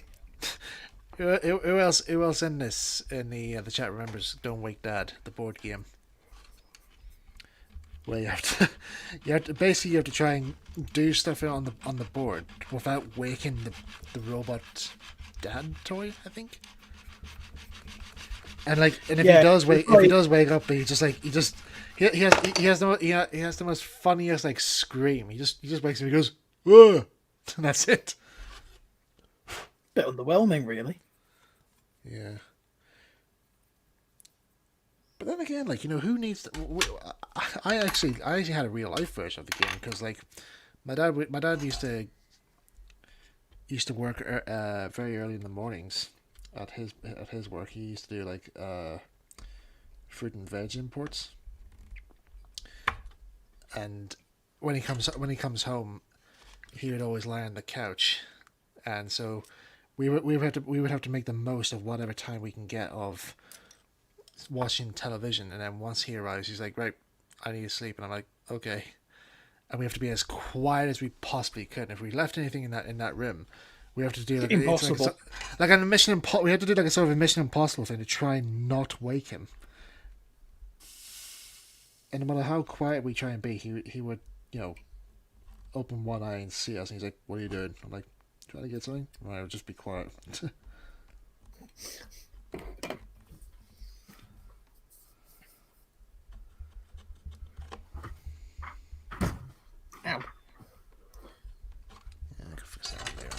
Who else in the chat remembers Don't Wake Dad, the board game? Where you have to basically try and do stuff on the board without waking the robot dad toy, I think. And if he does wake up, he has the most funniest like scream. He just wakes up and he goes, "Whoa!" And that's it. Bit underwhelming, really. Yeah. But then again, like, who needs? I actually had a real life version of the game because like my dad used to work very early in the mornings at his work. He used to do like fruit and veg imports, and when he comes home, he would always lie on the couch, and so we would have to make the most of whatever time we can get of watching television. And then once he arrives, he's like, right, I need to sleep, and I'm like, okay, and we have to be as quiet as we possibly could. And if we left anything in that room, we have to do like impossible. Like a Mission Impossible. We had to do like a sort of a Mission Impossible thing to try and not wake him. And no matter how quiet we try and be, he would open one eye and see us, and he's like, "What are you doing?" I'm like, "Trying to get something." Right, I'll just be quiet. Ow. Yeah, I can fix that later.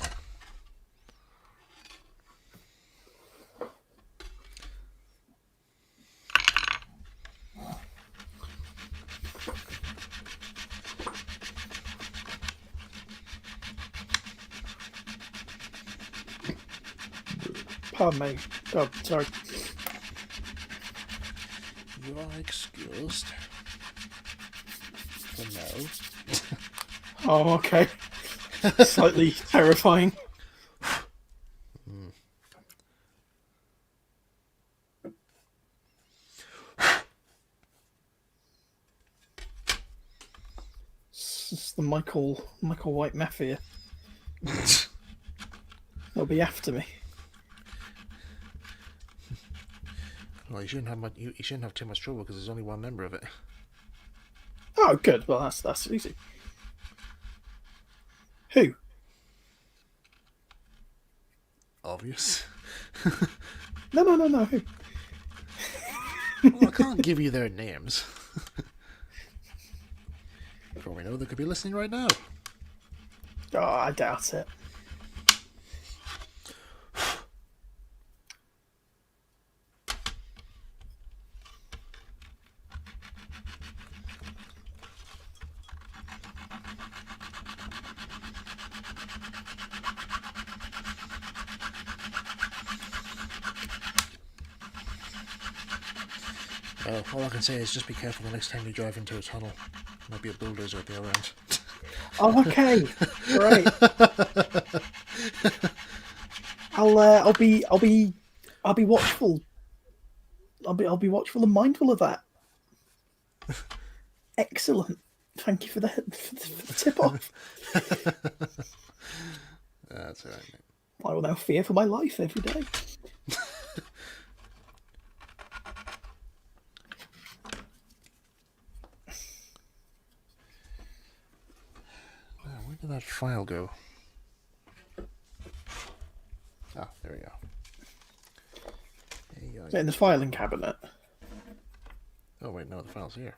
Pardon me. Oh, sorry. You are excused for now. Oh, okay. Slightly terrifying. It's the Michael White Mafia. They'll be after me. Well, you shouldn't have you shouldn't have too much trouble because there's only one member of it. Oh, good. Well, that's easy. Who? Obvious. No. Who? Well, I can't give you their names. For all we know, they could be listening right now. Oh, I doubt it. All I can say is just be careful the next time you drive into a tunnel. Might be a bulldozer at the other end. Oh, okay. Great. I'll be watchful. I'll be watchful and mindful of that. Excellent. Thank you for the tip off. That's all right, mate. I will now fear for my life every day. Where did that file go? Ah, there we go. There you Is go. it in the filing cabinet? Oh wait, no, the file's here.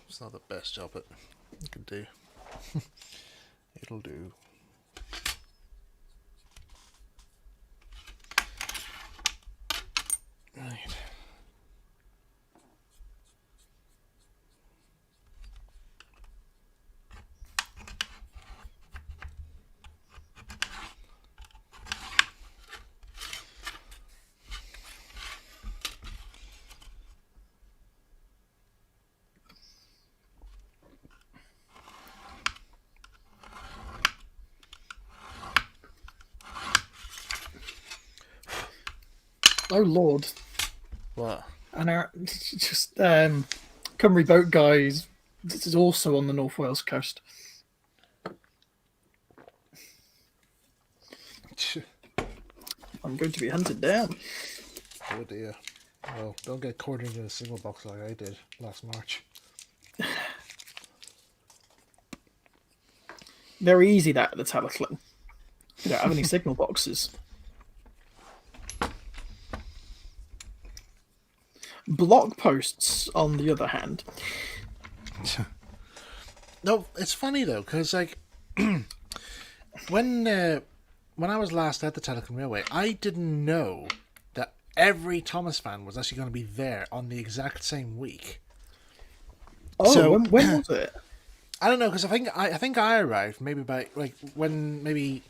It's not the best job it could do. It'll do. Right. Oh Lord! What? And just Cymru boat guys. This is also on the North Wales coast. I'm going to be hunted down. Oh dear. Well, don't get quartered in a single box like I did last March. Very easy that at the Talyllyn. You don't have any signal boxes. Blog posts, on the other hand. No, it's funny though, because like when I was last at the Talyllyn Railway, I didn't know that every Thomas fan was actually going to be there on the exact same week. Oh, So, when was it? I don't know, because I think I arrived maybe by like when maybe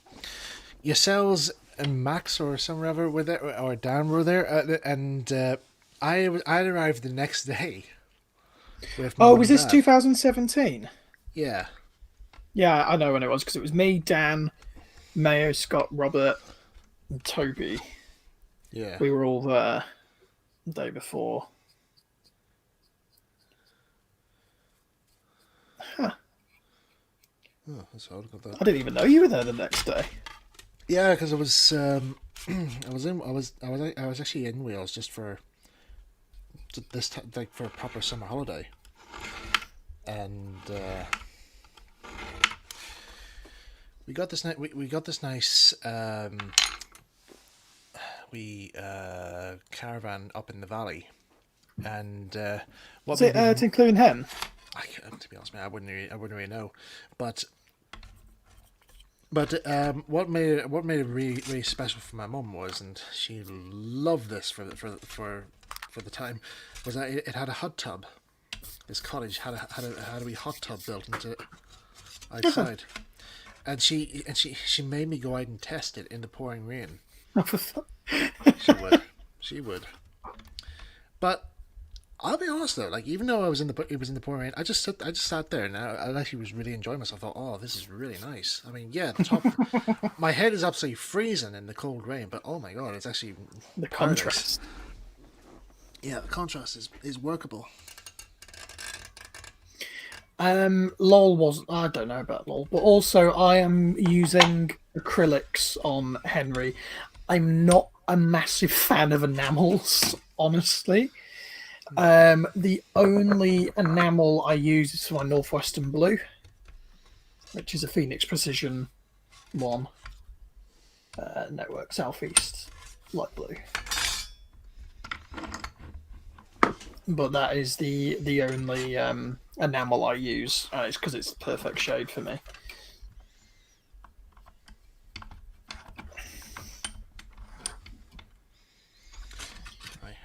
yourselves and Max or some whatever were there, or Dan were there, and I arrived the next day. With my Oh, mum was and this dad. 2017? Yeah. Yeah, I know when it was, because it was me, Dan, Mayo, Scott, Robert, and Toby. Yeah. We were all there the day before. Huh. Oh, that's odd. Got that. I didn't even know you were there the next day. Yeah, because I was I was actually in Wales just for this like for a proper summer holiday, and we got this nice caravan up in the valley, and what Was it made to include Hen? to be honest, man, I wouldn't really know, but what made it really special for my mum was, and she loved this for the time, was that it had a hot tub. This cottage had a wee hot tub built into it outside, and she made me go out and test it in the pouring rain. She would, but I'll be honest though, like even though it was in the pouring rain, I just sat there and I actually was really enjoying myself. I thought, oh, this is really nice. I mean, yeah, the top, my head is absolutely freezing in the cold rain, but oh my god, it's actually The paradise. contrast. Yeah, the contrast is workable. LOL was, I don't know about LOL, but also I am using acrylics on Henry. I'm not a massive fan of enamels, honestly. The only enamel I use is for my Northwestern Blue, which is a Phoenix Precision one. Network Southeast light blue. But that is the only enamel I use. It's because it's perfect shade for me.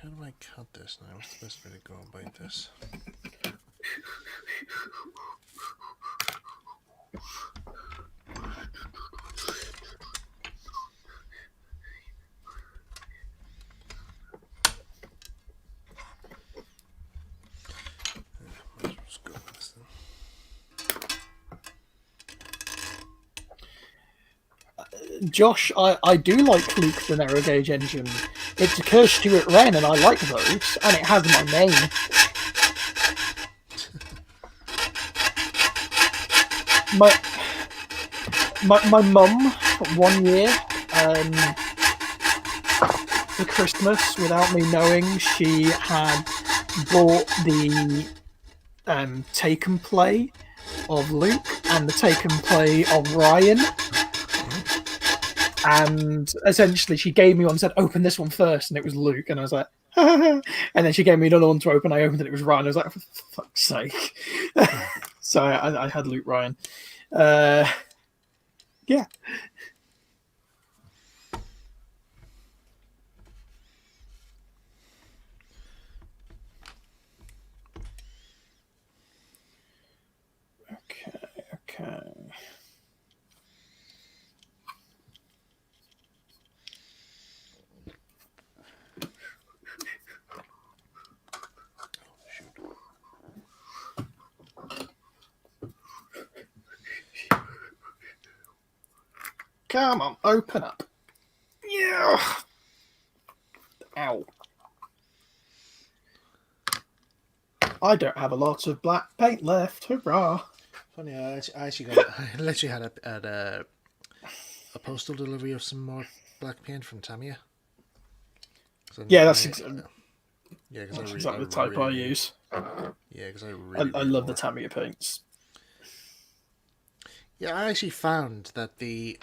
how do I cut this now? What's the best way to go about this? Let's go with this then. Josh, I do like Luke the narrow gauge engine. It's a Kerr Stuart Wren, and I like those, and it has my name. My mum, 1 year, for Christmas, without me knowing, she had bought the take and play of Luke and the take and play of Ryan. And essentially, she gave me one and said, "Open this one first," and it was Luke. And I was like, and then she gave me another one to open. I opened it, it was Ryan. I was like, for fuck's sake. So I had Luke Ryan. Yeah. Okay. Come on, open up. Yeah. Ow. I don't have a lot of black paint left. Hurrah. Funny, I literally had a postal delivery of some more black paint from Tamiya. Yeah, that's exactly the type I use. Yeah, because I love the Tamiya paints. Yeah, I actually found that the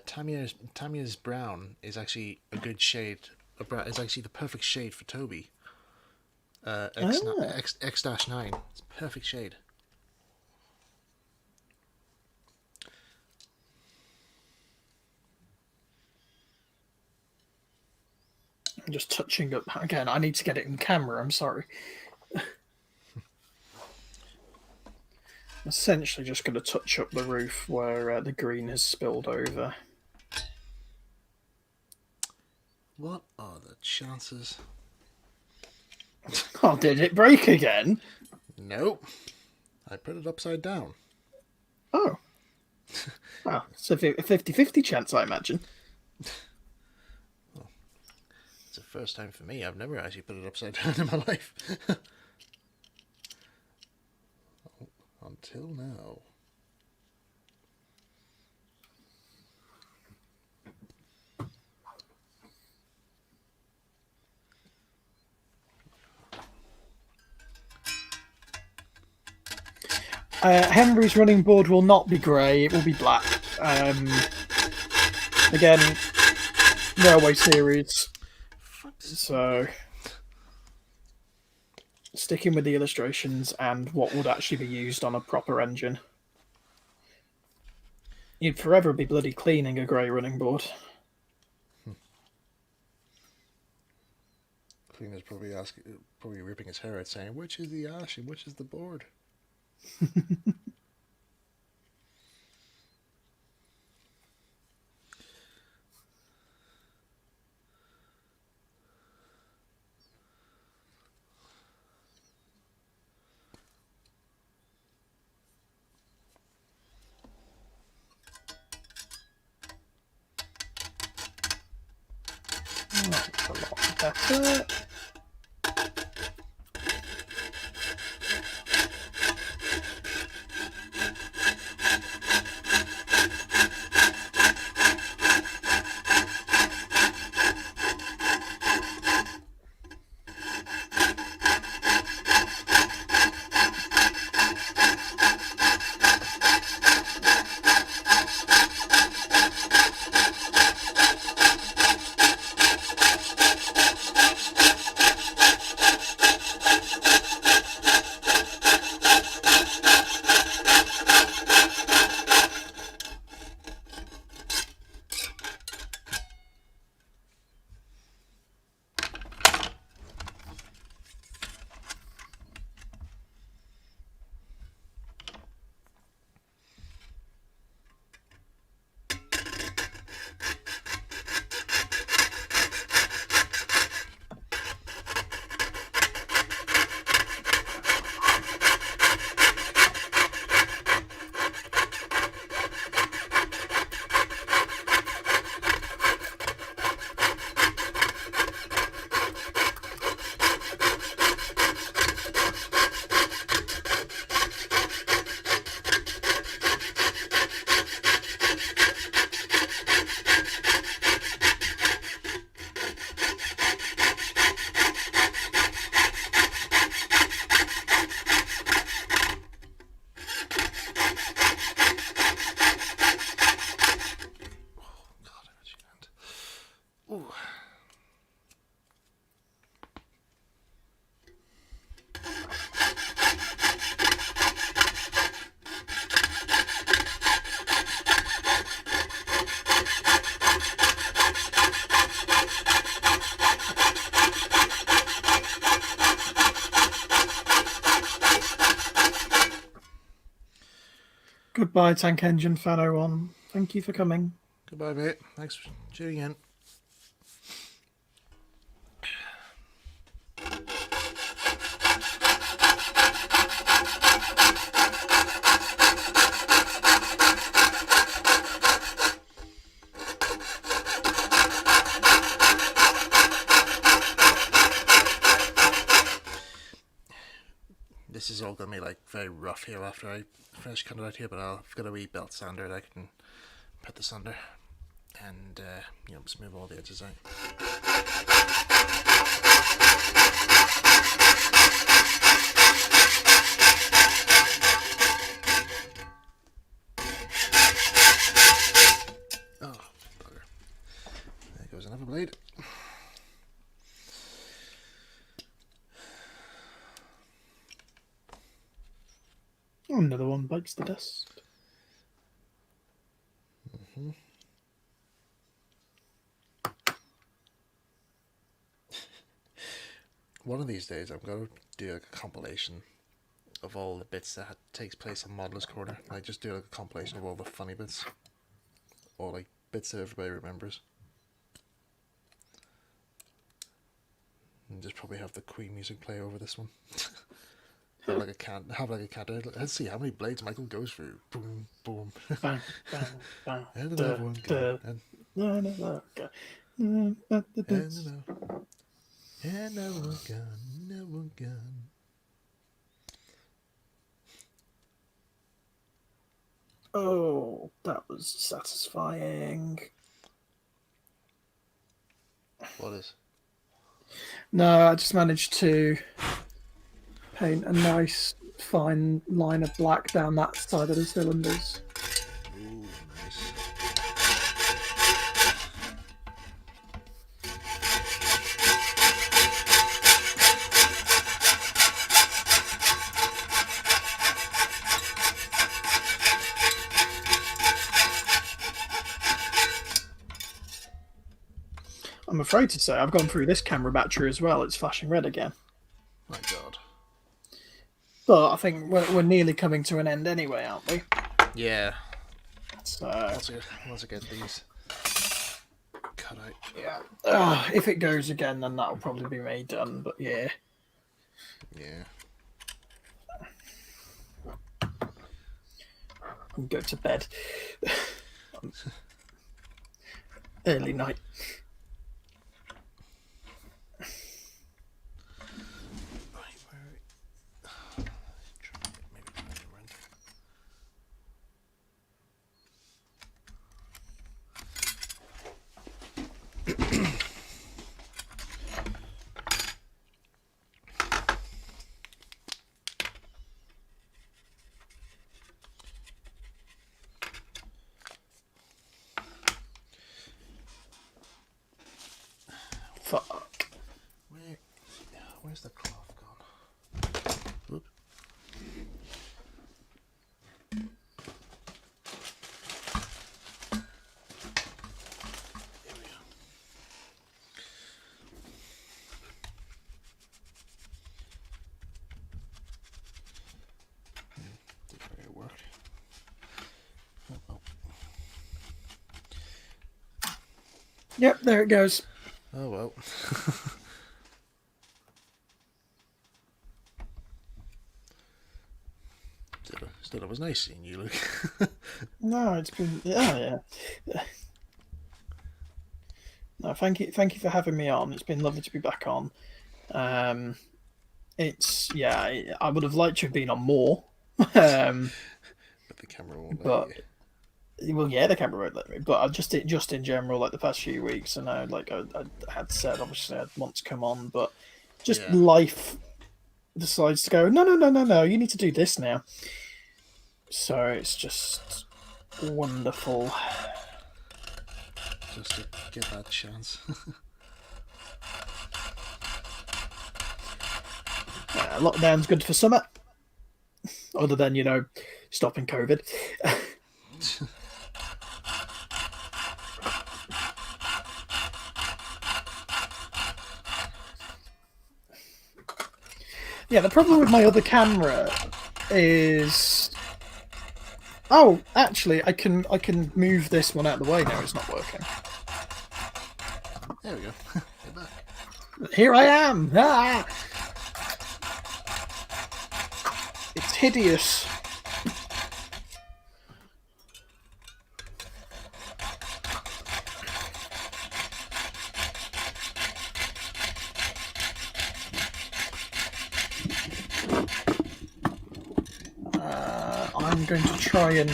Tamiya's brown is actually a good shade. It's actually the perfect shade for Toby. X-9. It's a perfect shade. I'm just touching up again. I need to get it in camera. I'm sorry. Essentially, just going to touch up the roof where the green has spilled over. What are the chances? Oh, did it break again? Nope. I put it upside down. Oh. Well, it's a 50-50 chance, I imagine. Well, it's the first time for me. I've never actually put it upside down in my life. Until now. Henry's running board will not be grey, it will be black. Again, Railway series. So, sticking with the illustrations and what would actually be used on a proper engine. You'd forever be bloody cleaning a grey running board. Cleaner's probably ripping his hair out saying, which is the ash and which is the board? That's a lot better. Goodbye, Tank Engine Fan 01. Thank you for coming. Goodbye, mate. Thanks for tuning in. This is all going to be like very rough here after I finish cutting it out here, but I've got a wee belt sander that I can put this under and smooth all the edges out. Oh, bugger. There goes another blade. Another one bites the dust. One of these days I'm going to do like a compilation of all the bits that takes place on Modeller's Corner. Like just do like a compilation of all the funny bits. Or like bits that everybody remembers. And just probably have the Queen music play over this one. Have like a counter. Let's see how many blades Michael goes through. Boom, boom. Bang, bang, bang. And another one gone. And another one gone. Another one gone. Oh, that was satisfying. What is? No, I just managed to paint a nice fine line of black down that side of the cylinders. Ooh, nice. I'm afraid to say I've gone through this camera battery as well. It's flashing red again. My God. But I think we're nearly coming to an end anyway, aren't we? Yeah. So Once I get these cut out. yeah. If it goes again, then that'll probably be me done. But yeah. Yeah. I'll go to bed. Early night. Fuck. Where's the cloth gone? Whoop. Here we go. Didn't really work. Oh. Yep, there it goes. Oh well. Still, it was nice seeing you, Luke. No, it's been yeah. No, thank you for having me on. It's been lovely to be back on. I would have liked to have been on more. But the camera won't let you. Well, yeah, the camera won't let me. But I just in general, like the past few weeks, and I had said obviously I'd want to come on, but just life decides to go. No, you need to do this now. So it's just wonderful. Just to get that chance. Lockdown's good for summer. Other than, stopping COVID. Yeah, the problem with my other camera is Oh, actually, I can move this one out of the way now. It's not working. There we go. Get back. Here I am. Ah! It's hideous. I'm going to try and...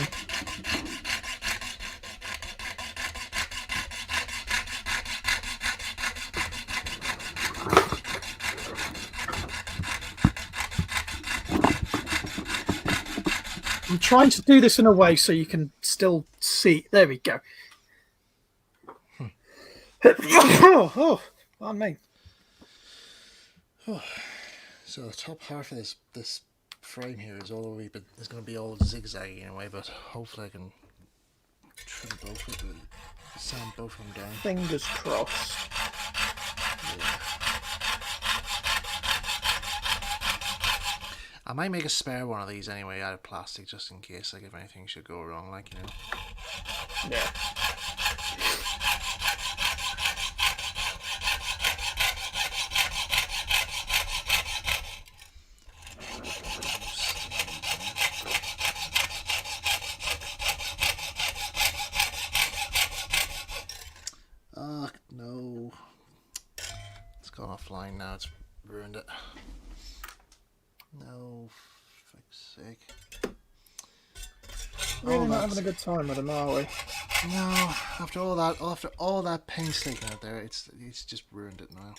I'm trying to do this in a way so you can still see. There we go. Oh, pardon me. So the top half of this frame here is all the way, but it's going to be all zigzaggy in a way. But hopefully I can trim both of them, sand both of them down. Fingers crossed. I might make a spare one of these anyway out of plastic, just in case, like if anything should go wrong, like, you know. Yeah. No. It's gone offline now, it's ruined it. No, for fuck's sake. Really not having a good time with them, are we? No, after all that painstaking out there, it's just ruined it now.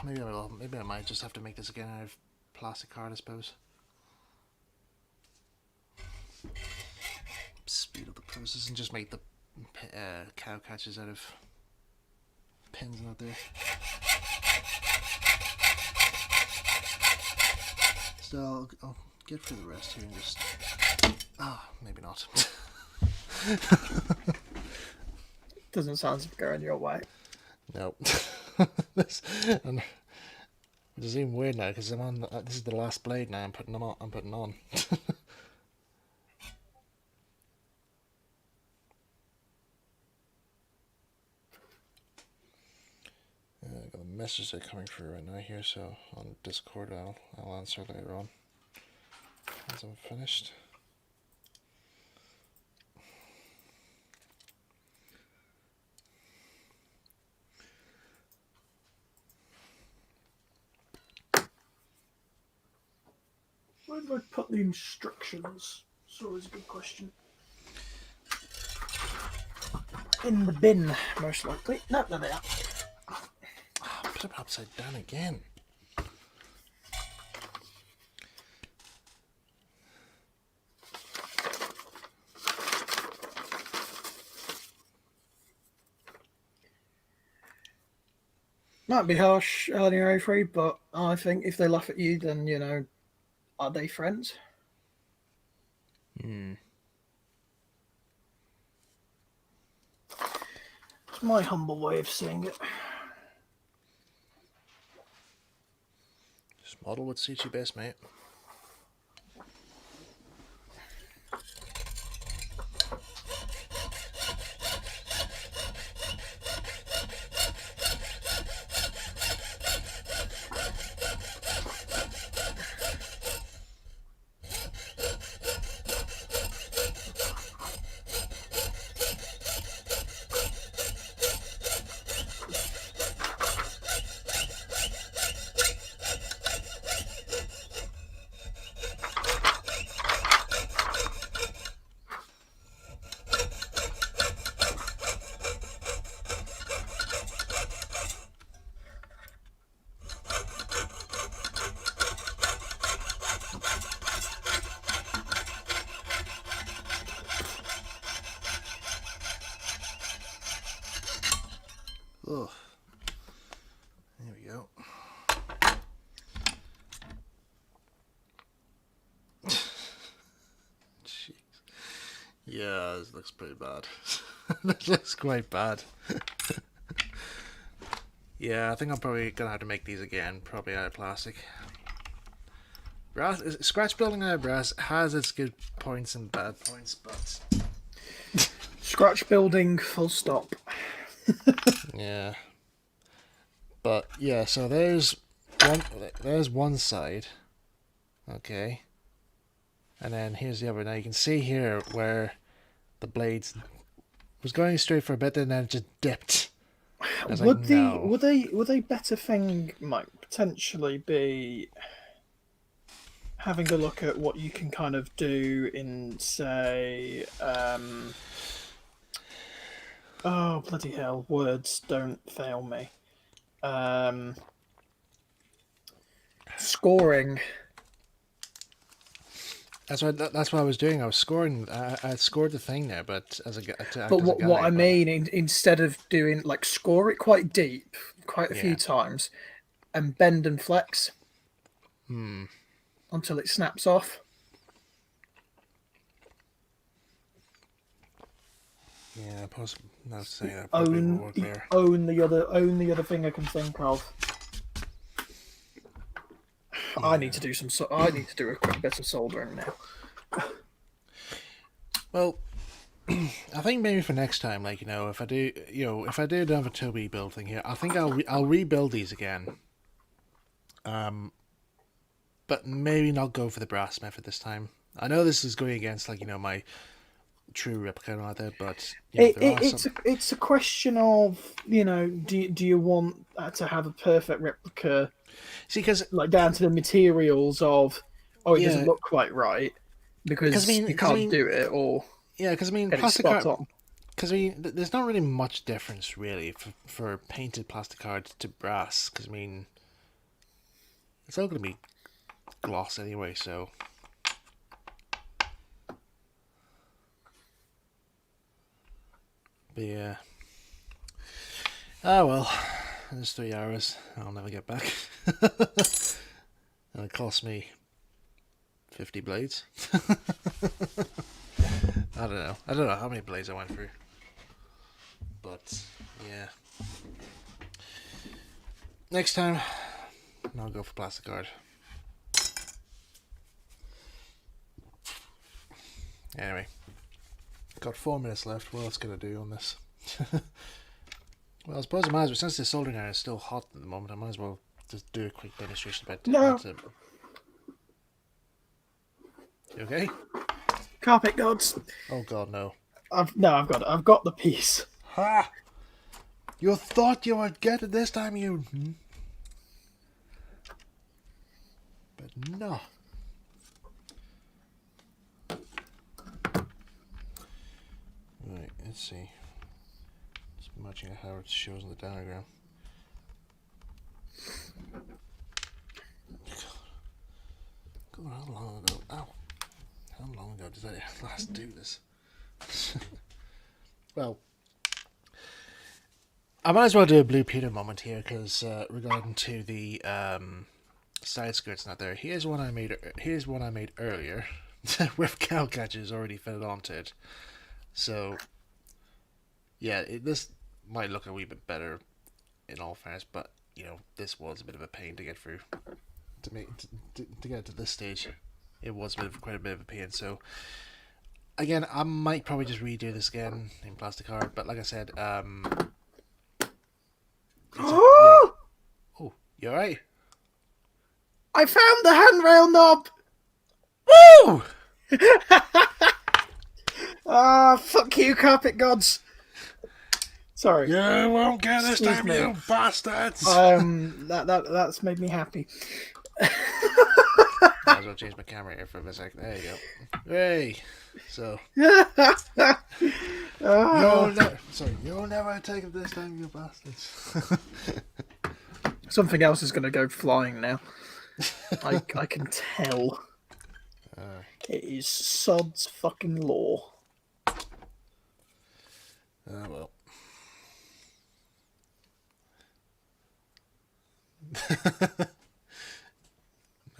Maybe I might just have to make this again out of plastic card, I suppose. Speed up the process and just make the cow catches out of pins out there. So I'll get through the rest here and just... maybe not. Doesn't sound to be going your way. Nope. And which is even weird now because I'm on. This is the last blade now. I'm putting on. I've got a message that are coming through right now here, so on Discord I'll answer later on as I'm finished. Where do I put the instructions? It's always a good question. In the bin, most likely. No, there they are. Put it upside down again. Might be harsh, Audrey, but I think if they laugh at you, then, you know, are they friends? Hmm. It's my humble way of seeing it. Just model what suits you best, mate. Oh, there we go. Jeez. Yeah, this looks pretty bad. This looks quite bad. Yeah, I think I'm probably gonna have to make these again, probably out of plastic. brass, scratch building out of brass has its good points and bad points, but Scratch building, full stop. yeah. But yeah, so there's one side, okay, and then here's the other. Now you can see here where the blades was going straight for a bit, and then it just dipped. I was like, no. Would a better thing might potentially be having a look at what you can kind of do in, say, oh bloody hell, words don't fail me. Scoring. That's what I was doing. I was scoring. I scored the thing there, but as a But what I mean, instead of doing like score it quite deep, quite a few times, and bend and flex until it snaps off. Yeah, possible. Not saying that probably won't work there. Own the other thing I can think of. Yeah. I need to do I need to do a quick bit of soldering now. Well, I think maybe for next time, like if I do, if I do another Toby build thing here, I think I'll rebuild these again. But maybe not go for the brass method this time. I know this is going against my true replica right there, but it's a question of do you want to have a perfect replica? See, because down to the materials of it doesn't look quite right because you can't do it, or because plastic card. Because there's not really much difference really for painted plastic card to brass. Because it's all going to be gloss anyway, so. But yeah. Ah well, it's 3 hours. I'll never get back. And it cost me 50 blades. I don't know how many blades I went through. But yeah. Next time I'll go for plastic card. Anyway. Got 4 minutes left. What else can I do on this? Well, I suppose I might as well, since the soldering iron is still hot at the moment, I might as well just do a quick demonstration about it. You okay? Carpet gods. Oh god, no. I've got the piece. Ha! You thought you would get it this time, you. But no. Right, let's see. It's matching how it shows in the diagram. God, how long ago? Ow! How long ago did I last do this? Well, I might as well do a Blue Peter moment here because regarding to the side skirts not there. Here's one I made. Here's one I made earlier with cow catchers already fitted onto it. So yeah, this might look a wee bit better in all fairness, but this was a bit of a pain to get through. To get to this stage, it was quite a bit of a pain. So again, I might probably just redo this again in plastic art, but like I said, oh, you alright? I found the handrail knob. Woo! Fuck you, carpet gods. Sorry. You won't get this time, you bastards. That's made me happy. Might as well change my camera here for a second. There you go. Hey, so you'll never take it this time, you bastards. Something else is going to go flying now. I can tell. It is sod's fucking law. Well.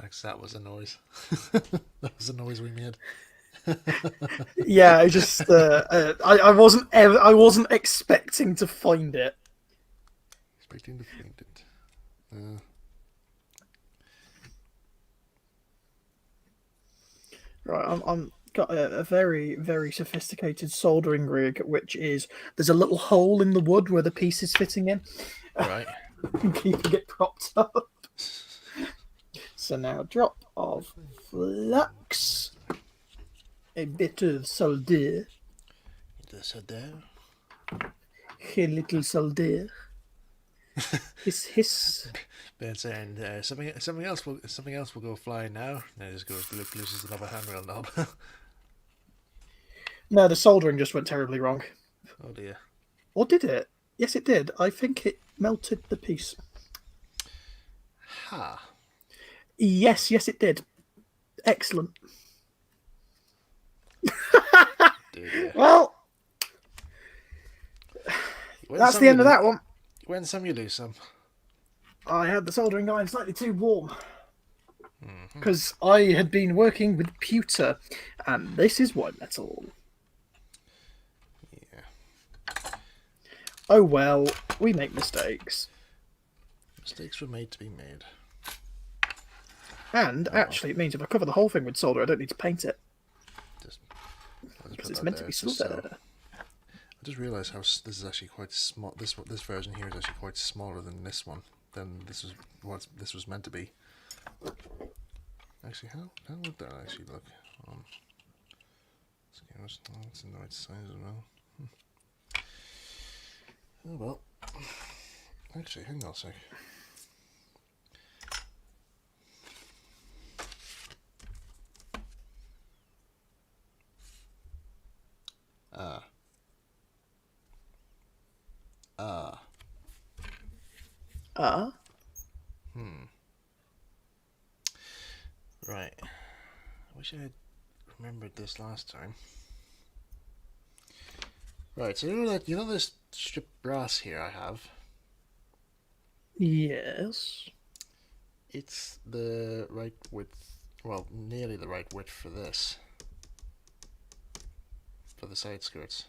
Max, that was a noise. That was a noise we made. Yeah, I wasn't expecting to find it. Expecting to find it. Right, I'm got a very, very sophisticated soldering rig, which is there's a little hole in the wood where the piece is fitting in, Right. and keeping it propped up. So now, drop of flux, a bit of solder, a little solder. Hiss, hiss. Ben saying something else will go flying now. Then it just goes loses another handrail knob. No, the soldering just went terribly wrong. Oh dear. Or did it? Yes, it did. I think it melted the piece. Ha. Yes, it did. Excellent. Dear. Well, that's the end of that one. Win some, you lose some. I had the soldering iron slightly too warm. Because I had been working with pewter, and this is white metal. Yeah. Oh well, we make mistakes. Mistakes were made to be made. And actually, it means if I cover the whole thing with solder, I don't need to paint it. Because it's meant to be silver. I just realised how this is actually quite small. This version here is actually quite smaller than this one. Than this is what this was meant to be. Actually, how would that actually look? It's in the right size as well. Oh well. Actually, hang on a sec. Right. I wish I had remembered this last time. Right, so you know this strip brass here I have? Yes. It's the right width, well, nearly the right width for this. For the side skirts.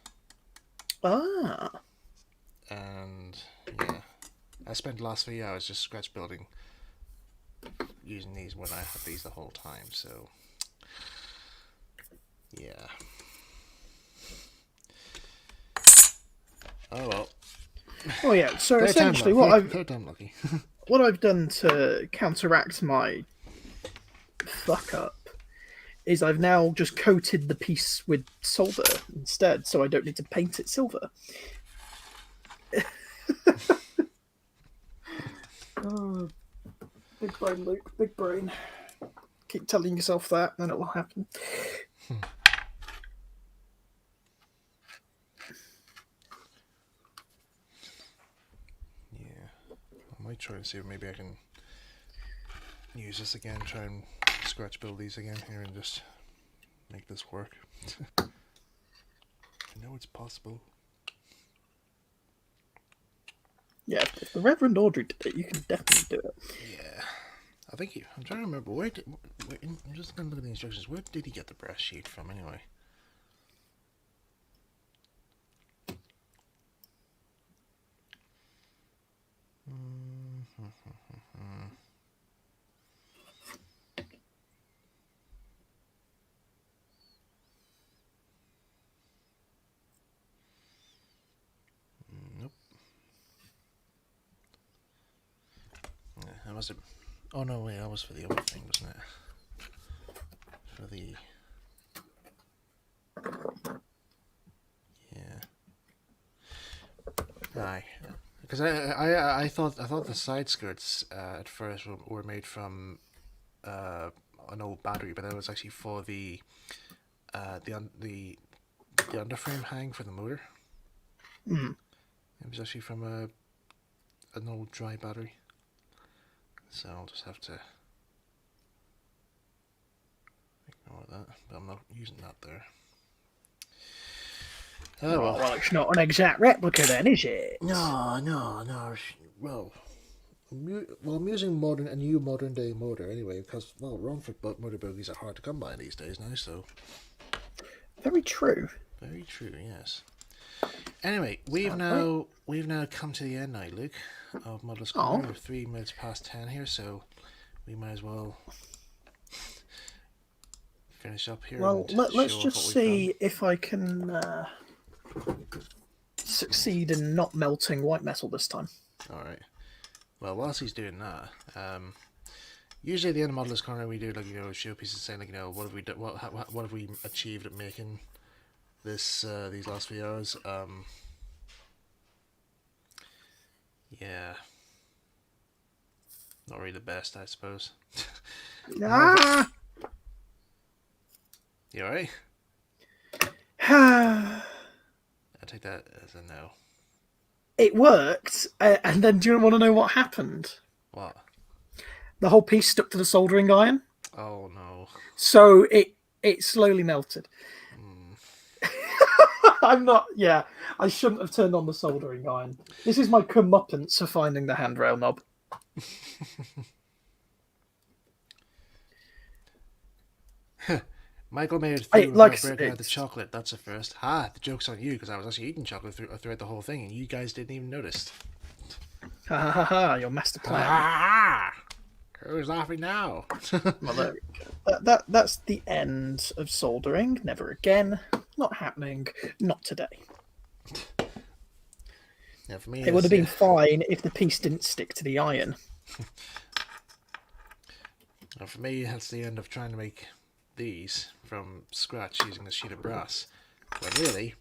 Ah. And yeah, I spent the last 3 hours just scratch building using these when I had these the whole time, so yeah. Oh well. Oh yeah, so essentially what I've done to counteract my fuck up is I've now just coated the piece with solder instead, so I don't need to paint it silver. Oh, big brain, Luke, big brain. Keep telling yourself that, and it will happen. Yeah, I might try and see if maybe I can use this again, try and scratch build these again here and just make this work. I know it's possible. Yeah, if the Reverend Audrey did it, you can definitely do it. Yeah, I think I'm trying to remember I'm just going to look at the instructions. Where did he get the brush sheet from anyway? Nope. Yeah, that was it. Oh no, wait, that was for the other thing, wasn't it? For the aye, because I thought the side skirts at first were made from an old battery, but that was actually for the underframe hang for the motor. Mm. It was actually from an old dry battery, so I'll just have to ignore that. But I'm not using that there. Oh well, it's not an exact replica then, is it? No. Well, I'm using a new modern day motor anyway, because Romford motor bogies are hard to come by these days now. So very true. Very true. Yes. Anyway, we've now come to the end now, Luke, of Model Corner. We're 3 minutes past 10 here, so we might as well finish up here. Well, and let's show off just what we've see if I can succeed in not melting white metal this time. done. All right. Well, whilst he's doing that, usually at the end of Modeler's Corner we do like showpieces saying like what have we done, what have we achieved at making this these last few hours. Yeah, not really the best, I suppose. Ah! You alright? I take that as a no. It worked, and then do you want to know what happened? What? The whole piece stuck to the soldering iron, Oh no. so it slowly melted. I'm not. Yeah, I shouldn't have turned on the soldering iron. This is my comeuppance for finding the handrail knob. Michael made it Hey, through like, without breaking out the chocolate. That's a first. Ha! The joke's on you because I was actually eating chocolate throughout the whole thing, and you guys didn't even notice. Ha ha ha ha! Your master plan. Ah! Who's laughing now? Well, there we go. That's the end of soldering. Never again. Not happening. Not today. Yeah, for me, It would have been fine if the piece didn't stick to the iron. For me, that's the end of trying to make these from scratch using a sheet of brass. When really,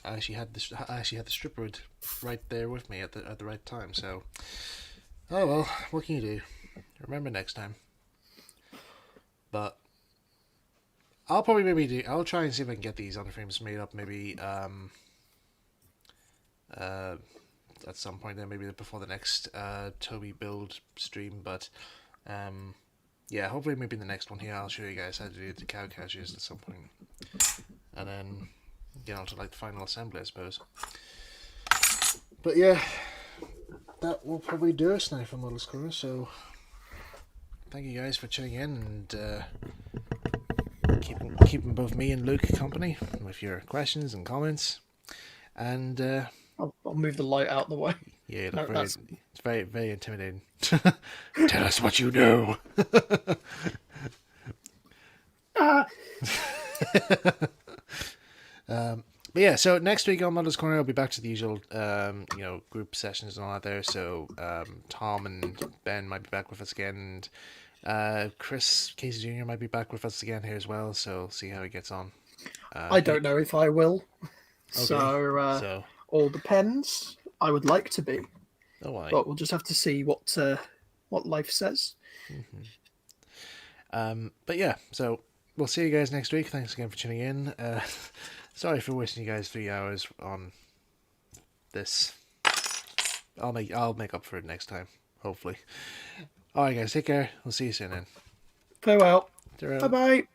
I actually had the strip wood right there with me at the right time. So, oh well, what can you do? Remember next time. But I'll probably I'll try and see if I can get these underframes made up. Maybe at some point then, maybe before the next Toby build stream. But yeah, hopefully maybe in the next one here I'll show you guys how to do the cow caches at some point, and then get on to like the final assembly, I suppose. But yeah, that will probably do us now for Model's Corner. So thank you guys for tuning in and keeping both me and Luke company with your questions and comments. And I'll move the light out the way. yeah, No, it's very, very intimidating. Tell us what you know. But yeah, so next week on Model's Corner, I'll be back to the usual, group sessions and all that there. So Tom and Ben might be back with us again, and Chris Casey Jr. might be back with us again here as well. So see how he gets on. I don't know if I will. Okay. So all depends. I would like to be, but we'll just have to see what life says. But yeah, so we'll see you guys next week. Thanks again for tuning in. Sorry for wasting you guys 3 hours on this. I'll make up for it next time, hopefully. Alright guys, take care. We'll see you soon then. Farewell. Ta-ra. Bye bye.